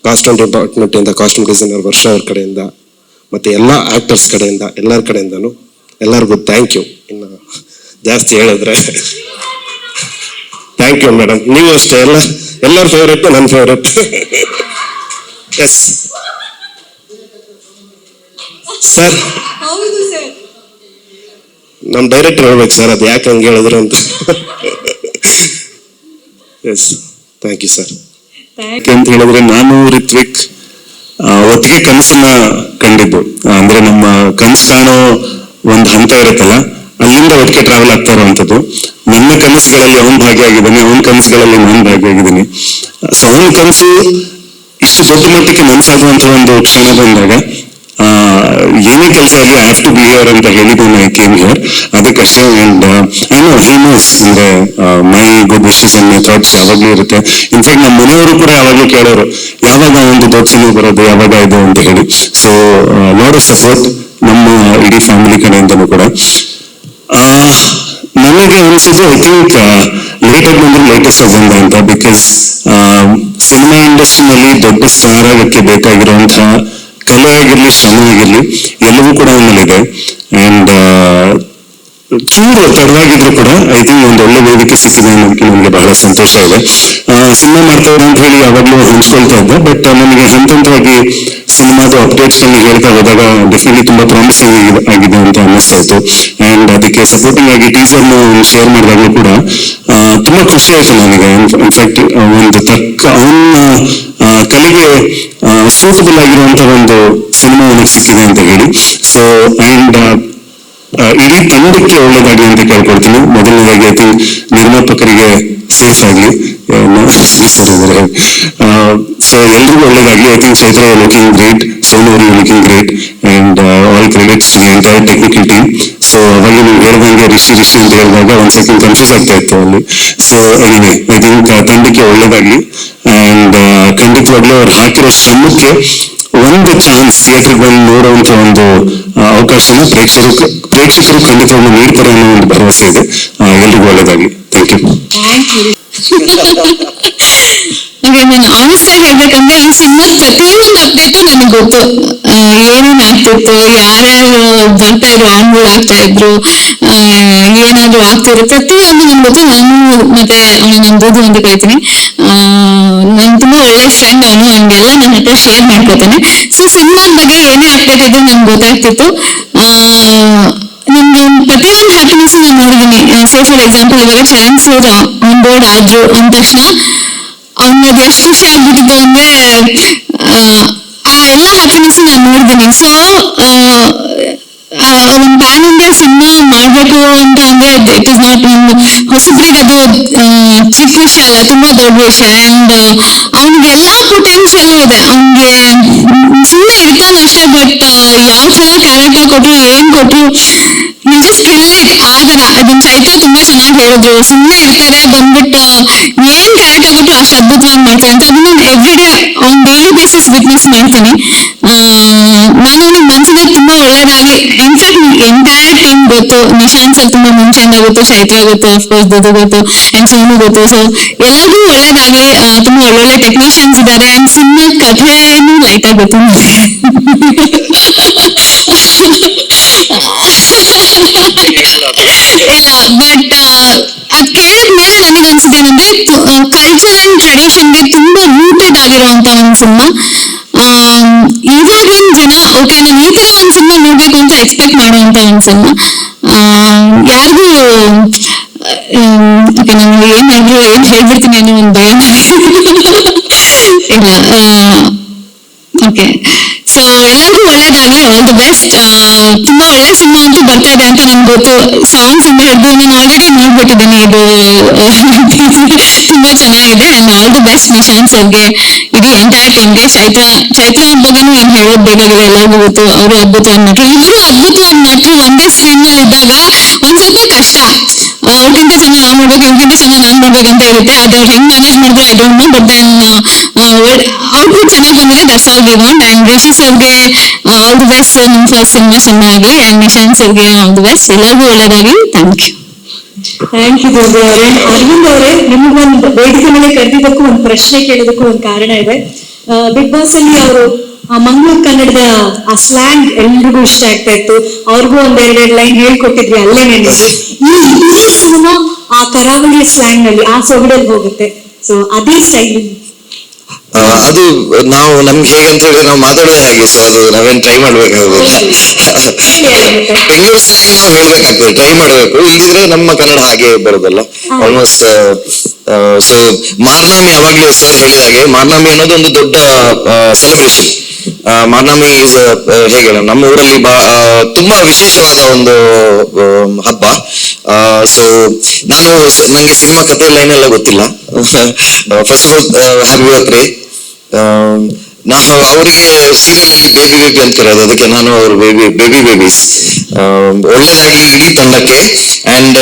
ಕಾಸ್ಟ್ಯೂಮ್ ಡಿಪಾರ್ಟ್ಮೆಂಟ್ ಇಂದ, ಕಾಸ್ಟ್ಯೂಮ್ ಡಿಸೈನರ್ ವರ್ಷ ಅವ್ರ ಕಡೆಯಿಂದ, ಮತ್ತೆ ಎಲ್ಲ ಆಕ್ಟರ್ಸ್ ಕಡೆಯಿಂದ, ಎಲ್ಲರ ಕಡೆಯಿಂದನು ಎಲ್ಲರಿಗೂ ಥ್ಯಾಂಕ್ ಯು. ಇನ್ನು ಜಾಸ್ತಿ ಹೇಳಿದ್ರೆ ಥ್ಯಾಂಕ್ ಯು ಮೇಡಮ್. ನೀವು ಅಷ್ಟೇ, ಎಲ್ಲರ ಫೇವ್ರೇಟ್ ನನ್ನ ಫೇವ್ರೇಟ್. ಎಸ್ ಸರ್, ನಮ್ ಡೈರೆಕ್ಟರ್ ಹೇಳ್ಬೇಕು ಸರ್ ಅದು ಯಾಕೆ ಹಂಗೆ ಹೇಳಿದ್ರು ಅಂತ. Yes thank you sir. ಅಂತ ಹೇಳಿದ್ರೆ ನಾನು ರಿತ್ವಿಕ್ ಒಟ್ಟಿಗೆ ಕನಸನ್ನ ಕಂಡಿದ್ದು. ಅಂದ್ರೆ ನಮ್ಮ ಕನಸು ಕಾಣೋ ಒಂದು ಹಂತ ಇರುತ್ತಲ್ಲ, ಅಲ್ಲಿಂದ ಒಟ್ಟಿಗೆ ಟ್ರಾವೆಲ್ ಆಗ್ತಾ ಇರುವಂತದ್ದು. ನನ್ನ ಕನಸುಗಳಲ್ಲಿ ಅವನ್ ಭಾಗಿಯಾಗಿದ್ದಾನೆ, ಅವನ ಕನಸುಗಳಲ್ಲಿ ನಾನು ಭಾಗಿಯಾಗಿದ್ದೀನಿ. ಸೊ ಅವನ ಕನಸು ಇಷ್ಟು ದೊಡ್ಡ ಮಟ್ಟಕ್ಕೆ ನನಸಾಗುವಂತ ಒಂದು ಕ್ಷಣ ಬಂದಾಗ ಏನೇ ಕೆಲಸ ಆಗಲಿ I have to be here ಅಂತ ಹೇಳಿದ್ದೇನೆ. ಐ ಕೇಮ್ ಹಿಯರ್ ಅದಕ್ಕಷ್ಟೇ. And I know he knows ಅಂದ್ರೆ my good wishes and my thoughts ಯಾವಾಗ್ಲೂ ಇರುತ್ತೆ. ಇನ್ಫ್ಯಾಕ್ಟ್ ನಮ್ಮ ಮನೆಯವರು ಕೂಡ ಯಾವಾಗ್ಲೂ ಕೇಳೋರು ಯಾವಾಗ ಒಂದು ದೊಡ್ಡ ಸಿನಿಮಾ ಬರೋದು, ಯಾವಾಗ ಇದು ಅಂತ ಹೇಳಿ. ಸೊ ಲಾಟ್ ಆಫ್ ಸಪೋರ್ಟ್ ನಮ್ಮ ಇಡೀ ಫ್ಯಾಮಿಲಿ ಕಡೆಯಿಂದನೂ ಕೂಡ. ನನಗೆ ಅನಿಸಿದ್ದು ಐ ಥಿಂಕ್ ಲೇಟಾಗಿ ಬಂದ್ರೆ ಲೇಟೆಸ್ಟ್ ಆಗಿ ಬಂದ ಅಂತ. ಬಿಕಾಸ್ ಸಿನಿಮಾ ಇಂಡಸ್ಟ್ರಿನಲ್ಲಿ ದೊಡ್ಡ ಸ್ಟಾರ್ ಆಗಕ್ಕೆ ಬೇಕಾಗಿರುವಂತಹ ಕಲೆ ಆಗಿರ್ಲಿ, ಶ್ರಮ ಆಗಿರ್ಲಿ, ಎಲ್ಲವೂ ಕೂಡ ನಮ್ಮಲ್ಲಿದೆ. ಅಂಡ್ ಚೂರು ತಡವಾಗಿದ್ರು ಕೂಡ ಐ ಥಿಂಕ್ ಒಂದು ಒಳ್ಳೆ ವೇದಿಕೆ ಸಿಕ್ಕಿದೆ ಅನ್ನೋದಕ್ಕೆ ನನಗೆ ಬಹಳ ಸಂತೋಷ ಇದೆ. ಸಿನಿಮಾ ಮಾಡ್ತಾ ಇರೋ ಅಂತ ಹೇಳಿ ಯಾವಾಗಲೂ ಹಂಚ್ಕೊಳ್ತಾ ಇದ್ದೆ. ಬಟ್ ನನಗೆ ಹಂತವಾಗಿ ಸಿನಿಮಾದ ಅಪ್ಡೇಟ್ಸ್ ಗಳನ್ನ ಹೇಳ್ತಾ ಹೋದಾಗ ಡೆಫಿನೆಟ್ಲಿ ತುಂಬಾ ಪ್ರಾಮಿಸಿಂಗ್ ಆಗಿದೆ ಅಂತ ಅನ್ನಿಸ್ತಾ ಇತ್ತು. ಅಂಡ್ ಅದಕ್ಕೆ ಸಪೋರ್ಟಿಂಗ್ ಆಗಿ ಟೀಸರ್ ಶೇರ್ ಮಾಡಿದಾಗಲೂ ಕೂಡ ತುಂಬಾ ಖುಷಿ ಆಯ್ತು ನನಗೆ. ಇನ್ಫ್ಯಾಕ್ಟ್ ಒಂದು ತಕ್ಕ ಅವನ ಕಲೆಗೆ ಸೂಟಬಲ್ ಆಗಿರುವಂತ ಒಂದು ಸಿನಿಮಾ ನನಗೆ ಸಿಕ್ಕಿದೆ ಅಂತ ಹೇಳಿ. ಸೊ ಅಂಡ್ ಇಡೀ ತಂಡಕ್ಕೆ ಒಳ್ಳೇದಾಗ್ಲಿ ಅಂತ ಕೇಳ್ಕೊಳ್ತೀನಿ. ಮೊದಲನೇದಾಗಿ ಐ ಥಿಂಕ್ ನಿರ್ಮಾಪಕರಿಗೆ ಸೇಫ್ ಆಗಲಿ, ಸೊ ಎಲ್ರಿಗೂ ಒಳ್ಳೇದಾಗ್ಲಿ. I think Chaitra looking great, Sonu looking great, and all credits to the entire technical team. So ಅವಾಗ ನೀವು ಹೇಳಿದಂಗೆ ರಿಷಿ ಅಂತ ಹೇಳಿದಾಗ ಒಂದ್ ಸೆಕೆಂಡ್ ಕನ್ಫ್ಯೂಸ್ ಆಗ್ತಾ ಇತ್ತು ಅಲ್ಲಿ. ಸೊ ಎನಿವೆ ಐ ಥಿಂಕ್ ತಂಡಕ್ಕೆ ಒಳ್ಳೇದಾಗ್ಲಿ. ಅಂಡ್ ಖಂಡಿತವಾಗ್ಲೂ ಅವ್ರು ಹಾಕಿರೋ ಶ್ರಮಕ್ಕೆ ಒಂದು ಚಾನ್ಸ್ ಥಿಯೇಟರ್ಗೆ ಬಂದು ನೋಡುವಂತ ಒಂದು ಅವಕಾಶನ ಪ್ರೇಕ್ಷಕರು ಖಂಡಿತವಾಗ್ಲೂ ನೀಡ್ತಾರೆ ಅನ್ನೋ ಒಂದು ಭರವಸೆ ಇದೆ. ಎಲ್ರಿಗೂ ಒಳ್ಳೇದಾಗ್ಲಿ. Thank you. ಈಗ ನಾನು ಆನೆಸ್ಟ್ ಆಗಿ ಹೇಳ್ಬೇಕಂದ್ರೆ ಈ ಸಿನಿಮಾ ಪ್ರತಿಯೊಂದು ಅಪ್ಡೇಟು ನನಗೆ ಗೊತ್ತು. ಏನೇನ್ ಆಗ್ತಿತ್ತು, ಯಾರ್ಯಾರು ಬರ್ತಾ ಇದ್ರು, ಆನ್ಬೋರ್ಡ್ ಆಗ್ತಾ ಇದ್ರು, ಏನಾದ್ರು ಆಗ್ತಿದ್ರು, ಪ್ರತಿಯೊಂದು ನನ್ಗೆ ಗೊತ್ತು. ನಾನು ಮತ್ತೆ ಅವನು ನಂಬುದು ಅಂತ ಕರಿತೀನಿ. ನನ್ ತುಂಬಾ ಒಳ್ಳೆ ಫ್ರೆಂಡ್ ಅವನು, ಹಂಗೆಲ್ಲ ನನ್ನ ಹತ್ರ ಶೇರ್ ಮಾಡ್ಕೊತಾನೆ. ಸೊ ಸಿನಿಮಾದ ಬಗ್ಗೆ ಏನೇ ಅಪ್ಡೇಟ್ ಇದ್ರು ನನ್ಗೆ ಗೊತ್ತಾಗ್ತಿತ್ತು. ನಮ್ಗೆ ಪ್ರತಿಯೊಂದು ಹ್ಯಾಪಿನೆಸ್ ನಾನು ನೋಡಿದೀನಿ ಫಾರ್ ಎಕ್ಸಾಂಪಲ್ ಇವಾಗ ಚರಣ್ ಸರ್ ಆನ್ ಬೋರ್ಡ್ ಆದ್ರು ಅಂದ ತಕ್ಷಣ ಅವ್ನಿಗೆ ಎಷ್ಟು ಖುಷಿ ಆಗ್ಬಿಟ್ಟಿತ್ತು ಅಂದ್ರೆ ಆ ಎಲ್ಲ ಹ್ಯಾಪಿನೆಸ್ ನಾನು ನೋಡಿದ್ದೀನಿ. ಸೊ ಒಂದು ಪ್ಯಾನ್ ಇಂಡಿಯಾ ಸಿನಿಮಾ ಮಾಡ್ಬೇಕು ಅಂತ ಅಂದ್ರೆ ಇಟ್ ಇಸ್ ನಾಟ್ ಒಂದು ಹೊಸಬ್ರಿಗೆ ಅದು ಚಿಕ್ಕ ವಿಷಯ ಅಲ್ಲ, ತುಂಬಾ ದೊಡ್ಡ ವಿಷಯ. ಅಂಡ್ ಅವ್ನಿಗೆ ಎಲ್ಲಾ ಪೊಟೆನ್ಶಿಯಲ್ ಇದೆ. ಅವ್ನಿಗೆ ಸುಮ್ಮನೆ ಇರ್ತಾನೆ ಅಷ್ಟೇ, ಬಟ್ ಯಾವ ತರ ಕ್ಯಾರೆಕ್ಟರ್ ಕೊಟ್ರು ಏನ್ ಕೊಟ್ರು ಜಸ್ಟ್ ಕಿಲ್ ಇಟ್ ಆ ತರ. ಅದನ್ನ ಚೈತ್ರ ತುಂಬಾ ಚೆನ್ನಾಗಿ ಹೇಳಿದ್ರು. ಸುಮ್ಮನೆ ಇರ್ತಾರೆ, ಬಂದ್ಬಿಟ್ಟು ಏನ್ ಕ್ಯಾರೆಕ್ಟರ್ ಕೊಟ್ರು ಅಷ್ಟು ಅದ್ಭುತವಾಗಿ ಮಾಡ್ತಾರೆ ಅಂತ. ಅದನ್ನ ನಾನು every day on daily basis witness ಮಾಡ್ತೀನಿ. ನಾನು ಅವ್ನಿಗೆ ಮನ್ಸಿಗೆ ತುಂಬಾ ಒಳ್ಳೇದಾಗಿ, ಇನ್ಫ್ಯಾಕ್ಟ್ ಎಂಟೈರ್ ಟೀಮ್ ಗೊತ್ತು, ನಿಶಾಂತ್ ಸರ್ ತುಂಬಾ ಮುಂಚೆಯಿಂದ ಗೊತ್ತು, ಚೈತ್ರ ಗೊತ್ತು, ಅಫ್ಕೋರ್ಸ್ ದುದು ಗೊತ್ತು, ಅಂಡ್ ಸೋನು ಗೊತ್ತು. ಸೊ ಎಲ್ಲರಿಗೂ ಒಳ್ಳೇದಾಗಿ, ತುಂಬಾ ಒಳ್ಳೊಳ್ಳೆ ಟೆಕ್ನಿಷಿಯನ್ಸ್ ಇದ್ದಾರೆ. ಅಂಡ್ ಸಿನಿಮಾ ಕಥೆನೂ ಲೈಟ್ ಆಗಿ ಗೊತ್ತು ಇಲ್ಲ, ಬಟ್ ಅದ್ ಕೇಳಿದ್ಮೇಲೆ ನನಗೆ ಅನ್ಸಿದ್ದೇನೆಂದ್ರೆ ಕಲ್ಚರ್ ಅಂಡ್ ಟ್ರೆಡಿಷನ್ಗೆ ತುಂಬಾ ರೂಟೆಡ್ ಆಗಿರುವಂತ ಒಂದು ಸಿನಿಮಾ. ಇವಾಗಿನ ಜನ ಓಕೆ ನಾನು ಈ ತರ ಒಂದ್ ಸಿನಿಮಾ ನೋಡ್ಬೇಕು ಅಂತ ಎಕ್ಸ್ಪೆಕ್ಟ್ ಮಾಡುವಂತ ಒಂದ್ ಸಿನಿಮಾ. ಯಾರಿಗೂ ಓಕೆ ನಾನು ಏನ್ ಹೇಳ್ಬಿಡ್ತೀನಿ ಅನ್ನೋ ಒಂದು ಭಯ ಇಲ್ಲ. ಓಕೆ, ಸೊ ಎಲ್ಲರಿಗೂ ಒಳ್ಳೇದಾಗ್ಲಿ, ಆಲ್ ದಿ ಬೆಸ್ಟ್. ತುಂಬಾ ಒಳ್ಳೆ ಸಿನಿಮಾ ಅಂತೂ ಬರ್ತಾ ಇದೆ ಅಂತ ನನ್ಗೆ ಗೊತ್ತು. ಸಾಂಗ್ಸ್ ಇಂದ ಹಿಡಿದು ನಾನು ಆಲ್ರೆಡಿ ನೋಡ್ಬಿಟ್ಟಿದ್ದೀನಿ, ಇದು ತುಂಬಾ ಚೆನ್ನಾಗಿದೆ. And all the best Nishant ಸರ್ಗೆ, ಇಡೀ ಎಂಟೈರ್ ಟೀಮ್ಗೆ. ಚೈತ್ರ ಬಗ್ಗೆನೂ ಏನ್ ಹೇಳೋದ್ ಬೇಕಾಗಿದೆ, ಎಲ್ಲರಿಗೂ ಗೊತ್ತು, ಅವರು ಅದ್ಭುತವಾದ ನಟರು. ಇವರು ಅದ್ಭುತವಾದ ನಟರು ಒಂದೇ ಸ್ಕ್ರೀನ್ ಮೇಲೆ ಇದ್ದಾಗ ಒಂದ್ ಸ್ವಲ್ಪ ಕಷ್ಟ. ಅವ್ರಿಗಿಂತ ಚೆನ್ನಾಗಿ ನಾನ್ ಮಾಡ್ಬೇಕು, ಇವ್ರಿಗಿಂತ ಚೆನ್ನಾಗಿ ನಾನ್ ಮಾಡ್ಬೇಕು ಅಂತ ಇರುತ್ತೆ. ಅದು ಅವ್ರು ಹೆಂಗ್ ಮ್ಯಾನೇಜ್ ಮಾಡಿದ್ರೆ I don't know, but then output ಚೆನ್ನಾಗಿ ಬಂದಿದೆ. That's all we want. And Rishi ಸರ್ಗೆ ಆಲ್ ದಿ ಬೆಸ್ಟ್, ನಿಮ್ ಫಸ್ಟ್ ಸಿನಿಮಾ ಚೆನ್ನಾಗಿ. ಅಂಡ್ ನಿಶಾಂತ್ ಸರ್ಗೆ ಆಲ್ ದಿ ಬೆಸ್ಟ್. ಎಲ್ಲರಿಗೂ ಒಳ್ಳೇದಾಗಿ. Thank you. Thank you Durga ಅವರೇ. ಅರವಿಂದ್ ಅವರೇ, ನಿಮಗೊಂದು ವೇದಿಕೆ ಮೇಲೆ ಕರೆದಿದ್ದಕ್ಕೂ ಒಂದು ಪ್ರಶ್ನೆ ಕೇಳೋದಕ್ಕೂ ಒಂದು ಕಾರಣ ಇದೆ. ಬಿಗ್ ಬಾಸ್ ಅಲ್ಲಿ ಅವರು ಮಂಗಳೂರು ಕನ್ನಡದ ಆ ಸ್ಲ್ಯಾಂಗ್ ಎಲ್ರಿಗೂ ಇಷ್ಟ ಆಗ್ತಾ ಇತ್ತು. ಅವ್ರಿಗೂ ಒಂದೆರಡೆರಡು ಲೈನ್ ಹೇಳ್ಕೊಟ್ಟಿದ್ರಿ ಅಲ್ಲೇನೆ. ಈ ಸಿನಿಮಾ ಆ ಕರಾವಳಿ ಸ್ಲ್ಯಾಂಗ್ ನಲ್ಲಿ, ಆ ಸೊಗಡಲ್ಲಿ ಹೋಗುತ್ತೆ. ಸೊ ಅದೇ ಸ್ಟೈಲ್ ಅದು ನಾವು ನಮ್ಗೆ ಹೇಗೆ ಅಂತ ಹೇಳಿದ್ರೆ ನಾವು ಮಾತಾಡೋದೇ ಹಾಗೆ, ಸೊ ಅದು ನಾವೇನ್ ಟ್ರೈ ಮಾಡ್ಬೇಕಾಗೋದಿಲ್ಲ. ಬೆಂಗಳೂರು ಸ್ಲ್ಯಾಂಗ್ ನಾವು ಹೇಳ್ಬೇಕಾಗ್ತದೆ, ಟ್ರೈ ಮಾಡ್ಬೇಕು. ಇಲ್ದಿದ್ರೆ ನಮ್ಮ ಕನ್ನಡ ಹಾಗೆ ಬರೋದಲ್ಲ ಆಲ್ಮೋಸ್ಟ್. ಸೊ ಮಾರ್ನಾಮಿ ಯಾವಾಗ್ಲೂ ಸರ್ ಹೇಳಿದ ಹಾಗೆ, ಮಾರ್ನಾಮಿ ಅನ್ನೋದು ಒಂದು ದೊಡ್ಡ ಸೆಲೆಬ್ರೇಷನ್. ಮಾರ್ನಾಮಿ ಈಸ್ ಹೇಗೆ ನಮ್ಮ ಊರಲ್ಲಿ ತುಂಬಾ ವಿಶೇಷವಾದ ಒಂದು ಹಬ್ಬ. ಸೊ ನಂಗೆ ಸಿನಿಮಾ ಕಥೆ ಲೈನ್ ಎಲ್ಲ ಗೊತ್ತಿಲ್ಲ. First of all happy birthday. ನಾನು ಅವರಿಗೆ ಸೀರಿಯಲ್ ಅಲ್ಲಿ ಬೇಬಿ ಬೇಬಿ ಅಂತ ಕರೆಯೋದು, ಅದಕ್ಕೆ ನಾನು ಅವರು ಬೇಬಿ ಬೇಬೀಸ್. ಒಳ್ಳೇದಾಗ್ಲಿ ಇಡೀ ತಂಡಕ್ಕೆ. ಅಂಡ್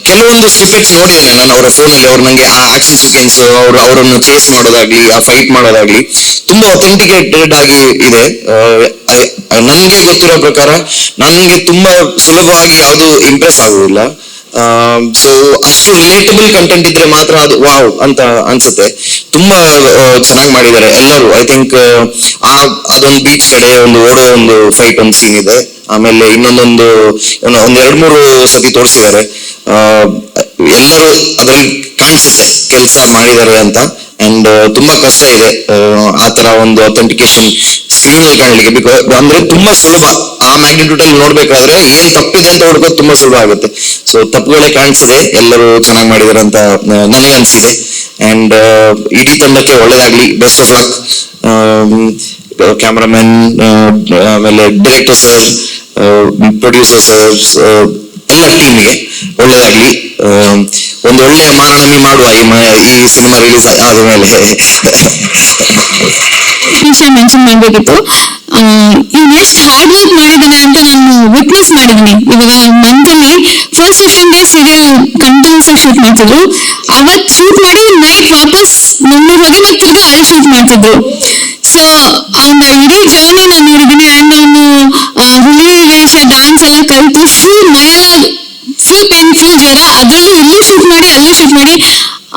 ಕೆಲವೊಂದು ಸ್ನಿಪೆಟ್ಸ್ ನೋಡಿದ್ದೇನೆ ನಾನು ಅವರ ಫೋನಲ್ಲಿ. ಅವ್ರು ನಂಗೆ ಆ ಆಕ್ಷನ್ ಸೀಕ್ವೆನ್ಸ್, ಅವರನ್ನು ಚೇಸ್ ಮಾಡೋದಾಗ್ಲಿ, ಆ ಫೈಟ್ ಮಾಡೋದಾಗ್ಲಿ ತುಂಬಾ ಅಥೆಂಟಿಕೇಟೆಡ್ ಆಗಿ ಇದೆ. ನನ್ಗೆ ಗೊತ್ತಿರೋ ಪ್ರಕಾರ ನನ್ಗೆ ತುಂಬಾ ಸುಲಭವಾಗಿ ಯಾವುದು ಇಂಪ್ರೆಸ್ ಆಗುದಿಲ್ಲ. ಸೊ ಅಷ್ಟು ರಿಲೇಟಬಲ್ ಕಂಟೆಂಟ್ ಇದ್ರೆ ಮಾತ್ರ ಅದು ವಾವ್ ಅಂತ ಅನ್ಸುತ್ತೆ. ತುಂಬಾ ಚೆನ್ನಾಗಿ ಮಾಡಿದ್ದಾರೆ ಎಲ್ಲರೂ. ಐ ಥಿಂಕ್ ಅದೊಂದು ಬೀಚ್ ಕಡೆ ಒಂದು ಓಡೋ ಒಂದು ಫೈಟ್ ಒಂದು ಸೀನ್ ಇದೆ. ಆಮೇಲೆ ಇನ್ನೊಂದು 2-3 ಸತಿ ತೋರಿಸಿದ್ದಾರೆ. ಎಲ್ಲರೂ ಅದ್ರಲ್ಲಿ ಕಾಣಿಸುತ್ತೆ ಕೆಲಸ ಮಾಡಿದ್ದಾರೆ ಅಂತ. ಅಂಡ್ ತುಂಬಾ ಕಷ್ಟ ಇದೆ ಆ ತರ ಒಂದು ಅಥೆಂಟಿಕೇಶನ್ ಸ್ಕ್ರೀನ್ ಅಲ್ಲಿ ಕಾಣಲಿಕ್ಕೆ. ಬಿಕಾಸ್ ಅಂದ್ರೆ ತುಂಬಾ ಸುಲಭ, ಆ ಮ್ಯಾಗ್ನಿಟ್ಯೂಡ್ ಅಲ್ಲಿ ನೋಡ್ಬೇಕಾದ್ರೆ ಏನ್ ತಪ್ಪಿದೆ ಅಂತ ಹುಡ್ಕೋದು ತುಂಬಾ ಸುಲಭ ಆಗುತ್ತೆ. ಸೊ ತಪ್ಪುಗಳೇ ಕಾಣಿಸಿದೆ, ಎಲ್ಲರೂ ಚೆನ್ನಾಗಿ ಮಾಡಿದಾರೆ ಅಂತ ನನಗೆ ಅನ್ಸಿದೆ. ಅಂಡ್ ಇಡೀ ತಂಡಕ್ಕೆ ಒಳ್ಳೇದಾಗ್ಲಿ, ಬೆಸ್ಟ್ ಆಫ್ ಲಕ್. ಕ್ಯಾಮ್ರಾಮನ್, ಆಮೇಲೆ ಡೈರೆಕ್ಟರ್ ಸರ್, ಪ್ರೊಡ್ಯೂಸರ್ ಸರ್, ಎಲ್ಲ ಟೀಮ್ಗೆ ಒಳ್ಳೇದಾಗ್ಲಿ. ಒಂದು ಒಳ್ಳೆಯ ಮಾರಣಮಿ ಮಾಡುವ ಈ ಸಿನಿಮಾ ರಿಲೀಸ್ ಆದ್ಮೇಲೆ. ವಿಷಯ ಮೆನ್ಷನ್ ಮಾಡ್ಬೇಕಿತ್ತು. ಇವ್ ಎಷ್ಟು ಹಾರ್ಡ್ ವರ್ಕ್ ಮಾಡಿದ್ದಾನೆ ಅಂತ ನಾನು ವಿಟ್ನೆಸ್ ಮಾಡಿದ್ದೀನಿ. ಇವಾಗ ಮಂತ್ ಅಲ್ಲಿ ಫಸ್ಟ್ 15 days ಸೀರಿಯಲ್ ಕಂಟಿನ್ಯೂಸ್ ಆಗಿ ಶೂಟ್ ಮಾಡ್ತಿದ್ರು. ಅವತ್ ಶೂಟ್ ಮಾಡಿ ನೈಟ್ ವಾಪಸ್ ಮಂಗಳೂರು ಹೋಗಿ ಮತ್ತೆ ತಿರ್ಗಾ ಅಲ್ಲಿ ಶೂಟ್ ಮಾಡ್ತಿದ್ರು. ಸೊ ಅವನ ಇಡೀ ಜರ್ನಿ ನಾನು ನೋಡಿದ್ದೀನಿ. ಅಂಡ್ ಅವನು ಹುಲಿ ವೇಷ, ಡಾನ್ಸ್ ಎಲ್ಲ ಕಲ್ತು ಫುಲ್ ಮೈಯೆಲ್ಲ ಫುಲ್ ಪೇನ್, ಫುಲ್ ಜ್ವರ, ಅದ್ರಲ್ಲೂ ಇಲ್ಲೂ ಶೂಟ್ ಮಾಡಿ ಅಲ್ಲೂ ಶೂಟ್ ಮಾಡಿ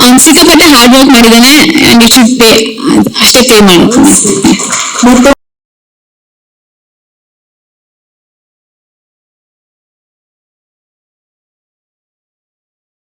ಅವ್ನು ಸಿಕ್ಕಾಪಟ್ಟೆ ಹಾರ್ಡ್ ವರ್ಕ್ ಮಾಡಿದ್ದಾನೆ. ಅಂಡ್ ಇಟ್ ಶುಡ್ ಪೇ, ಅಷ್ಟೇ ಪೇ ಮಾಡಿ.